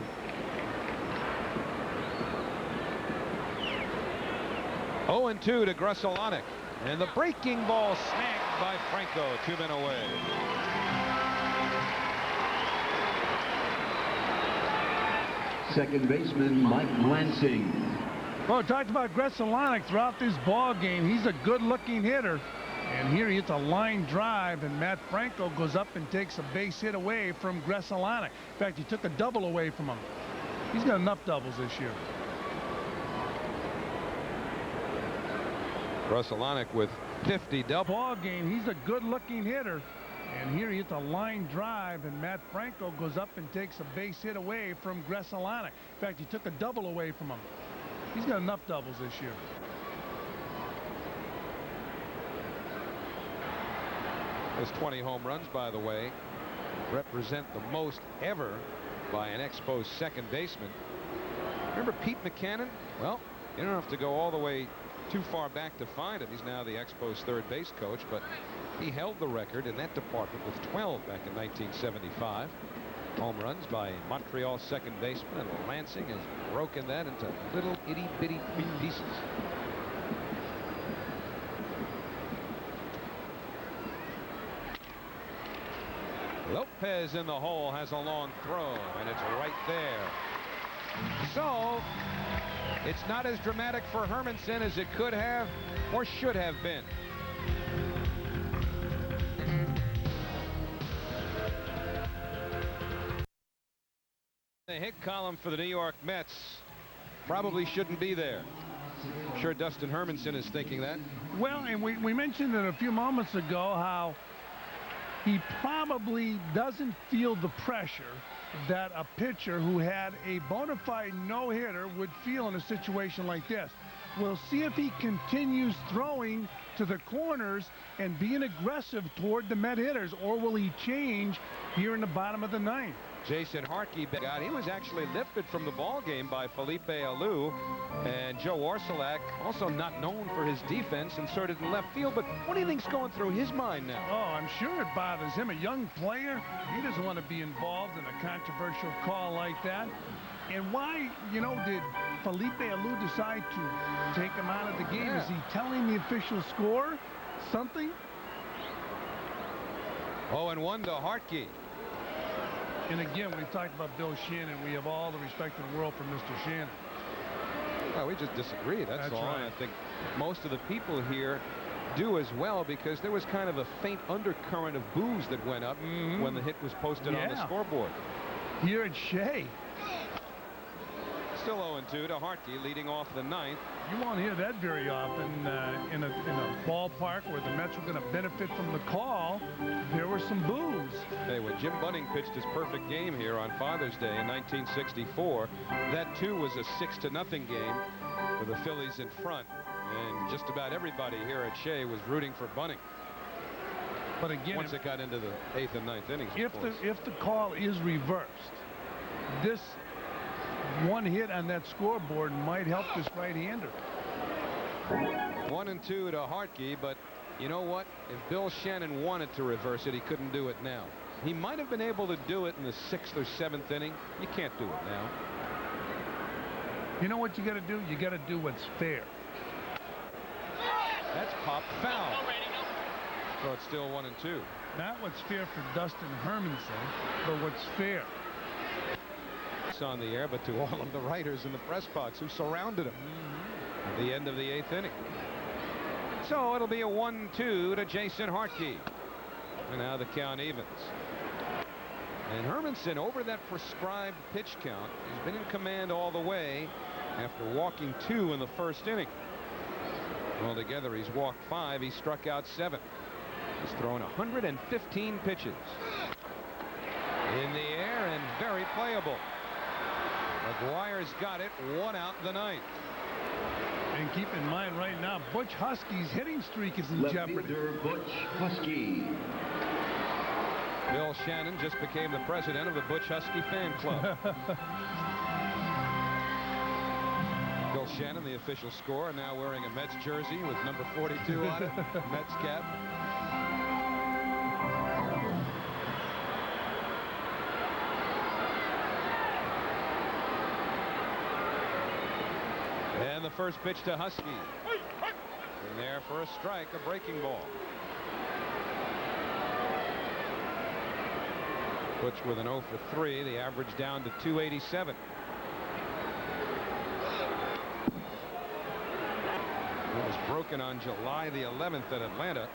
Oh, 2 to Gruselanek. And the breaking ball snagged by Franco, 2 men away. Second baseman Mike Lansing. Well, we talked about Gruselanek throughout this ball game. He's a good-looking hitter. And here he hits a line drive, and Matt Franco goes up and takes a base hit away from Gruselanek. In fact, he took a double away from him. He's got enough doubles this year. Grzelcyk with 50 double. Ball game. He's a good-looking hitter. And here he hits a line drive, and Matt Franco goes up and takes a base hit away from Grzelcyk. In fact, he took a double away from him. He's got enough doubles this year. Those 20 home runs, by the way, represent the most ever by an Expos second baseman. Remember Pete McCannon? Well, you don't have to go all the way too far back to find him. He's now the Expos third base coach, but he held the record in that department with 12 back in 1975. Home runs by Montreal second baseman, and Lansing has broken that into little itty-bitty pieces. Lopez in the hole has a long throw, and it's right there. So it's not as dramatic for Hermanson as it could have or should have been. The hit column for the New York Mets probably shouldn't be there. I'm sure Dustin Hermanson is thinking that. Well, and we mentioned it a few moments ago how he probably doesn't feel the pressure that a pitcher who had a bona fide no-hitter would feel in a situation like this. We'll see if he continues throwing to the corners and being aggressive toward the Met hitters, or will he change here in the bottom of the ninth? Jason Harkey got. He was actually lifted from the ball game by Felipe Alou, and Joe Orsulak, also not known for his defense, inserted in left field. But what do you think's going through his mind now? Oh, I'm sure it bothers him. A young player, he doesn't want to be involved in a controversial call like that. And why, you know, did Felipe Alou decide to take him out of the game? Is he telling the official score something? 0-1 to Harkey. And again, we've talked about Bill Shannon. We have all the respect in the world for Mr. Shannon. Well, we just disagree. That's all. Right. And I think most of the people here do as well, because there was kind of a faint undercurrent of boos that went up when the hit was posted on the scoreboard. Here at Shea. Still 0-2 to Harkey, leading off the ninth. You won't hear that very often in a ballpark where the Mets were going to benefit from the call. There were some boos. Hey, when Jim Bunning pitched his perfect game here on Father's Day in 1964, that too was a 6-0 game with the Phillies in front, and just about everybody here at Shea was rooting for Bunning. But again, once it got into the 8th and 9th innings, if the call is reversed, this one hit on that scoreboard might help this right-hander. 1-2 to Harkey, but you know what? If Bill Shannon wanted to reverse it, he couldn't do it now. He might have been able to do it in the 6th or 7th inning. You can't do it now. You know what you got to do? You got to do what's fair. That's popped foul. So it's still 1-2. Not what's fair for Dustin Hermanson, but what's fair. On the air, but to all of the writers in the press box who surrounded him at the end of the 8th inning. So it'll be a 1-2 to Jason Harkey. And now the count evens. And Hermanson, over that prescribed pitch count, has been in command all the way after walking 2 in the first inning. Altogether, he's walked 5. He struck out 7. He's thrown 115 pitches. In the air and very playable. McGuire's got it. 1 out the ninth. And keep in mind right now, Butch Husky's hitting streak is in jeopardy. Butch Husky. Bill Shannon just became the president of the Butch Husky fan club. Bill Shannon, the official scorer, now wearing a Mets jersey with number 42 on it. Mets cap. And the first pitch to Husky. In there for a strike, a breaking ball. Butch with an 0 for 3, the average down to 287. It was broken on July the 11th at Atlanta.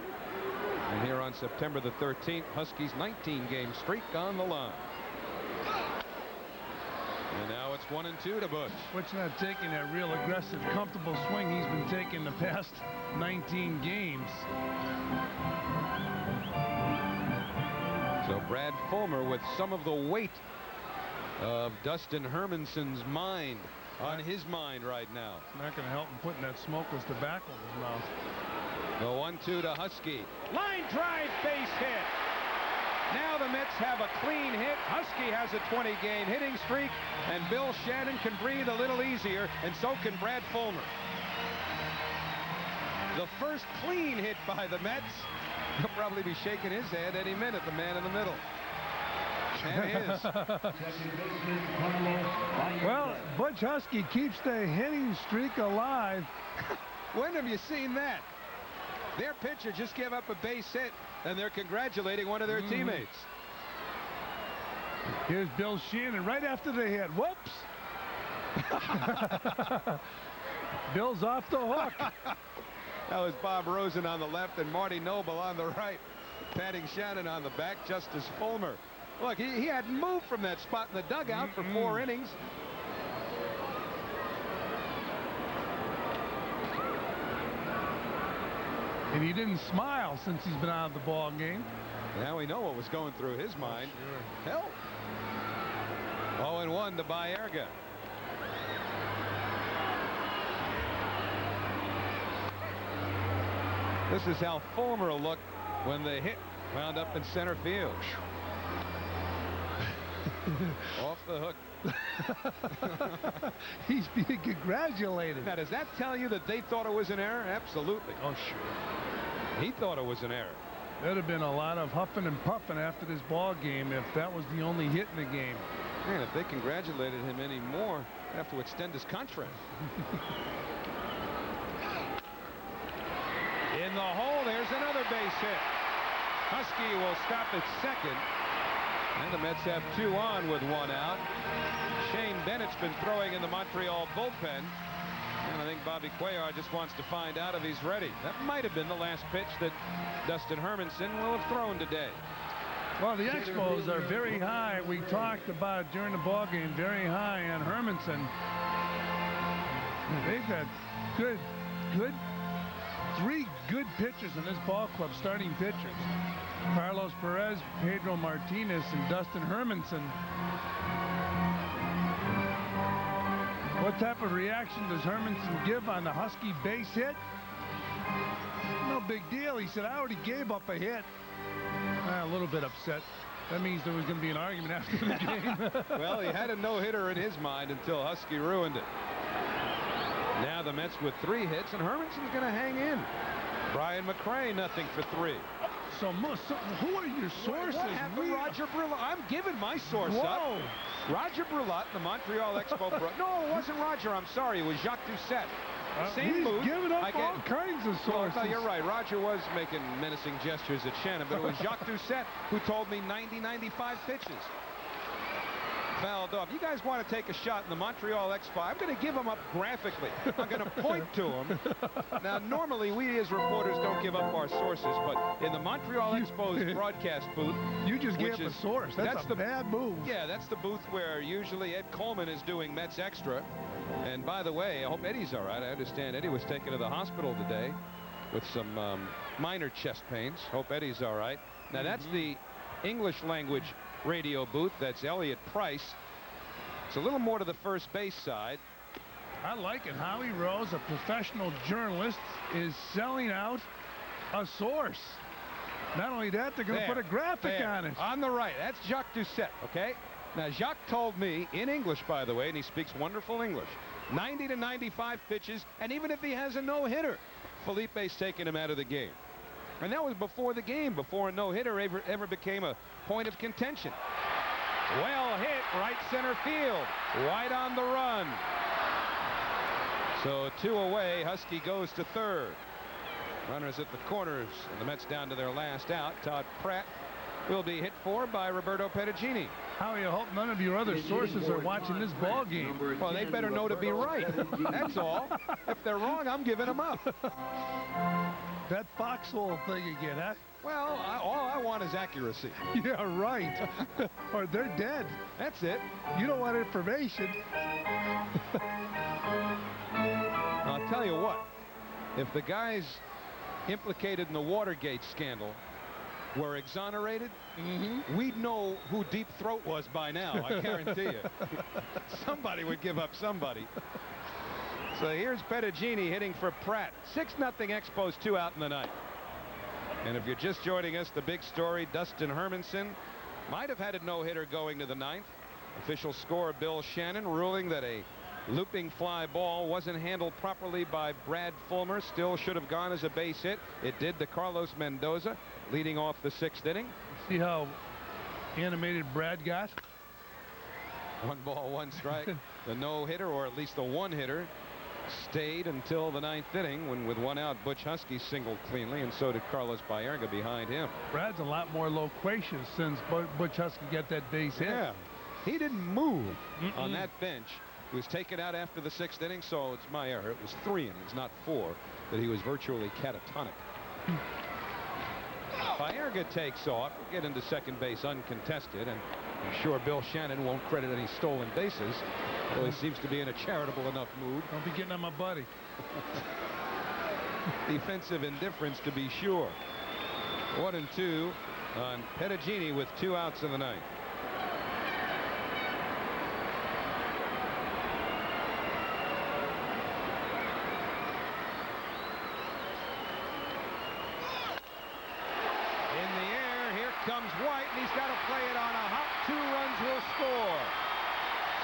And here on September the 13th, Huskies' 19-game streak on the line. And now it's it's 1-2 to Bush. Butch not taking that real aggressive, comfortable swing he's been taking the past 19 games. So Brad Fulmer with some of the weight of Dustin Hermanson's mind on his mind right now. It's not going to help him putting that smokeless tobacco in his mouth. The 1-2 to Husky. Line drive, base hit. Now the Mets have a clean hit. Husky has a 20-game hitting streak, and Bill Shannon can breathe a little easier, and so can Brad Fulmer. The first clean hit by the Mets. He'll probably be shaking his head any minute, the man in the middle. And his. Well, Butch Husky keeps the hitting streak alive. When have you seen that? Their pitcher just gave up a base hit, and they're congratulating one of their teammates. Here's Bill Shannon right after the hit. Whoops! Bill's off the hook. That was Bob Rosen on the left and Marty Noble on the right, patting Shannon on the back, Justice Fulmer. Look, he hadn't moved from that spot in the dugout for 4 innings. And he didn't smile since he's been out of the ball game. Now we know what was going through his mind. Sure. Help. 0-1 to Baerga. This is how Fulmer looked when the hit wound up in center field. Off the hook. He's being congratulated. Now, does that tell you that they thought it was an error? Absolutely. Oh, sure. He thought it was an error. There'd have been a lot of huffing and puffing after this ball game if that was the only hit in the game. Man, if they congratulated him any more, they have to extend his contract. In the hole, there's another base hit. Husky will stop at second. And the Mets have 2 on with 1 out. Shane Bennett's been throwing in the Montreal bullpen. And I think Bobby Cuellar just wants to find out if he's ready. That might have been the last pitch that Dustin Hermanson will have thrown today. Well, the Expos are very high. We talked about during the ball game, very high on Hermanson. They've got good 3 good pitchers in this ball club, starting pitchers. Carlos Perez, Pedro Martinez, and Dustin Hermanson. What type of reaction does Hermanson give on the Husky base hit? No big deal. He said, I already gave up a hit. A little bit upset. That means there was going to be an argument after the game. Well, he had a no-hitter in his mind until Husky ruined it. Now the Mets with 3 hits, and Hermanson's going to hang in. Brian McRae, nothing for 3. So who are your sources? What happened, Roger Brulotte? I'm giving my source up. Roger Brulotte, the Montreal Expo. No, it wasn't Roger. I'm sorry. It was Jacques Doucette. Same he's move. Giving up all kinds of sources. Well, you're right. Roger was making menacing gestures at Shannon, but it was Jacques Doucette who told me 90-95 pitches. Fouled off. You guys want to take a shot in the Montreal Expo? I'm going to give them up graphically. I'm going to point to them. Now, normally we as reporters don't give up our sources, but in the Montreal Expo's broadcast booth, you just gave up a source. That's the bad move. Yeah, that's the booth where usually Ed Coleman is doing Mets Extra. And by the way, I hope Eddie's all right. I understand Eddie was taken to the hospital today with some minor chest pains. Hope Eddie's all right. Now, that's the English language radio booth. That's Elliot Price. It's a little more to the first base side. I like it. Howie Rose, a professional journalist, is selling out a source. Not only that, they're going to put a graphic on it. On the right, that's Jacques Doucette, okay? Now, Jacques told me, in English, by the way, and he speaks wonderful English, 90-95 pitches, and even if he has a no-hitter, Felipe's taking him out of the game. And that was before the game, before a no-hitter ever became a point of contention. Well hit, right center field, wide on the run. So 2 away, Husky goes to third. Runners at the corners, and the Mets down to their last out. Todd Pratt will be hit for by Roberto Perugini. Howie, I hope none of your other sources are watching this ball game. Well, they better know to be right. That's all. If they're wrong, I'm giving them up. That foxhole thing again, huh? Well, all I want is accuracy. Yeah, right. Or they're dead. That's it. You don't want information. I'll tell you what. If the guys implicated in the Watergate scandal were exonerated, we'd know who Deep Throat was by now, I guarantee you. Somebody would give up somebody. So here's Pettigini hitting for Pratt. 6-0 Expos, 2 out in the ninth. And if you're just joining us, the big story, Dustin Hermanson might have had a no-hitter going to the ninth. Official score, Bill Shannon, ruling that a looping fly ball wasn't handled properly by Brad Fulmer. Still should have gone as a base hit. It did to Carlos Mendoza, leading off the 6th inning. See how animated Brad got? 1 ball, 1 strike. The no-hitter, or at least the one-hitter, stayed until the 9th inning when, with 1 out, Butch Husky singled cleanly, and so did Carlos Baerga behind him. Brad's a lot more loquacious since Butch Husky got that base hit. Yeah, he didn't move on that bench. He was taken out after the 6th inning, so it's my error. It was 3 innings, not 4, that he was virtually catatonic. Baerga takes off. We'll get into second base uncontested, and I'm sure Bill Shannon won't credit any stolen bases, though he seems to be in a charitable enough mood. Don't be getting on my buddy. Defensive indifference, to be sure. 1-2 on Pettigini with 2 outs in the ninth. Comes White, and he's got to play it on a hop. 2 runs will score.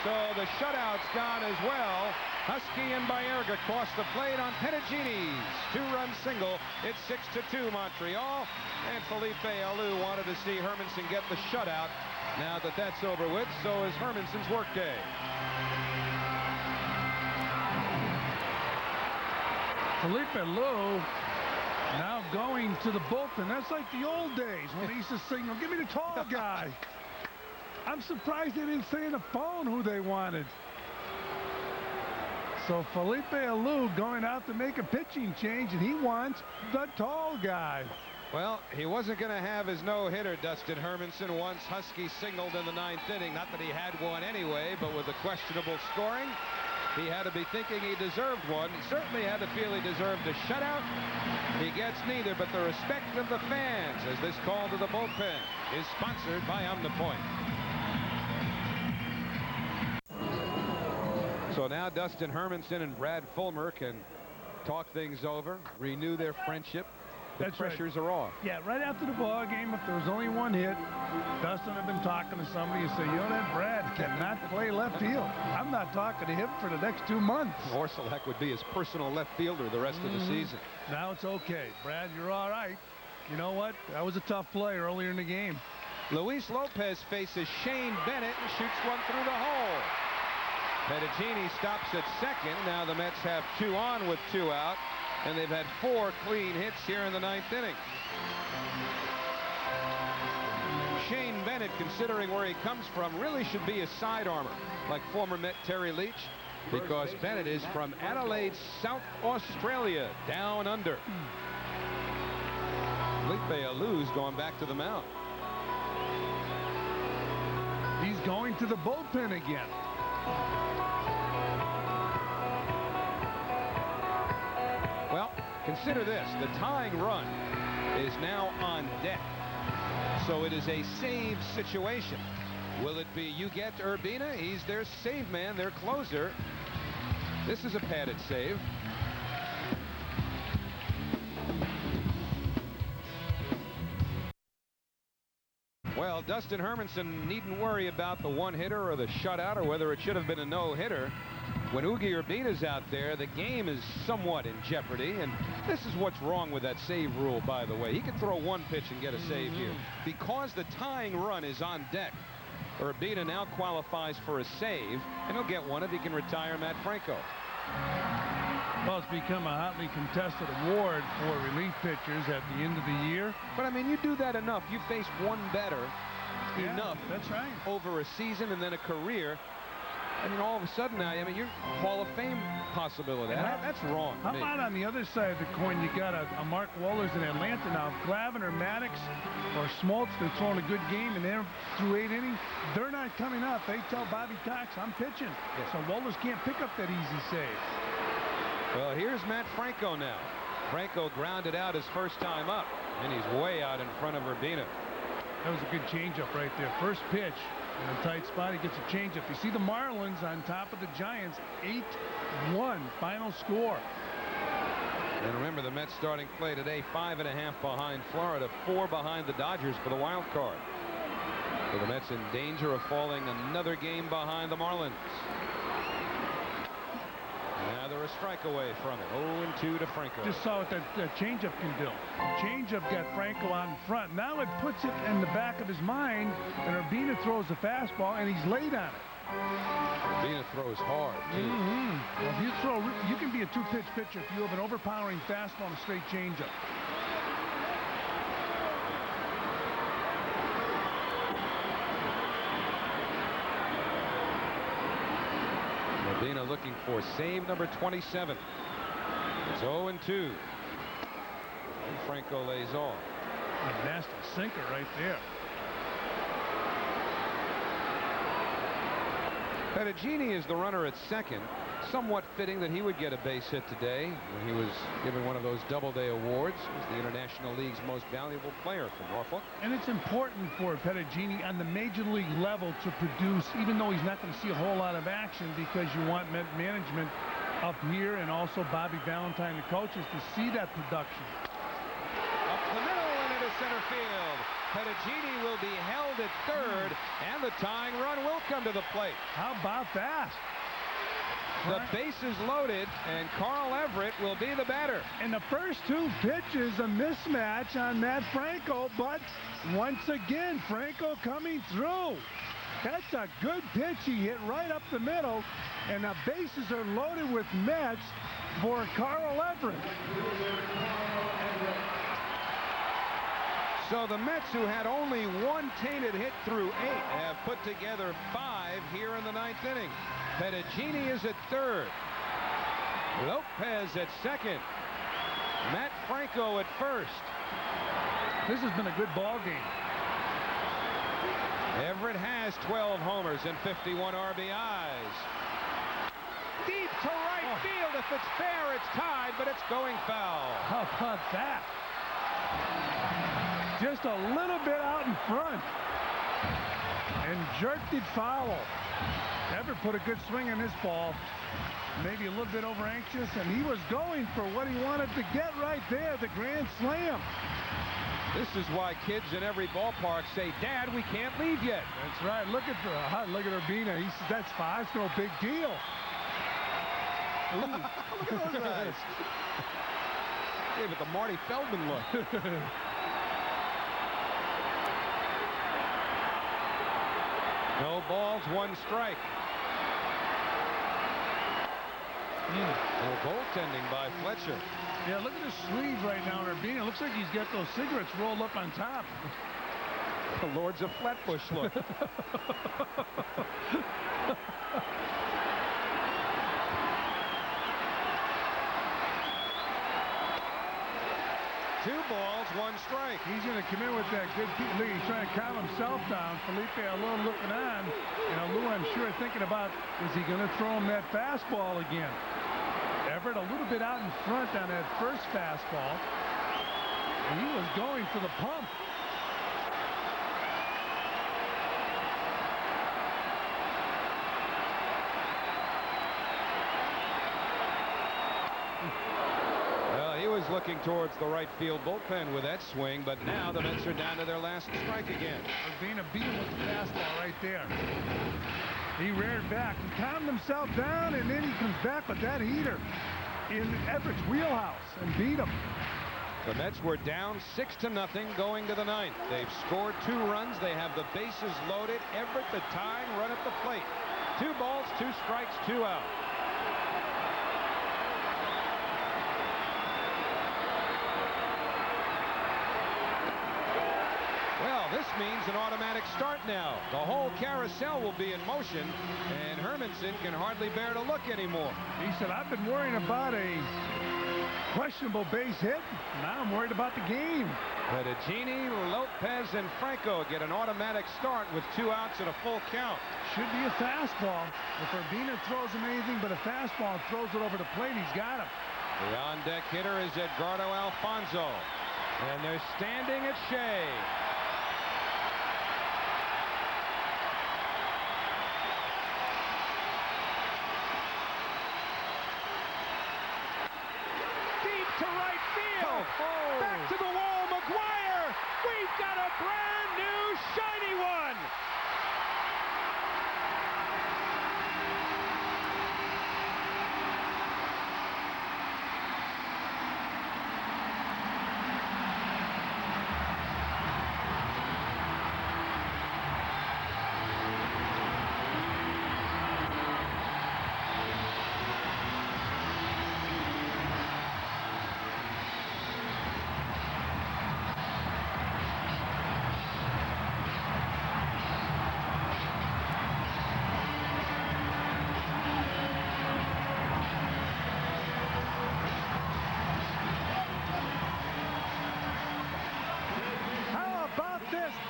So the shutout's gone as well. Husky and Baerga cross the plate on Pettigini's 2-run single. It's 6-2 Montreal, and Felipe Alou wanted to see Hermanson get the shutout. Now that that's over with, so is Hermanson's workday. Felipe Alou now going to the bullpen. That's like the old days when they used to signal, give me the tall guy. I'm surprised they didn't say on the phone who they wanted. So Felipe Alou going out to make a pitching change, and he wants the tall guy. Well, he wasn't going to have his no-hitter, Dustin Hermanson, once Husky signaled in the 9th inning. Not that he had one anyway, but with the questionable scoring, he had to be thinking he deserved one. He certainly had to feel he deserved a shutout. He gets neither, but the respect of the fans as this call to the bullpen is sponsored by Omnipoint. So now Dustin Hermanson and Brad Fulmer can talk things over, renew their friendship. The pressures are off. Yeah, right after the ball game, if there was only 1 hit, Dustin had been talking to somebody and said, you know, that Brad cannot play left field. I'm not talking to him for the next 2 months. Orsulak would be his personal left fielder the rest of the season. Now it's okay. Brad, you're all right. You know what? That was a tough play earlier in the game. Luis Lopez faces Shane Bennett and shoots one through the hole. Pettigini stops at second. Now the Mets have 2 on with 2 out. And they've had 4 clean hits here in the 9th inning. Shane Bennett, considering where he comes from, really should be a side armor, like former Met Terry Leach, because Bennett is from Adelaide, South Australia, down under. Felipe Alou's going back to the mound. He's going to the bullpen again. Well, consider this. The tying run is now on deck. So it is a save situation. Will it be you get Urbina? He's their save man, their closer. This is a padded save. Well, Dustin Hermanson needn't worry about the 1-hitter or the shutout or whether it should have been a no-hitter. When Oogie Urbina's out there, the game is somewhat in jeopardy, and this is what's wrong with that save rule, by the way. He could throw 1 pitch and get a save here. Because the tying run is on deck, Urbina now qualifies for a save, and he'll get one if he can retire Matt Franco. Well, it's become a hotly contested award for relief pitchers at the end of the year. But, I mean, you do that enough. You face one better enough that's right. over a season and then a career. I mean, all of a sudden now, I mean, you're a Hall of Fame possibility. That's wrong. How about on the other side of the coin, you got a Mark Wohlers in Atlanta now. If Glavine or Maddox or Smoltz, they're throwing a good game, and they're through 8 innings, they're not coming up. They tell Bobby Cox, I'm pitching. Yes. So Wohlers can't pick up that easy save. Well, here's Matt Franco now. Franco grounded out his first time up, and he's way out in front of Urbina. That was a good changeup right there. First pitch in a tight spot. He gets a changeup. You see the Marlins on top of the Giants. 8-1 final score. And remember, the Mets starting play today, 5.5 behind Florida, 4 behind the Dodgers for the wild card. So the Mets in danger of falling another game behind the Marlins. Now they're a strike away from it. 0-2 to Franco. Just saw what that changeup can do. The changeup got Franco out in front. Now it puts it in the back of his mind, and Urbina throws the fastball, and he's late on it. Urbina throws hard, too. Well, if you can be a 2-pitch pitcher if you have an overpowering fastball and a straight changeup. Urbina looking for save number 27. It's 0-2. And Franco lays off. A nasty sinker right there. Pettigini is the runner at second. Somewhat fitting that he would get a base hit today when he was given one of those Doubleday awards as the International League's most valuable player for Norfolk. And it's important for Pettigini on the major league level to produce, even though he's not going to see a whole lot of action, because you want management up here and also Bobby Valentine, the coaches, to see that production. Up the middle and into center field. Pettigini will be held at third, and the tying run will come to the plate. How about that? The base is loaded, and Carl Everett will be the batter. And the first 2 pitches, a mismatch on Matt Franco, but once again, Franco coming through. That's a good pitch. He hit right up the middle, and the bases are loaded with Mets for Carl Everett. So the Mets, who had only 1 tainted hit through 8, have put together 5 here in the 9th inning. Pettigini is at third. Lopez at second. Matt Franco at first. This has been a good ball game. Everett has 12 homers and 51 RBIs. Deep to right field. If it's fair, it's tied, but it's going foul. How about that? Just a little bit out in front. And jerked it foul. Everett put a good swing on this ball. Maybe a little bit over anxious, and he was going for what he wanted to get right there, the grand slam. This is why kids in every ballpark say, Dad, we can't leave yet. That's right. Look at Urbina. He says, that's fine. It's no big deal. Look at those eyes. Gave it the Marty Feldman look. No balls, 1 strike. No goaltending by Fletcher. Yeah, look at his sleeve right now, Urbina. Looks like he's got those cigarettes rolled up on top. The Lords of Flatbush look. 2 balls, 1 strike. He's going to come in with that good lead. He's trying to calm himself down. Felipe Alou looking on. And Alou, I'm sure, thinking about, is he going to throw him that fastball again? Everett a little bit out in front on that first fastball. And he was going for the pump. Looking towards the right field bullpen with that swing, but now the Mets are down to their last strike again. Urbina beat him with the fastball right there. He reared back. He calmed himself down, and then he comes back with that heater in Everett's wheelhouse and beat him. The Mets were down 6-0 going to the 9th. They've scored 2 runs. They have the bases loaded. Everett the tying run at the plate. 2 balls, 2 strikes, 2 out. Well, this this means an automatic start now. The whole carousel will be in motion, and Hermanson can hardly bear to look anymore. He said, I've been worrying about a questionable base hit. Now I'm worried about the game. Pettigini, Lopez, and Franco get an automatic start with 2 outs and a full count. Should be a fastball. If Urbina throws him anything but a fastball and throws it over the plate, he's got him. The on-deck hitter is Edgardo Alfonso, and they're standing at Shea. Deep to right field. Back to the wall, McGuire. We've got a brand new shiny one.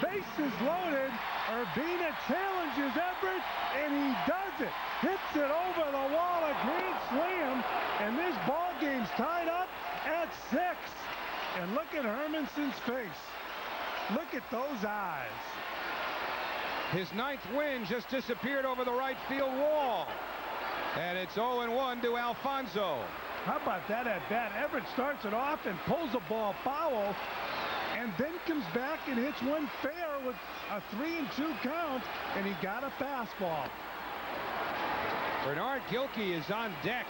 Bases loaded. Urbina challenges Everett, and he does it. Hits it over the wall, a grand slam, and this ball game's tied up at 6. And look at Hermanson's face. Look at those eyes. His 9th win just disappeared over the right field wall. And it's 0-1 to Alfonso. How about that at bat? Everett starts it off and pulls the ball foul, and then comes back and hits one fair with a 3-2 count, and he got a fastball. Bernard Gilkey is on deck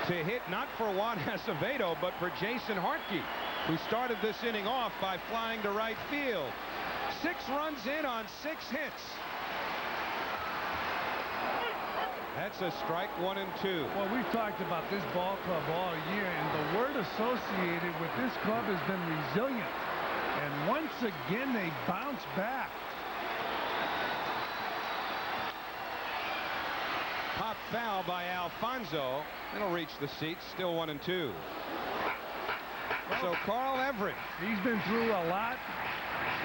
to hit not for Juan Acevedo, but for Jason Hartke, who started this inning off by flying to right field. 6 runs in on 6 hits. That's a strike, 1 and 2. Well, we've talked about this ball club all year, and the word associated with this club has been resilient. And once again, they bounce back. Pop foul by Alfonso. It'll reach the seats, still 1 and 2. So Carl Everett. He's been through a lot.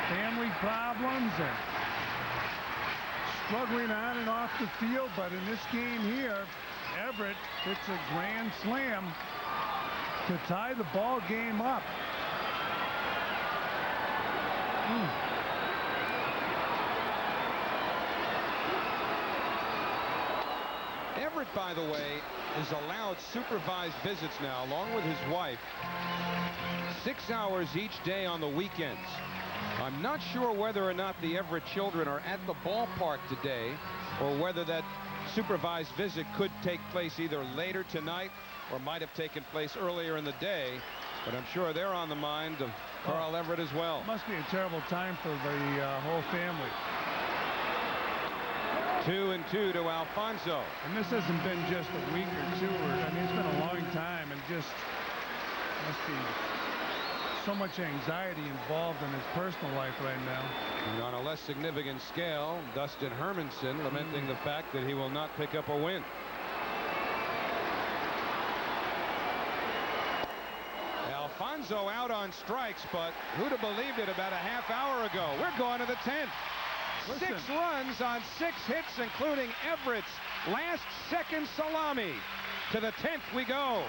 Family problems and struggling on and off the field, but in this game here, Everett hits a grand slam to tie the ball game up. Everett, by the way, is allowed supervised visits now, along with his wife, 6 hours each day on the weekends. I'm not sure whether or not the Everett children are at the ballpark today, or whether that supervised visit could take place either later tonight or might have taken place earlier in the day, but I'm sure they're on the mind of Carl Everett as well. It must be a terrible time for the whole family. 2 and 2 to Alfonso. And this hasn't been just a week or two, I mean, it's been a long time, and just must be so much anxiety involved in his personal life right now. And on a less significant scale, Dustin Hermanson lamenting the fact that he will not pick up a win. Alfonso out on strikes, but who'd have believed it about a half hour ago? We're going to the 10th. Listen. 6 runs on 6 hits, including Everett's last-second salami. To the 10th we go.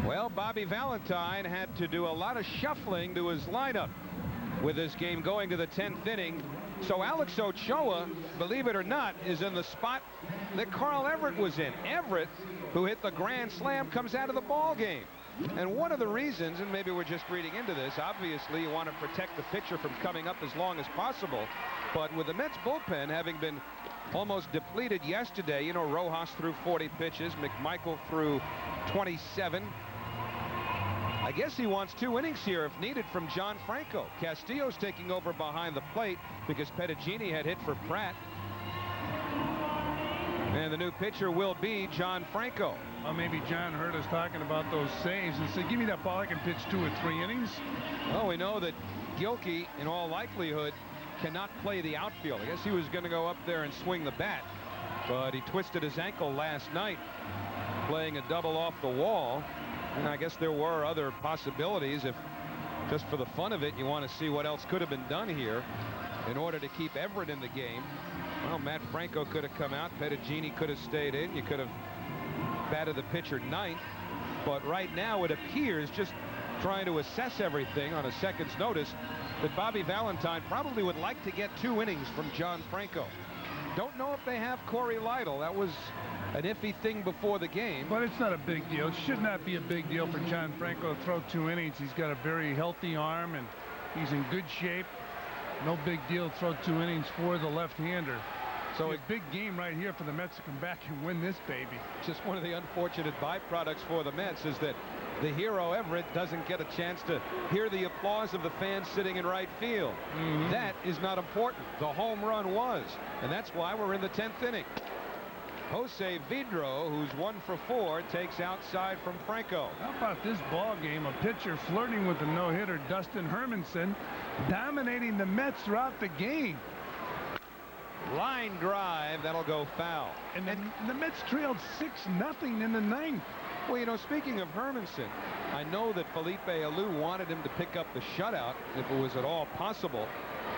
Well, Bobby Valentine had to do a lot of shuffling to his lineup with this game going to the 10th inning. So Alex Ochoa, believe it or not, is in the spot that Carl Everett was in. Everett, who hit the grand slam, comes out of the ball game. And one of the reasons, and maybe we're just reading into this, obviously you want to protect the pitcher from coming up as long as possible. But with the Mets bullpen having been almost depleted yesterday, you know, Rojas threw 40 pitches, McMichael threw 27. I guess he wants 2 innings here if needed from John Franco. Castillo's taking over behind the plate because Pettigini had hit for Pratt. And the new pitcher will be John Franco. Well, maybe John heard us talking about those saves and said, give me that ball, I can pitch 2 or 3 innings. Well, we know that Gilkey, in all likelihood, cannot play the outfield. I guess he was going to go up there and swing the bat, but he twisted his ankle last night playing a double off the wall. And I guess there were other possibilities. If just for the fun of it, you want to see what else could have been done here in order to keep Everett in the game. Well, Matt Franco could have come out. Pettigini could have stayed in. You could have batted the pitcher ninth. But right now it appears, just trying to assess everything on a second's notice, that Bobby Valentine probably would like to get 2 innings from John Franco. Don't know if they have Corey Lytle. That was an iffy thing before the game. But it's not a big deal. It should not be a big deal for John Franco to throw 2 innings. He's got a very healthy arm and he's in good shape. No big deal to throw 2 innings for the left-hander. So a big game right here for the Mets to come back and win this baby. Just one of the unfortunate byproducts for the Mets is that the hero Everett doesn't get a chance to hear the applause of the fans sitting in right field. That is not important. The home run was, and that's why we're in the 10th inning. Jose Vidro, who's 1 for 4, takes outside from Franco. How about this ball game? A pitcher flirting with the no-hitter, Dustin Hermanson, dominating the Mets throughout the game. Line drive, that'll go foul. And the Mets trailed 6-0 in the 9th. Well, you know, speaking of Hermanson, I know that Felipe Alou wanted him to pick up the shutout if it was at all possible.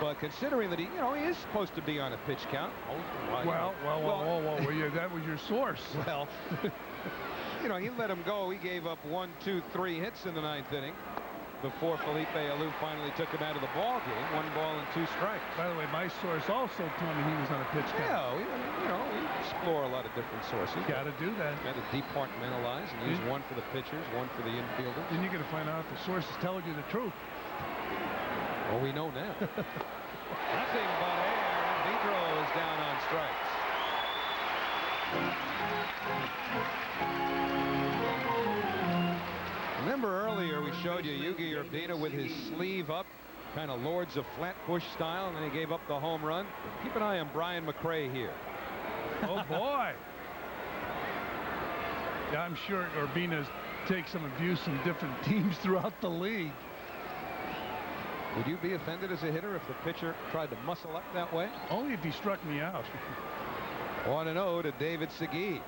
But considering that he is supposed to be on a pitch count. Well, that was your source. Well, he let him go. He gave up 1, 2, 3 hits in the 9th inning before Felipe Alou finally took him out of the ball game. 1 ball and 2 strikes. By the way, my source also told me he was on a pitch count. Yeah, we explore a lot of different sources. Got to do that. Got to departmentalize and use 1 for the pitchers, 1 for the infielders. Then you're going to find out if the source is telling you the truth. Well, we know now. Nothing but air, and Vidro is down on strikes. Remember earlier we showed you Yugi Urbina with his sleeve up, kind of Lords of Flatbush style, and then he gave up the home run. Keep an eye on Brian McRae here. Oh, boy. Yeah, I'm sure Urbina's takes some abuse from different teams throughout the league. Would you be offended as a hitter if the pitcher tried to muscle up that way? Only if he struck me out. 1-0 to David Segui.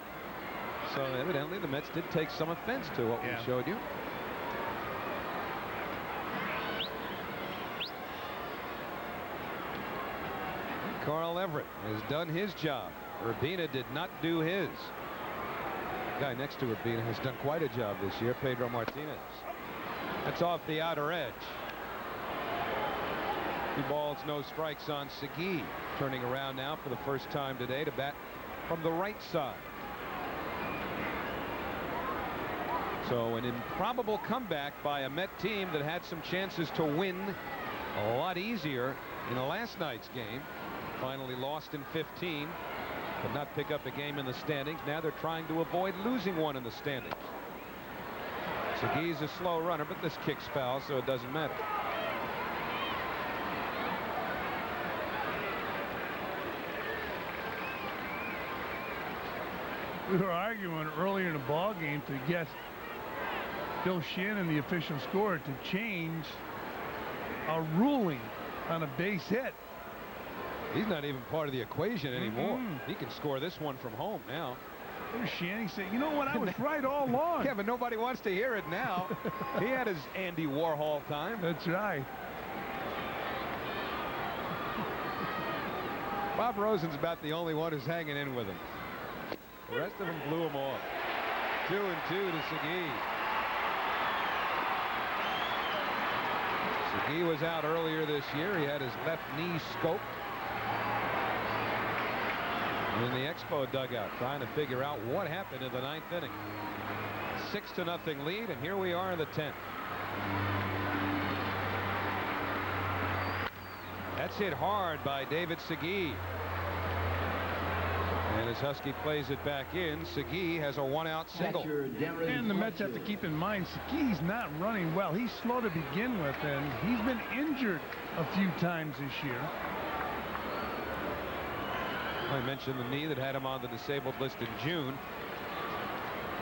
So evidently the Mets did take some offense to what we showed you. Carl Everett has done his job. Urbina did not do his. The guy next to Urbina has done quite a job this year, Pedro Martinez. That's off the outer edge. 2 balls, no strikes on Segui. Turning around now for the first time today to bat from the right side. So an improbable comeback by a Met team that had some chances to win a lot easier in the last night's game. Finally lost in 15. Could not pick up a game in the standings. Now they're trying to avoid losing one in the standings. Segui's a slow runner, but this kick's foul, so it doesn't matter. We were arguing earlier in the ball game to get Bill Shannon, the official scorer, to change a ruling on a base hit. He's not even part of the equation anymore. He can score this one from home now. There's Shannon saying, you know what, I was right all along. Yeah, but nobody wants to hear it now. He had his Andy Warhol time. That's right. Bob Rosen's about the only one who's hanging in with him. The rest of them blew him off. 2-2 to Segui. Segui was out earlier this year. He had his left knee scoped. In the Expo dugout, trying to figure out what happened in the 9th inning. 6-0 lead, and here we are in the 10th. That's hit hard by David Segui. And as Husky plays it back in, Segui has a 1-out single. And the Mets have to keep in mind, Segui's not running well. He's slow to begin with, and he's been injured a few times this year. I mentioned the knee that had him on the disabled list in June.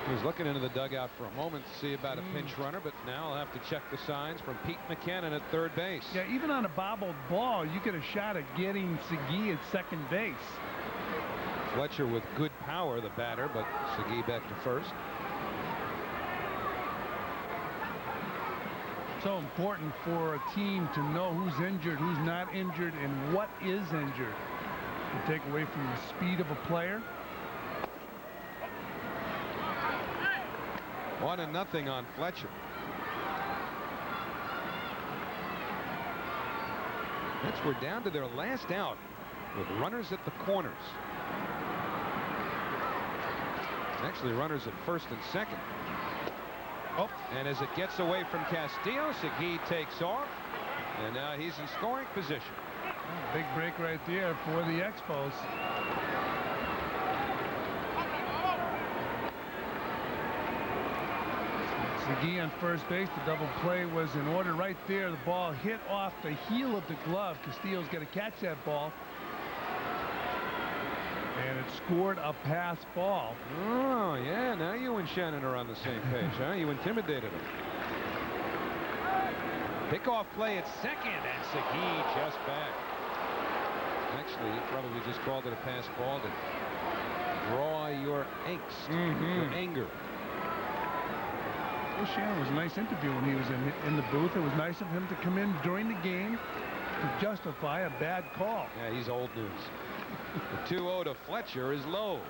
He was looking into the dugout for a moment to see about a pinch runner, but now I'll have to check the signs from Pete McCannon at third base. Yeah, even on a bobbled ball, you get a shot at getting Segui at second base. Fletcher with good power, the batter, but Segui back to first. So important for a team to know who's injured, who's not injured, and what is injured. To take away from the speed of a player. 1-0 on Fletcher. Mets were down to their last out with runners at the corners. Actually, runners at first and second. Oh, and as it gets away from Castillo, Segui takes off, and now he's in scoring position. Big break right there for the Expos. Segui on first base. The double play was in order right there. The ball hit off the heel of the glove. Castillo's got to catch that ball. And it scored a pass ball. Oh, yeah. Now you and Shannon are on the same page, huh? You intimidated him. Pickoff play at second, and Segui just back. Actually, you probably just called it a pass ball to draw your angst, your anger. Well, Shannon was a nice interview when he was in the booth. It was nice of him to come in during the game to justify a bad call. Yeah, he's old news. The 2-0 to Fletcher is low.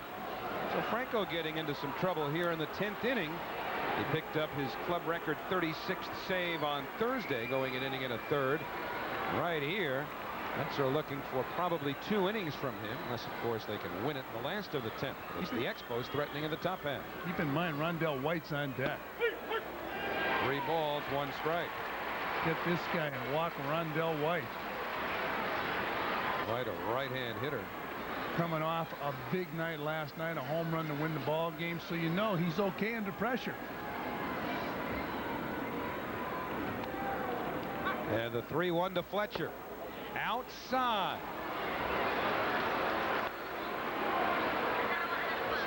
So Franco getting into some trouble here in the 10th inning. He picked up his club record 36th save on Thursday, going an inning and a third. Right here, Mets are looking for probably 2 innings from him, unless, of course, they can win it in the last of the 10th. It's the Expos threatening in the top half. Keep in mind, Rondell White's on deck. 3 balls, 1 strike. Get this guy and walk Rondell White. White, a right-hand hitter. Coming off a big night last night, a home run to win the ball game, so you know he's okay under pressure. And the 3-1 to Fletcher. Outside.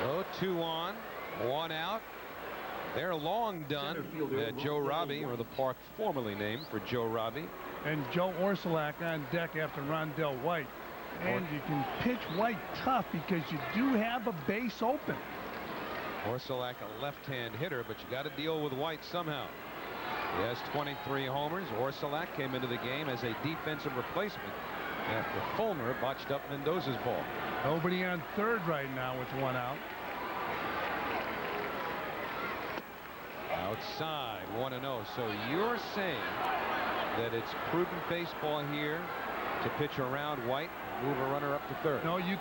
So 2 on, 1 out. They're long done. Joe Robbie, or the park formerly named for Joe Robbie. And Joe Orsulak on deck after Rondell White. And you can pitch White tough because you do have a base open. Orsulak, a left-hand hitter, but you got to deal with White somehow. He has 23 homers. Orsulak came into the game as a defensive replacement after Fulmer botched up Mendoza's ball. Nobody on third right now with 1 out. Outside, 1-0. So you're saying that it's prudent baseball here to pitch around White, move a runner up to third? No, you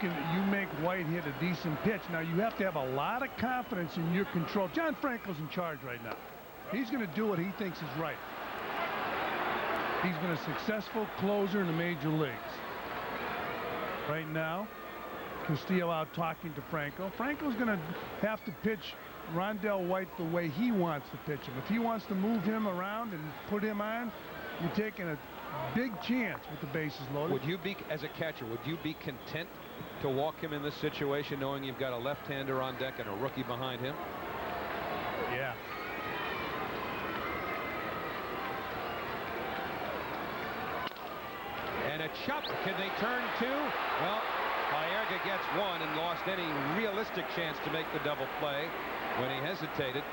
make White hit a decent pitch. Now you have to have a lot of confidence in your control. John Franco's in charge right now. He's going to do what he thinks is right. He's been a successful closer in the major leagues. Right now, Castillo out talking to Franco. Franco's going to have to pitch Rondell White the way he wants to pitch him. If he wants to move him around and put him on, you're taking a big chance with the bases loaded. Would you be, as a catcher, would you be content to walk him in this situation knowing you've got a left-hander on deck and a rookie behind him? Yeah. And a chop. Can they turn 2? Well, Baerga gets 1 and lost any realistic chance to make the double play when he hesitated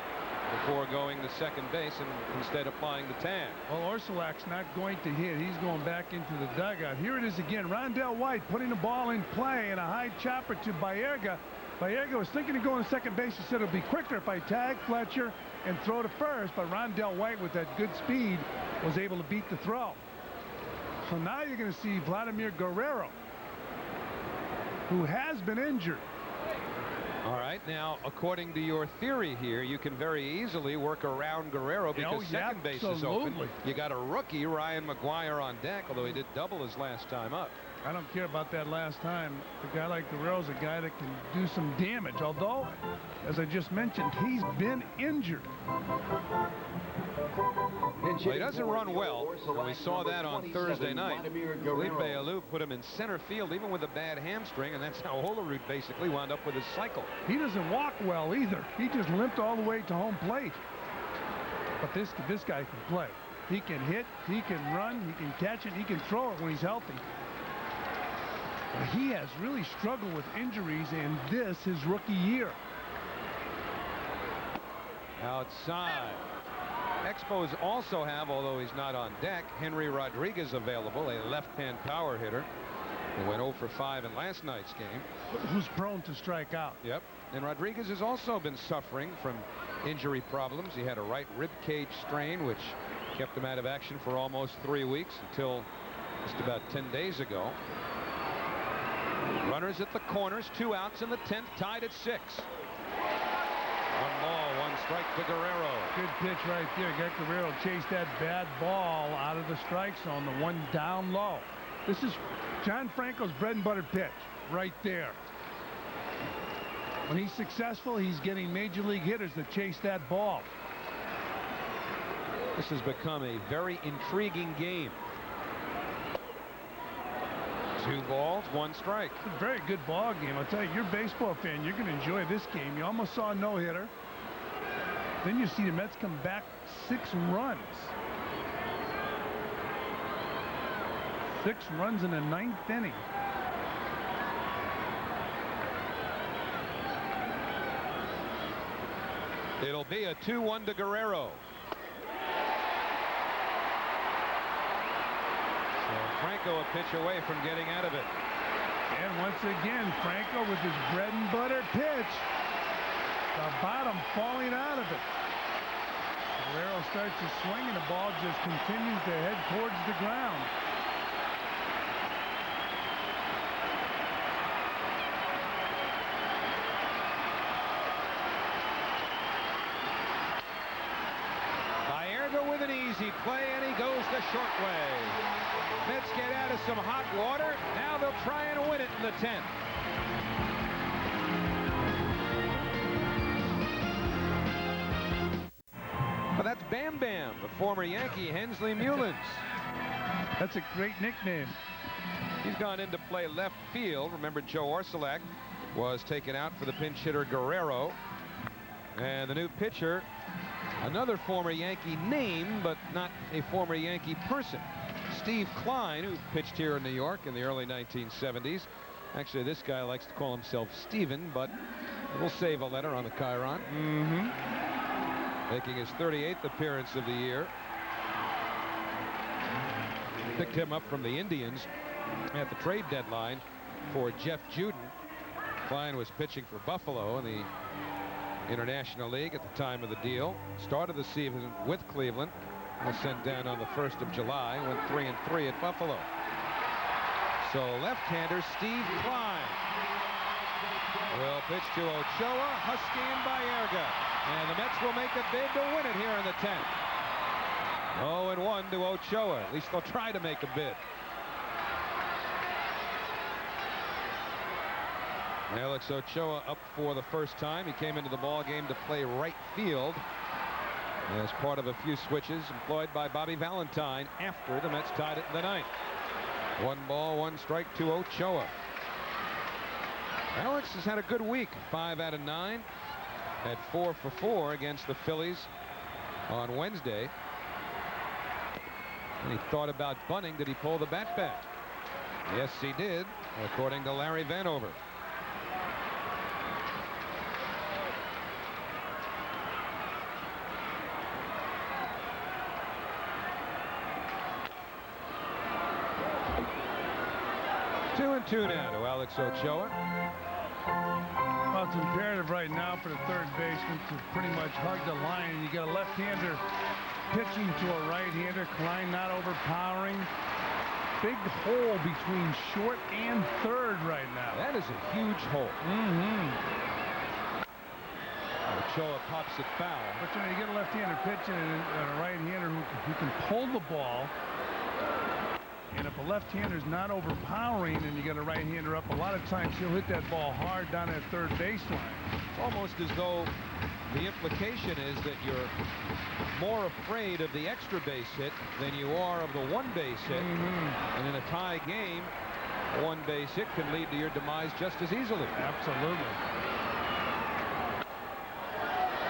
before going to second base and instead applying the tag. Well, Orsulak's not going to hit. He's going back into the dugout. Here it is again. Rondell White putting the ball in play and a high chopper to Baerga. Baerga was thinking of going to second base. He said it'll be quicker if I tag Fletcher and throw to first, but Rondell White with that good speed was able to beat the throw. So now you're going to see Vladimir Guerrero, who has been injured. All right, now, according to your theory here, you can very easily work around Guerrero because second base is open. You got a rookie, Ryan McGuire, on deck, although he did double his last time up. I don't care about that last time. A guy like Guerrero's a guy that can do some damage, although, as I just mentioned, he's been injured. Well, he doesn't run well, and we saw that on Thursday night. Felipe Alou put him in center field, even with a bad hamstring, and that's how Olerud basically wound up with his cycle. He doesn't walk well either. He just limped all the way to home plate. But this guy can play. He can hit, he can run, he can catch it, he can throw it when he's healthy. But he has really struggled with injuries in this, his rookie year. Outside. Expos also have, although he's not on deck, Henry Rodriguez available, a left-hand power hitter who went 0 for 5 in last night's game. Who's prone to strike out. Yep. And Rodriguez has also been suffering from injury problems. He had a right rib cage strain, which kept him out of action for almost 3 weeks until just about 10 days ago. Runners at the corners, 2 outs in the 10th, tied at 6. 1 ball, 1 strike to Guerrero. Good pitch right there. Got Guerrero chase that bad ball out of the strike zone, the one down low. This is John Franco's bread and butter pitch right there. When he's successful, he's getting major league hitters to chase that ball. This has become a very intriguing game. 2 balls, 1 strike. It's a very good ball game. I'll tell you, you're a baseball fan, you're going to enjoy this game. You almost saw a no-hitter. Then you see the Mets come back 6 runs. 6 runs in the 9th inning. It'll be a 2-1 to Guerrero. Franco a pitch away from getting out of it. And once again, Franco with his bread and butter pitch. The bottom falling out of it. Guerrero starts to swing and the ball just continues to head towards the ground. Baerga with an easy play, and he goes the short way. Mets get out of some hot water. Now they'll try and win it in the 10th. Well, that's Bam Bam, the former Yankee Hensley Mullins. That's a great nickname. He's gone in to play left field. Remember, Joe Orsulak was taken out for the pinch hitter Guerrero. And the new pitcher, another former Yankee name, but not a former Yankee person. Steve Klein, who pitched here in New York in the early 1970s. Actually, this guy likes to call himself Steven, but we'll save a letter on the Chiron. Making his 38th appearance of the year. Picked him up from the Indians at the trade deadline for Jeff Juden. Klein was pitching for Buffalo in the International League at the time of the deal. Started the season with Cleveland. Was sent down on the 1st of July. Went 3-3 at Buffalo. So left-hander Steve Klein will pitch to Ochoa, Husky, and Baerga. And the Mets will make a bid to win it here in the 10th. 0-1 to Ochoa. At least they'll try to make a bid. Alex Ochoa up for the first time. He came into the ball game to play right field as part of a few switches employed by Bobby Valentine after the Mets tied it in the 9th. 1 ball, 1 strike to Ochoa. Alex has had a good week. 5 out of 9. Had 4 for 4 against the Phillies on Wednesday. And he thought about bunting. Did he pull the bat back? Yes, he did, according to Larry Vanover. Two now to Alex Ochoa. Well, it's imperative right now for the third baseman to pretty much hug the line. You got a left-hander pitching to a right-hander. Klein not overpowering. Big hole between short and third right now. That is a huge hole. Ochoa pops it foul. But you know, you get a left-hander pitching and a right-hander who can pull the ball. And if a left-hander's not overpowering and you get a right-hander up, a lot of times he'll hit that ball hard down at third baseline. It's almost as though the implication is that you're more afraid of the extra base hit than you are of the one base hit. And in a tie game, one base hit can lead to your demise just as easily. Absolutely.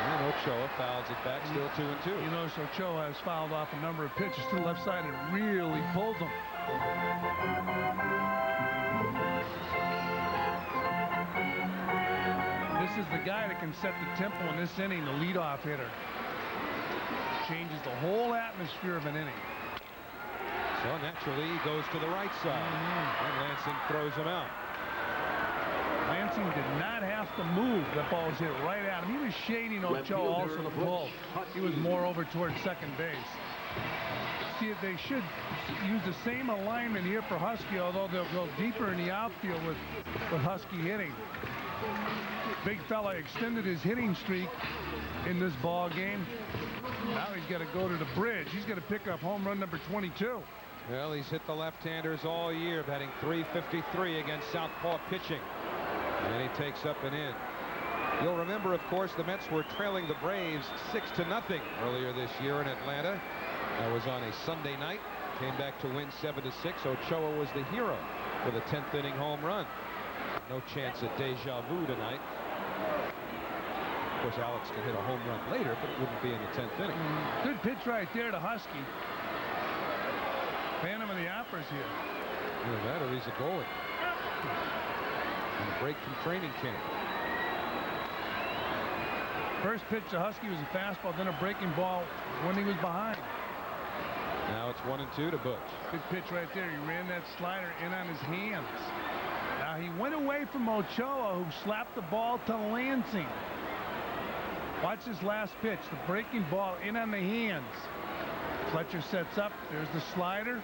And Ochoa fouls it back, still 2-2. You notice Ochoa has fouled off a number of pitches to the left side and really pulled them. This is the guy that can set the tempo in this inning, the leadoff hitter. Changes the whole atmosphere of an inning. So naturally he goes to the right side. And Lansing throws him out. Lansing did not have to move. That ball was hit right at him. He was shading Ochoa also to pull. He was more over towards second base. See, if they should use the same alignment here for Husky, although they'll go deeper in the outfield with Husky hitting. Big fella extended his hitting streak in this ball game. Now he's got to go to the bridge. He's got to pick up home run number 22. Well, he's hit the left-handers all year, batting .353 against southpaw pitching. And he takes up and in. You'll remember, of course, the Mets were trailing the Braves 6-0 earlier this year in Atlanta. That was on a Sunday night. Came back to win 7-6. Ochoa was the hero with a 10th inning home run. No chance at deja vu tonight. Of course, Alex can hit a home run later, but it wouldn't be in the 10th inning. Good pitch right there to Husky. Phantom of the Opera's here. Either that or he's a goalie. And a break from training camp. First pitch to Husky was a fastball, then a breaking ball when he was behind. Now it's 1-2 to Butch. Good pitch right there. He ran that slider in on his hands. Now he went away from Ochoa, who slapped the ball to Lansing. Watch this last pitch. The breaking ball in on the hands. Fletcher sets up. There's the slider.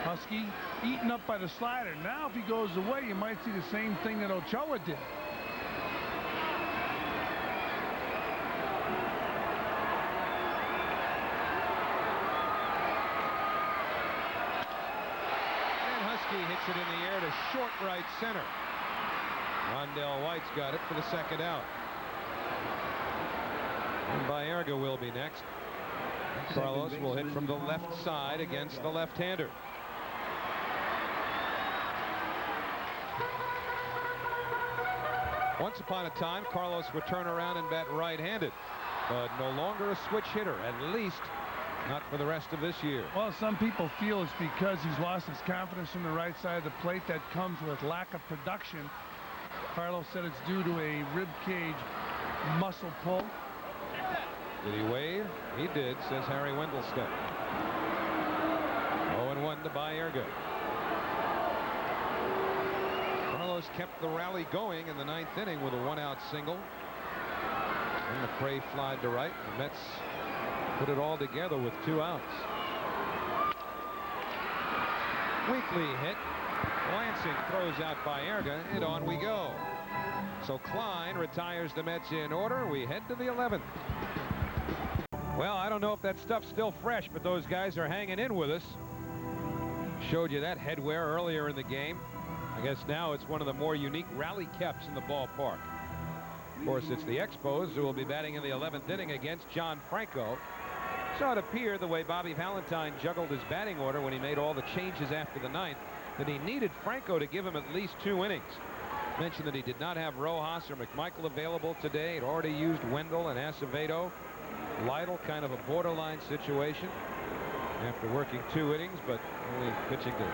Husky eaten up by the slider. Now if he goes away, you might see the same thing that Ochoa did. Hits it in the air to short right center. Rondell White's got it for the second out. And Baerga will be next. Carlos will hit from the left side against the left-hander. Once upon a time, Carlos would turn around and bat right-handed, but no longer a switch hitter, at least not for the rest of this year. Well, some people feel it's because he's lost his confidence from the right side of the plate. That comes with lack of production. Carlos said it's due to a rib cage muscle pull. Did he wave? He did, says Harry Wendelstedt. 0-1 to Baerga. Carlos kept the rally going in the 9th inning with a 1-out single. And McRae flied to right. The Mets put it all together with 2 outs. Weekly hit. Lansing throws out Baerga, and on we go. So Klein retires the Mets in order. We head to the 11th. Well, I don't know if that stuff's still fresh, but those guys are hanging in with us. Showed you that headwear earlier in the game. I guess now it's one of the more unique rally caps in the ballpark. Of course, it's the Expos who will be batting in the 11th inning against John Franco. So it appeared, the way Bobby Valentine juggled his batting order when he made all the changes after the 9th, that he needed Franco to give him at least 2 innings. Mentioned that he did not have Rojas or McMichael available today. He'd already used Wendell and Acevedo. Lytle, kind of a borderline situation after working 2 innings, but only pitching to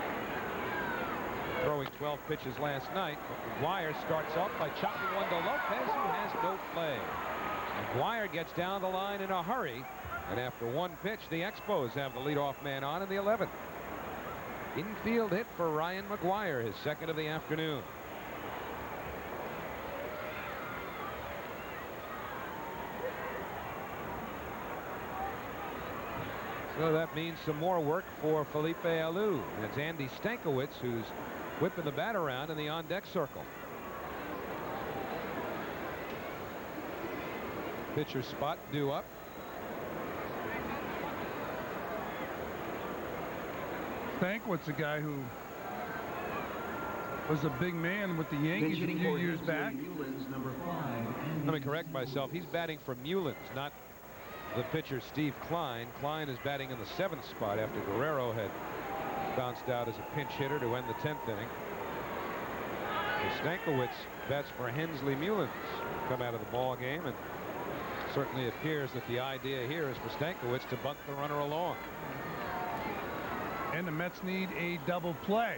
throwing 12 pitches last night. McGuire starts off by chopping one to Lopez, who has no play. McGuire gets down the line in a hurry, and after 1 pitch, the Expos have the leadoff man on in the 11th. Infield hit for Ryan McGuire, his 2nd of the afternoon. So that means some more work for Felipe Alou. It's Andy Stankiewicz who's whipping the bat around in the on-deck circle. Pitcher spot due up. Stankwitz, a guy who was a big man with the Yankees a few years back. Let me correct myself. He's batting for Mullins, not the pitcher Steve Klein. Klein is batting in the 7th spot after Guerrero had bounced out as a pinch hitter to end the 10th inning. Stankwitz bats for Hensley Mullins come out of the ball game, and certainly appears that the idea here is for Stankwitz to bunt the runner along. And the Mets need a double play.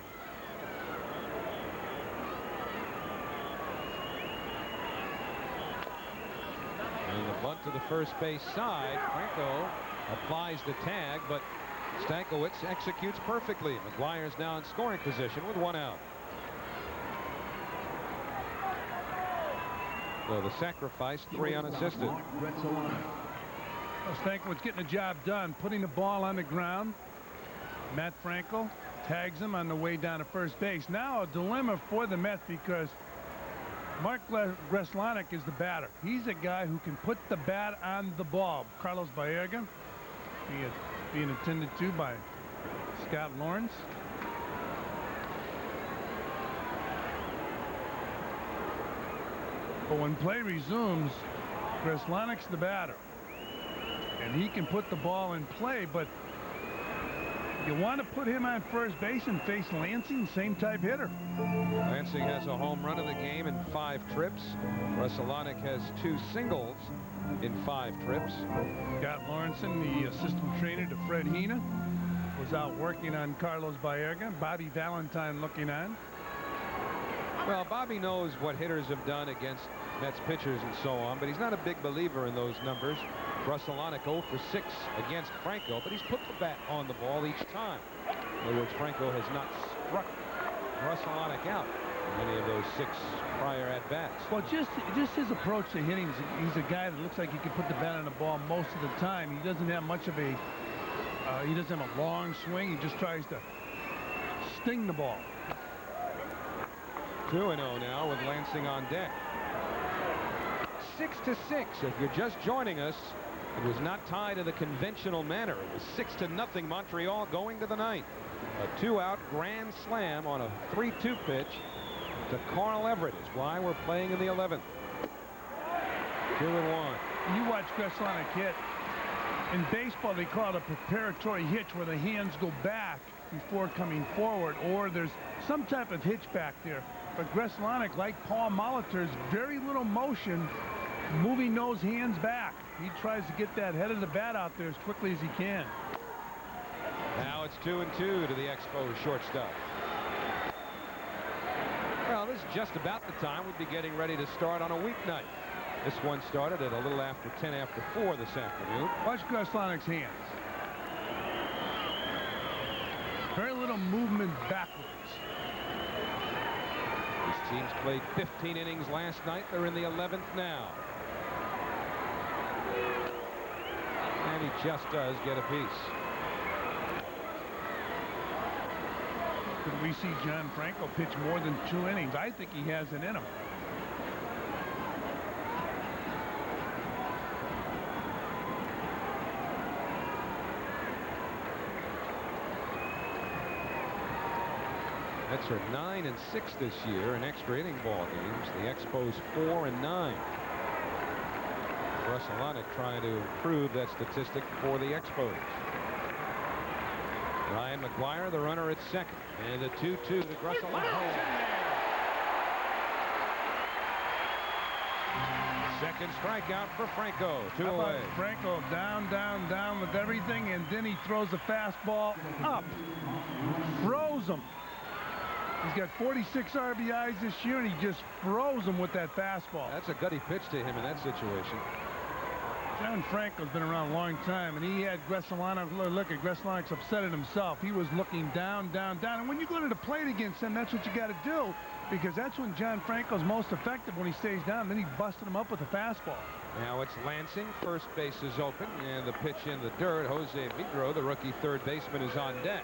And the bunt to the first base side. Franco applies the tag, but Stankwitz executes perfectly. McGuire's now in scoring position with 1 out. So the sacrifice, 3 unassisted. Well, Stankwitz getting the job done, putting the ball on the ground. Matt Franco tags him on the way down to first base. Now a dilemma for the Mets because Mark Greslanic is the batter. He's a guy who can put the bat on the ball. Carlos Baerga being attended to by Scott Lawrence. But when play resumes, Greslanic's the batter. And he can put the ball in play, but you want to put him on first base and face Lansing, same type hitter. Lansing has a home run of the game in 5 trips. Greslanic has 2 singles in 5 trips. Scott Lawrenson, the assistant trainer to Fred Hina, was out working on Carlos Baerga. Bobby Valentine looking on. Well, Bobby knows what hitters have done against Mets pitchers and so on, but he's not a big believer in those numbers. Greslanic 0 for 6 against Franco, but he's put the bat on the ball each time. In other words, Franco has not struck Greslanic out in any of those 6 prior at-bats. Well, just his approach to hitting, he's a guy that looks like he can put the bat on the ball most of the time. He doesn't have much of a, he doesn't have a long swing. He just tries to sting the ball. 2-0 now with Lansing on deck. 6-6. If you're just joining us, it was not tied in the conventional manner. It was 6-0 Montreal going to the 9th. A 2-out grand slam on a 3-2 pitch to Carl Everett is why we're playing in the 11th. 2-1. You watch Greslanic hit. In baseball, they call it a preparatory hitch, where the hands go back before coming forward, or there's some type of hitch back there. But Greslanic, like Paul Molitor's, very little motion, moving those hands back. He tries to get that head of the bat out there as quickly as he can. Now it's 2-2 to the Expos shortstop. Well, this is just about the time we'd be getting ready to start on a weeknight. This one started at a little after 10 after 4 this afternoon. Watch Greslanic's hands. Very little movement backwards. These teams played 15 innings last night. They're in the 11th now. And he just does get a piece. Could we see John Franco pitch more than 2 innings? I think he has it in him. Mets are 9-6 this year in extra inning ball games. The Expos 4-9. Greslanic trying to improve that statistic for the Expos. Ryan McGuire, the runner at second, and a 2-2 to Greslanic. Second strikeout for Franco. 2 away. Franco down with everything, and then he throws a fastball up. Froze him. He's got 46 RBIs this year, and he just froze him with that fastball. That's a gutty pitch to him in that situation. John Franco's been around a long time, and he had Greslanic. Look at Greslanic's upset at himself. He was looking down. And when you go to the plate against him, that's what you got to do, because that's when John Franco's most effective, when he stays down. Then he busted him up with a fastball. Now it's Lansing. First base is open, and the pitch in the dirt. Jose Vigro, the rookie third baseman, is on deck.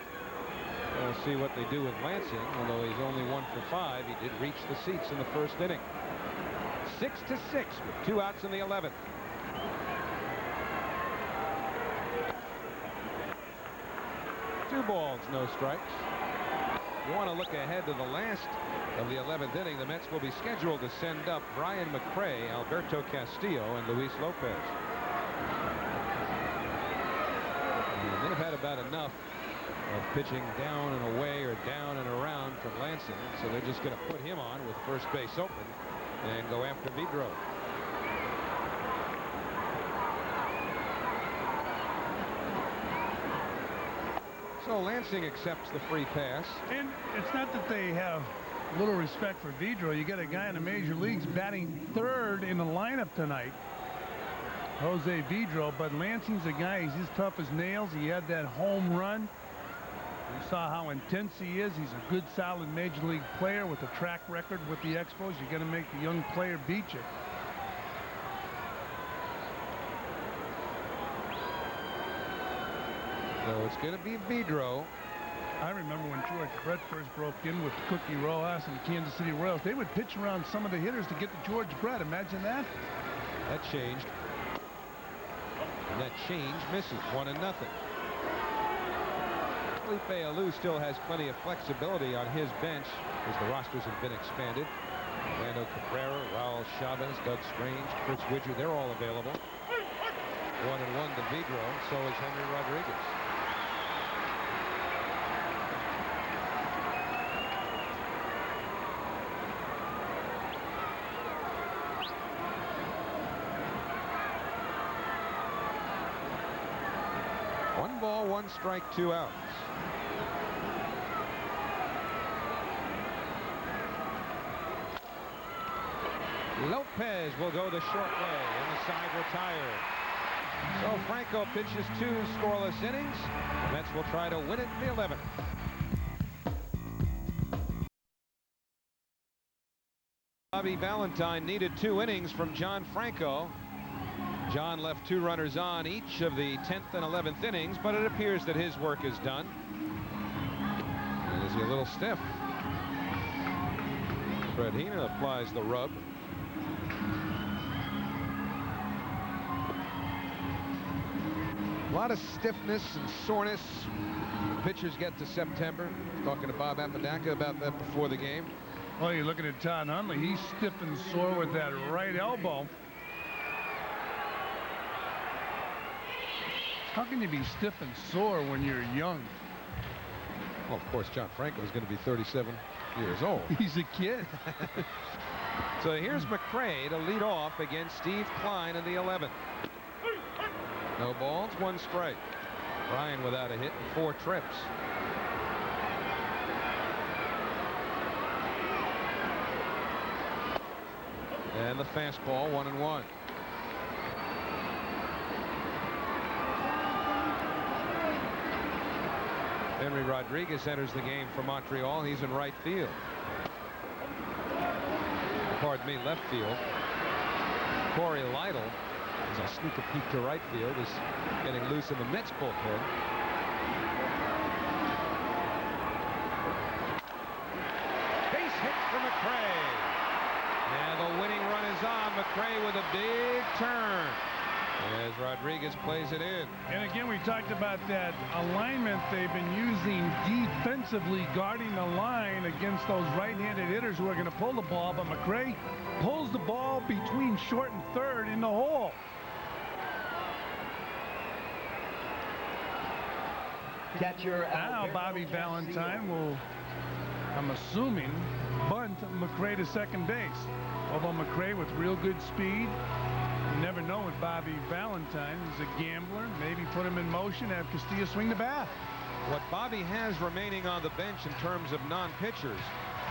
We'll see what they do with Lansing. Although he's only 1 for 5, he did reach the seats in the first inning. 6-6 with 2 outs in the 11th. balls, no strikes. You want to look ahead to the last of the 11th inning. The Mets will be scheduled to send up Brian McRae, Alberto Castillo, and Luis Lopez. And they've had about enough of pitching down and away or down and around from Lansing, so they're just going to put him on with first base open and go after Vidro. So Lansing accepts the free pass. And it's not that they have little respect for Vidro. You got a guy in the major leagues batting third in the lineup tonight, Jose Vidro, but Lansing's a guy, he's as tough as nails. He had that home run. You saw how intense he is. He's a good, solid major league player with a track record with the Expos. You're going to make the young player beat you. So it's going to be Vidro. I remember when George Brett first broke in with Cookie Rojas and Kansas City Royals. They would pitch around some of the hitters to get to George Brett. Imagine that. That changed. And that change misses 1-0. Felipe Alou still has plenty of flexibility on his bench as the rosters have been expanded. Orlando Cabrera, Raul Chavez, Doug Strange, Chris Widger, they're all available. 1-1 to Vidro, so is Henry Rodriguez. One ball, one strike, 2 outs. Lopez will go the short way, and the side retired. So Franco pitches 2 scoreless innings. The Mets will try to win it in the 11th. Bobby Valentine needed 2 innings from John Franco. John left 2 runners on each of the 10th and 11th innings, but it appears that his work is done. And is he a little stiff? Fred Hina applies the rub. A lot of stiffness and soreness. Pitchers get to September. Talking to Bob Apodaca about that before the game. Well, you're looking at Todd Hundley. He's stiff and sore with that right elbow. How can you be stiff and sore when you're young? Well, of course, John Franco is going to be 37 years old. He's a kid. So here's McRae to lead off against Steve Klein in the 11th. No balls, 1 strike. Ryan without a hit and 4 trips. And the fastball, 1-1. Henry Rodriguez enters the game for Montreal. He's in right field. Pardon me, left field. Corey Lytle, as I sneak a peek to right field, is getting loose in the Mets bullpen. Base hit for McRae. And the winning run is on. McRae with a big turn as Rodriguez plays it in. And again, we talked about that alignment they've been using defensively, guarding the line against those right-handed hitters who are going to pull the ball, but McRae pulls the ball between short and third in the hole. Catcher now Bobby Valentine will, I'm assuming, bunt McRae to second base. Although McRae with real good speed. You never know with Bobby Valentine. He's a gambler. Maybe put him in motion, have Castillo swing the bat. What Bobby has remaining on the bench in terms of non-pitchers: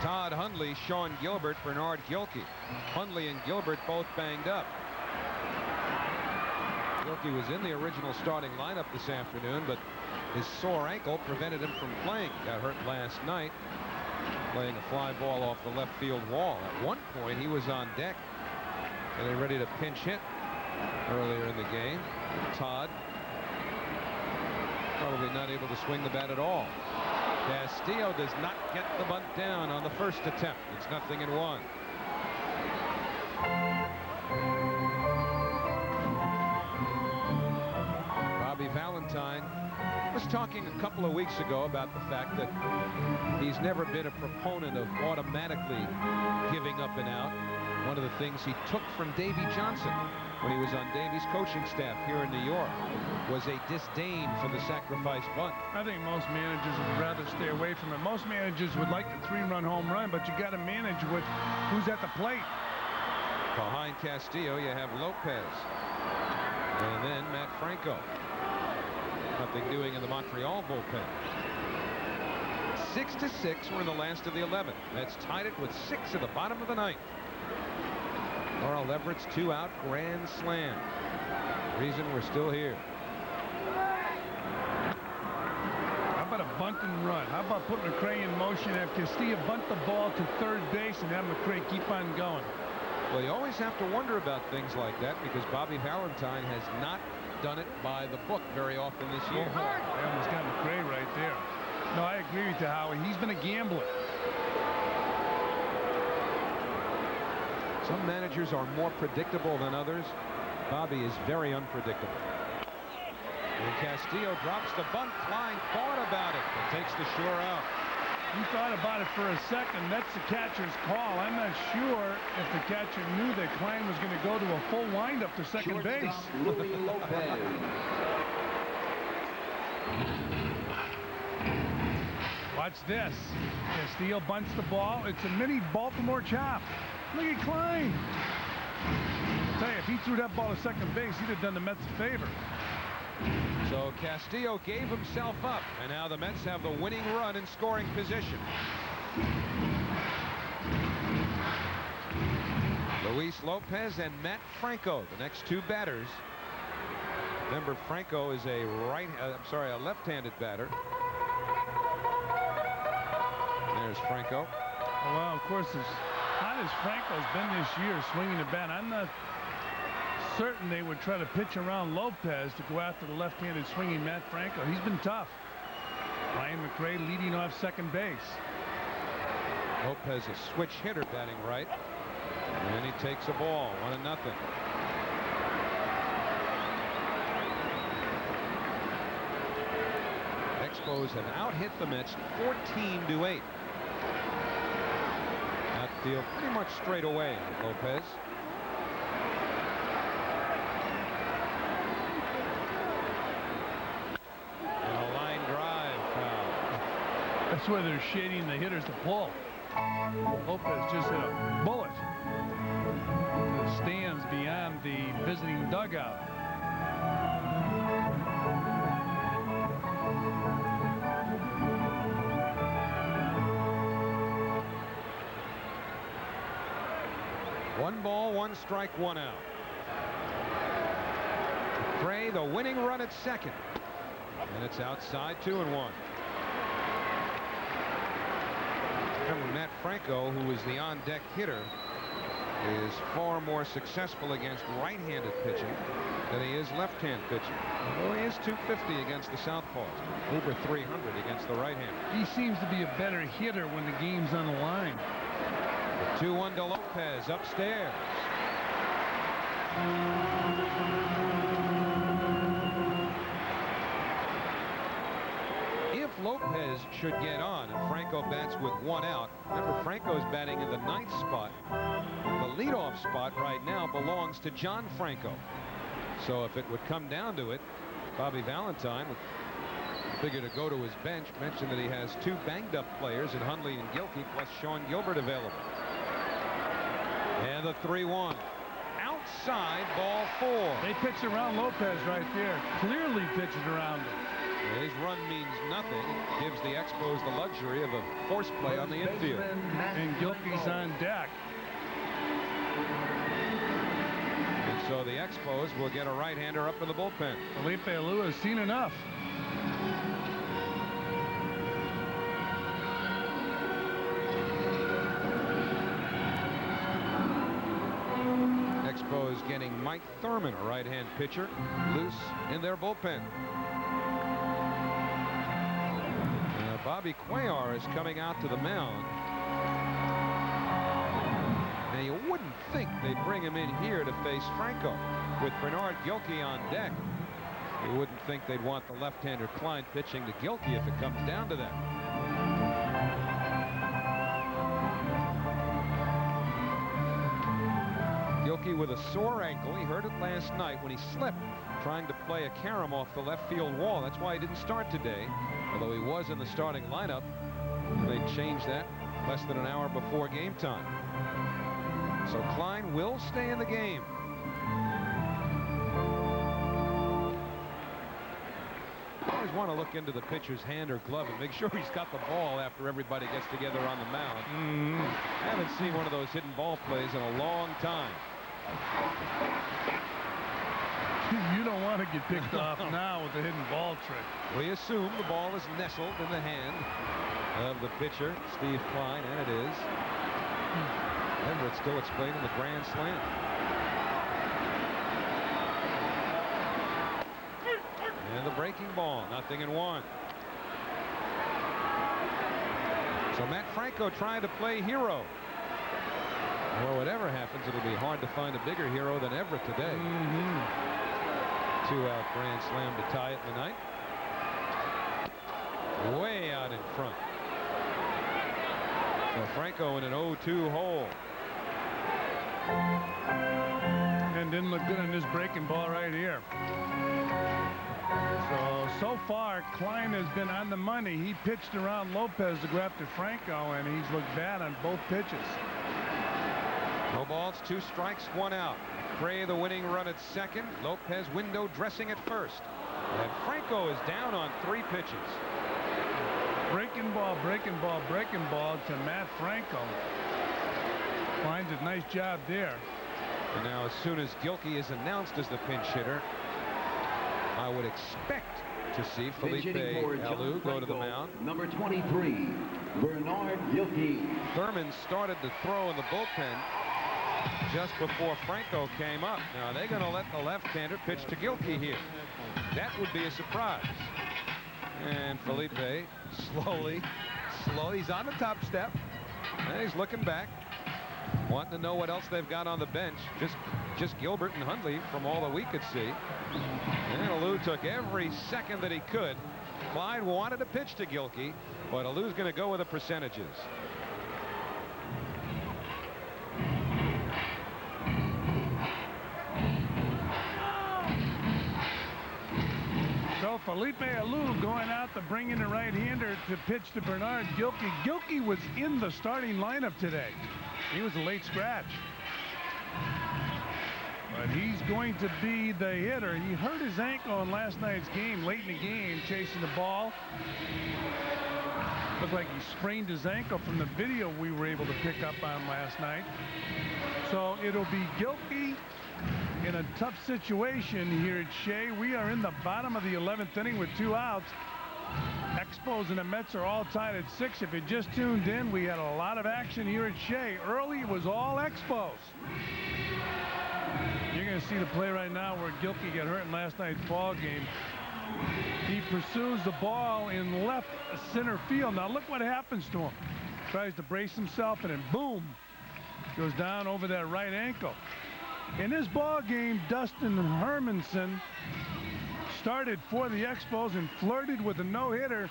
Todd Hundley, Sean Gilbert, Bernard Gilkey. Hundley and Gilbert both banged up. Gilkey was in the original starting lineup this afternoon, but his sore ankle prevented him from playing. Got hurt last night playing a fly ball off the left field wall. At one point he was on deck and ready to pinch hit earlier in the game. Todd probably not able to swing the bat at all. Castillo does not get the bunt down on the first attempt. It's 0-1. Bobby Valentine was talking a couple of weeks ago about the fact that he's never been a proponent of automatically giving up and out. One of the things he took from Davey Johnson when he was on Davey's coaching staff here in New York was a disdain for the sacrifice bunt. I think most managers would rather stay away from it. Most managers would like the 3-run home run, but you got to manage with who's at the plate. Behind Castillo, you have Lopez. And then Matt Franco. Nothing doing in the Montreal bullpen. 6-6. We're in the last of the 11th. Mets tied it with 6 at the bottom of the 9th. Carl Everett's 2-out grand slam. Reason we're still here. How about a bunt and run? How about putting McRae in motion, have Castillo bunt the ball to third base and have McRae keep on going? Well, you always have to wonder about things like that because Bobby Valentine has not done it by the book very often this year. They almost got McRae right there. No, I agree with you, Howie. He's been a gambler. Some managers are more predictable than others. Bobby is very unpredictable. And Castillo drops the bunt. Klein thought about it and takes the sure out. He thought about it for a second. That's the catcher's call. I'm not sure if the catcher knew that Klein was going to go to a full windup to second base. Louis Lopez. Watch this. Castillo bunts the ball. It's a mini Baltimore chop. Look at Klein. I'll tell you, if he threw that ball to second base, he'd have done the Mets a favor. So Castillo gave himself up, and now the Mets have the winning run in scoring position. Luis Lopez and Matt Franco, the next 2 batters. Remember, Franco is a left-handed batter. There's Franco. Well, of course, as hot as Franco's been this year swinging the bat, I'm not certain they would try to pitch around Lopez to go after the left-handed swinging Matt Franco. He's been tough. Ryan McRae leading off second base. Lopez a switch hitter batting right. And he takes a ball. 1-0. Expos have out-hit the Mets 14-8. Outfield pretty much straight away on Lopez. That's where they're shading the hitters to pull. Lopez just hit a bullet. It stands beyond the visiting dugout. One ball, 1 strike, 1 out. Gray, the winning run at second. And it's outside, 2-1. Remember, Matt Franco, who is the on-deck hitter, is far more successful against right-handed pitching than he is left-hand pitching. Although he is .250 against the southpaws, over .300 against the right-hander. He seems to be a better hitter when the game's on the line. The 2-1 to Lopez upstairs. If Lopez should get on and Franco bats with 1 out, remember Franco's batting in the 9th spot. The leadoff spot right now belongs to John Franco. So if it would come down to it, Bobby Valentine would figure to go to his bench, mention that he has 2 banged up players in Hundley and Gilkey plus Sean Gilbert available. And the 3-1. Outside, ball 4. They pitched around Lopez right there. Clearly pitched around him. His run means nothing. It gives the Expos the luxury of a force play on the infield. And Gilkey's on deck. And so the Expos will get a right-hander up in the bullpen. Felipe Alou has seen enough. Expos getting Mike Thurman, a right-hand pitcher, loose in their bullpen. Bobby Cuellar is coming out to the mound. Now you wouldn't think they'd bring him in here to face Franco with Bernard Gilkey on deck. You wouldn't think they'd want the left-hander Klein pitching to Gilkey if it comes down to that. Gilkey with a sore ankle. He hurt it last night when he slipped trying to play a carom off the left field wall. That's why he didn't start today, although he was in the starting lineup. They changed that less than an hour before game time. So Klein will stay in the game. Always want to look into the pitcher's hand or glove and make sure he's got the ball after everybody gets together on the mound. I haven't seen one of those hidden ball plays in a long time. You don't want to get picked off now with the hidden ball trick. We assume the ball is nestled in the hand of the pitcher, Steve Klein, and it is. Everett still explaining the grand slam. And the breaking ball, 0-1. So Matt Franco trying to play hero. Well, whatever happens, it'll be hard to find a bigger hero than Everett today. Two-out grand slam to tie it in the ninth. Way out in front. So Franco in an 0-2 hole. And didn't look good on this breaking ball right here. So far, Klein has been on the money. He pitched around Lopez to go after Franco, and he's looked bad on both pitches. No balls, 2 strikes, 1 out. Gray the winning run at second. Lopez window dressing at first. And Franco is down on 3 pitches. Breaking ball, breaking ball, breaking ball to Matt Franco. Finds a nice job there. And now as soon as Gilkey is announced as the pinch hitter, I would expect to see Felipe Alou go to the mound. Number 23, Bernard Gilkey. Thurman started to throw in the bullpen just before Franco came up. Now, are they going to let the left-hander pitch to Gilkey here? That would be a surprise. And Felipe slowly, he's on the top step. And he's looking back, wanting to know what else they've got on the bench. Just Gilbert and Hundley from all that we could see. And Alou took every second that he could. Clyde wanted to pitch to Gilkey, but Alou's going to go with the percentages. So Felipe Alou going out to bring in the right-hander to pitch to Bernard Gilkey. Gilkey was in the starting lineup today. He was a late scratch. But he's going to be the hitter. He hurt his ankle in last night's game, late in the game, chasing the ball. Looked like he sprained his ankle from the video we were able to pick up on last night. So it'll be Gilkey in a tough situation here at Shea. We are in the bottom of the 11th inning with 2 outs. Expos and the Mets are all tied at 6. If you just tuned in, we had a lot of action here at Shea. Early it was all Expos. You're going to see the play right now where Gilkey got hurt in last night's ball game. He pursues the ball in left center field. Now look what happens to him. Tries to brace himself, and then boom, goes down over that right ankle. In this ball game, Dustin Hermanson started for the Expos and flirted with a no-hitter.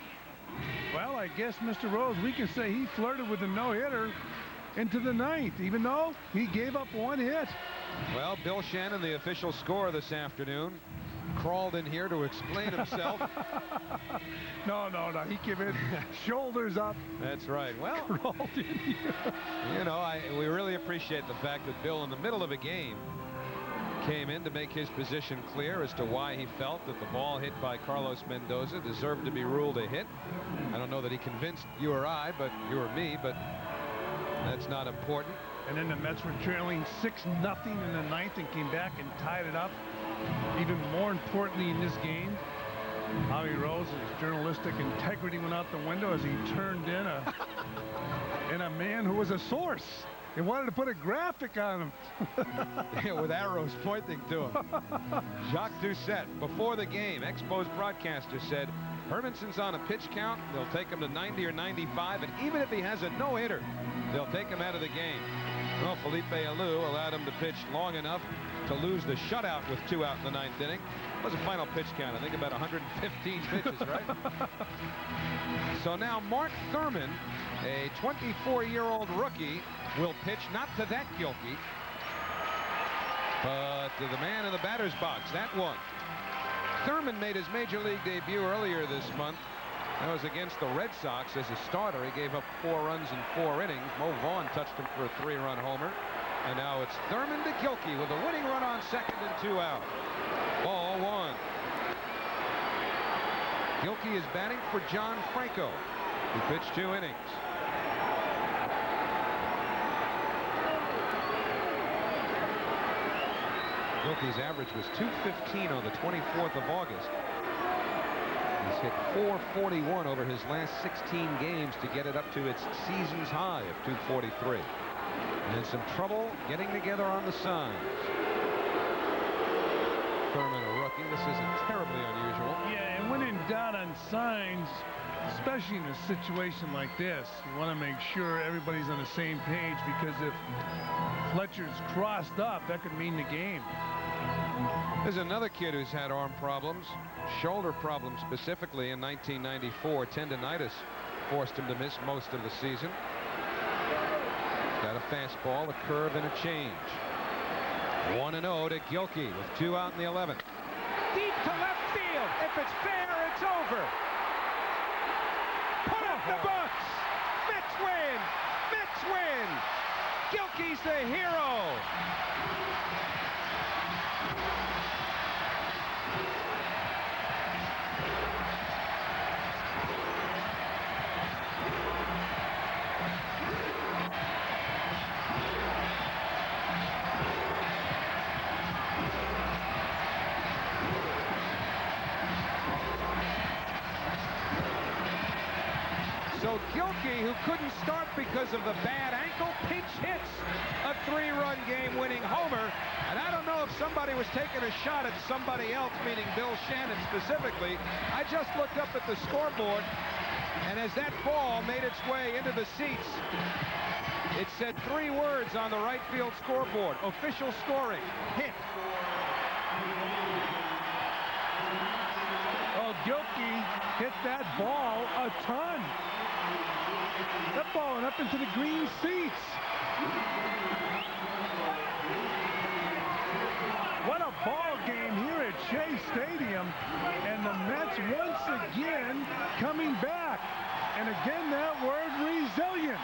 Well, I guess, Mr. Rose, we can say he flirted with a no-hitter into the ninth, even though he gave up 1 hit. Well, Bill Shannon, the official scorer this afternoon, crawled in here to explain himself. No. He came in shoulders up. That's right. Well, crawled in here. You know, we really appreciate the fact that Bill, in the middle of a game, came in to make his position clear as to why he felt that the ball hit by Carlos Mendoza deserved to be ruled a hit. I don't know that he convinced you or I, but you or me, but that's not important. And then the Mets were trailing 6-0 in the ninth and came back and tied it up. Even more importantly in this game, Howie Rose, his journalistic integrity went out the window as he turned in a man who was a source. He wanted to put a graphic on him. Yeah, with arrows pointing to him. Jacques Doucette, before the game, Expos broadcaster said, Hermanson's on a pitch count. They'll take him to 90 or 95, and even if he has a no-hitter, they'll take him out of the game. Well, Felipe Alou allowed him to pitch long enough to lose the shutout with 2 out in the 9th inning. It was a final pitch count, I think about 115 pitches, right? So now Mark Thurman, a 24-year-old rookie, will pitch not to that Gilkey, but to the man in the batter's box. That one. Thurman made his major league debut earlier this month. That was against the Red Sox as a starter. He gave up 4 runs in 4 innings. Mo Vaughn touched him for a 3-run homer. And now it's Thurman to Gilkey with a winning run on second and 2 out. Ball 1. Gilkey is batting for John Franco, who pitched 2 innings. Gilkey's average was .215 on the 24th of August. He's hit .441 over his last 16 games to get it up to its season's high of .243. And some trouble getting together on the signs. Thurman, a rookie. This isn't terribly unusual. Yeah, and when in doubt on signs, especially in a situation like this, you want to make sure everybody's on the same page, because if Fletcher's crossed up, that could mean the game. There's another kid who's had arm problems, shoulder problems specifically in 1994. Tendinitis forced him to miss most of the season. Got a fastball, a curve, and a change. 1-0 to Gilkey with 2 out in the 11th. Deep to left field. If it's fair, it's over. Put up the books. Mets win. Mets win. Gilkey's the hero. So Gilkey, who couldn't start because of the bad ankle, pinch hits a 3-run game-winning homer. And I don't know if somebody was taking a shot at somebody else, meaning Bill Shannon specifically. I just looked up at the scoreboard, and as that ball made its way into the seats, it said 3 words on the right field scoreboard: official scoring, hit. Oh, Gilkey hit that ball a ton. That ball went up into the green seats. What a ball game here at Shea Stadium. And the Mets once again coming back. And again, that word, resilience.